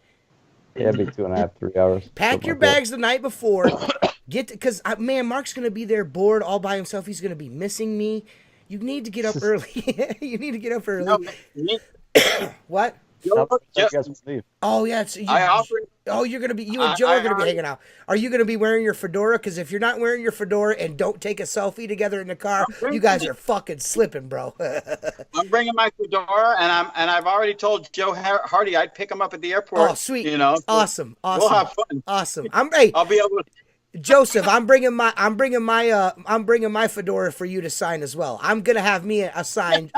Yeah, it'd be 2.5, 3 hours. Pack your bags the night before. Because man, Mark's gonna be there bored all by himself. He's gonna be missing me. You need to get up early. You need to get up early. What? Oh yeah, you're gonna be. You and Joe are gonna be hanging out. Are you gonna be wearing your fedora? Because if you're not wearing your fedora and don't take a selfie together in the car, you guys are fucking slipping, bro. I'm bringing my fedora, and I've already told Joe Hardy I'd pick him up at the airport. Oh, sweet! You know, awesome. We'll have fun. Awesome. I'll be able to. Joseph, I'm bringing my fedora for you to sign as well. I'm gonna have me a signed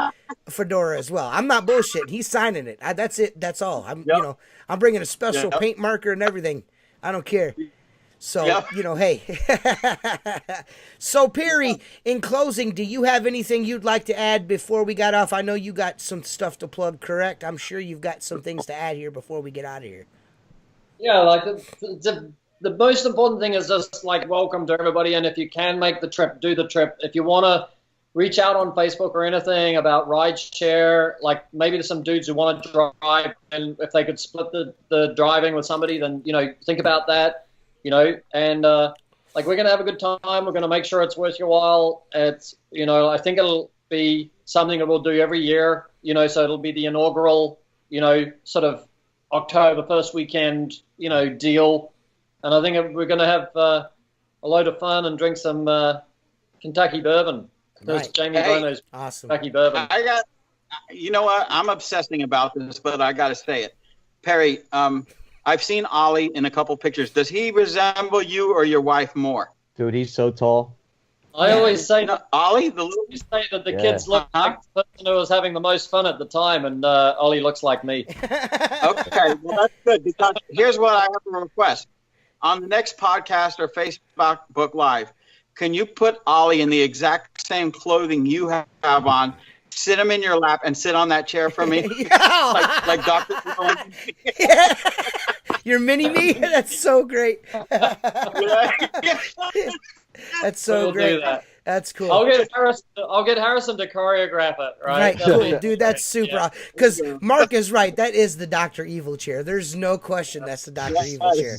fedora as well. I'm not bullshitting. He's signing it. That's it. That's all. I'm bringing a special paint marker and everything. I don't care. So hey. So Perry, in closing, do you have anything you'd like to add before we got off? I know you got some stuff to plug. Correct? I'm sure you've got some things to add here before we get out of here. Yeah, like the most important thing is just like welcome to everybody, and if you can make the trip, do the trip. If you want to reach out on Facebook or anything about ride share, like maybe there's some dudes who want to drive, and if they could split the driving with somebody, then think about that, and like we're gonna have a good time. We're gonna make sure it's worth your while. It's I think it'll be something that we'll do every year, so it'll be the inaugural sort of October first weekend deal. And I think we're going to have a load of fun and drink some Kentucky bourbon. There's Jamie Bono's awesome Kentucky bourbon. I got, what? I'm obsessing about this, but I got to say it. Perry, I've seen Ollie in a couple pictures. Does he resemble you or your wife more? Dude, he's so tall. I always say Ollie, that the kids look like the person who was having the most fun at the time, and Ollie looks like me. Okay, well that's good, because here's what I have to request. On the next podcast or Facebook Live, can you put Ollie in the exact same clothing you have on, sit him in your lap, and sit on that chair for me? like Dr. Yeah. Your mini-me? That's so great. That's so great. Do that. That's cool. I'll get Harrison to choreograph it. Right, cool, dude. That's super. Because Mark is right. That is the Dr. Evil chair. There's no question that's the Dr. Evil chair.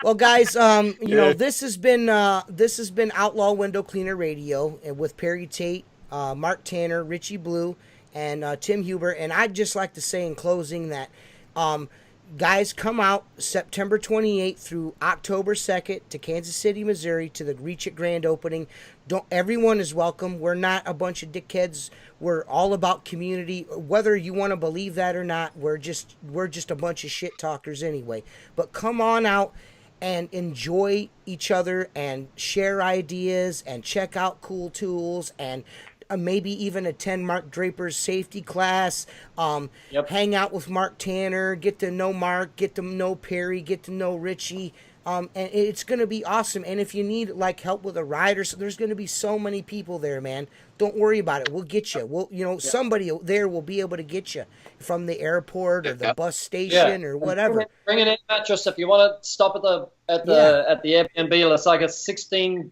Well, guys, this has been Outlaw Window Cleaner Radio with Perry Tate, Mark Tanner, Richie Blue, and Tim Huber. And I'd just like to say in closing that. Guys, come out September 28th through October 2nd to Kansas City, Missouri, to the Reach It Grand Opening. Everyone is welcome. We're not a bunch of dickheads. We're all about community. Whether you want to believe that or not, we're just a bunch of shit talkers anyway. But come on out and enjoy each other and share ideas and check out cool tools and maybe even attend Mark Draper's safety class, hang out with Mark Tanner, get to know Mark, get to know Perry, get to know Richie, and it's going to be awesome. And if you need help with a ride or so, there's going to be so many people there, man. Don't worry about it. We'll get you. Somebody there will be able to get you from the airport or the bus station or whatever. Bring an air mattress if you want to stop at the Airbnb. It's like a 16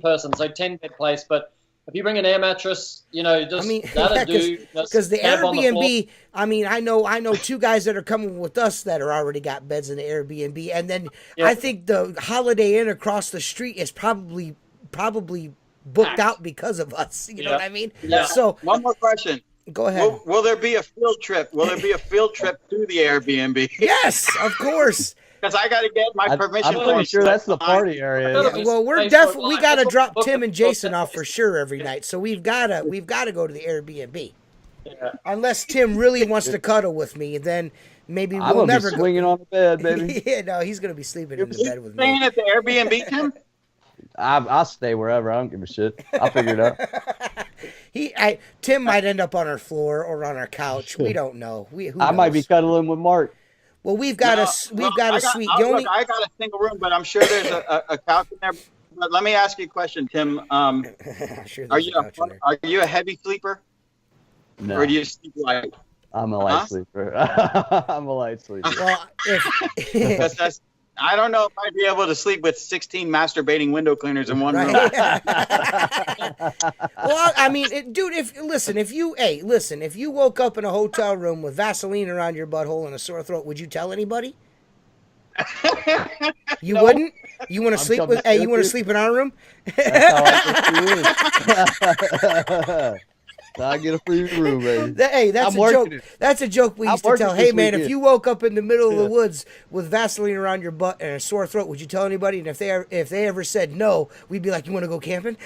person, so 10 bed place, but if you bring an air mattress, that'll do. Because the Airbnb, I know two guys that are coming with us that are already got beds in the Airbnb, and then I think the Holiday Inn across the street is probably booked out because of us. You know what I mean? Yeah. So one more question. Go ahead. Will there be a field trip? Will there be a field trip to the Airbnb? Yes, of course. because I got to get my permission. I'm pretty sure that's the party area. Yeah, well, we're definitely we got to drop Tim and Jason off for sure every night. So we've got to go to the Airbnb. Yeah. Unless Tim really wants to cuddle with me, then maybe we'll never be swinging on the bed, baby. Yeah, no, he's gonna be sleeping in the bed with me. Staying at the Airbnb, Tim? I'll stay wherever. I don't give a shit. I'll figure it out. Tim might end up on our floor or on our couch. We don't know. I might be cuddling with Mark. Well, we've got a suite. Look, I got a single room, but I'm sure there's a couch in there. But let me ask you a question, Tim. Sure, are you a heavy sleeper? No. Or do you sleep light? I'm a light sleeper. I'm a light sleeper. Well, I don't know if I'd be able to sleep with 16 masturbating window cleaners in one room. Well, I mean, dude, if you woke up in a hotel room with Vaseline around your butthole and a sore throat, would you tell anybody? You wouldn't? You want to sleep with? Hey, you want to sleep in our room? That's how I get a free room, baby. Hey, that's a joke. That's a joke we used to tell. Hey, man, if you woke up in the middle of the woods with Vaseline around your butt and a sore throat, would you tell anybody? And if they ever said no, we'd be like, "You want to go camping?"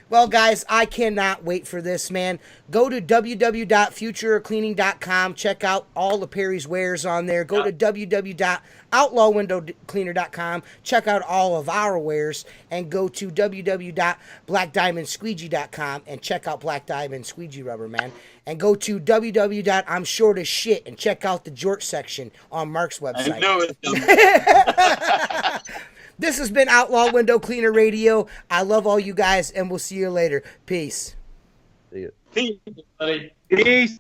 Well, guys, I cannot wait for this, man. Go to www.futurecleaning.com. Check out all the Perry's wares on there. Go to www.outlawwindowcleaner.com. Check out all of our wares. And go to www.blackdiamondsqueegee.com and check out Black Diamond Squeegee Rubber, man. And go to www.imshortasshit and check out the Jort section on Mark's website. I know it. This has been Outlaw Window Cleaner Radio. I love all you guys, and we'll see you later. Peace. See you. Peace, buddy. Peace.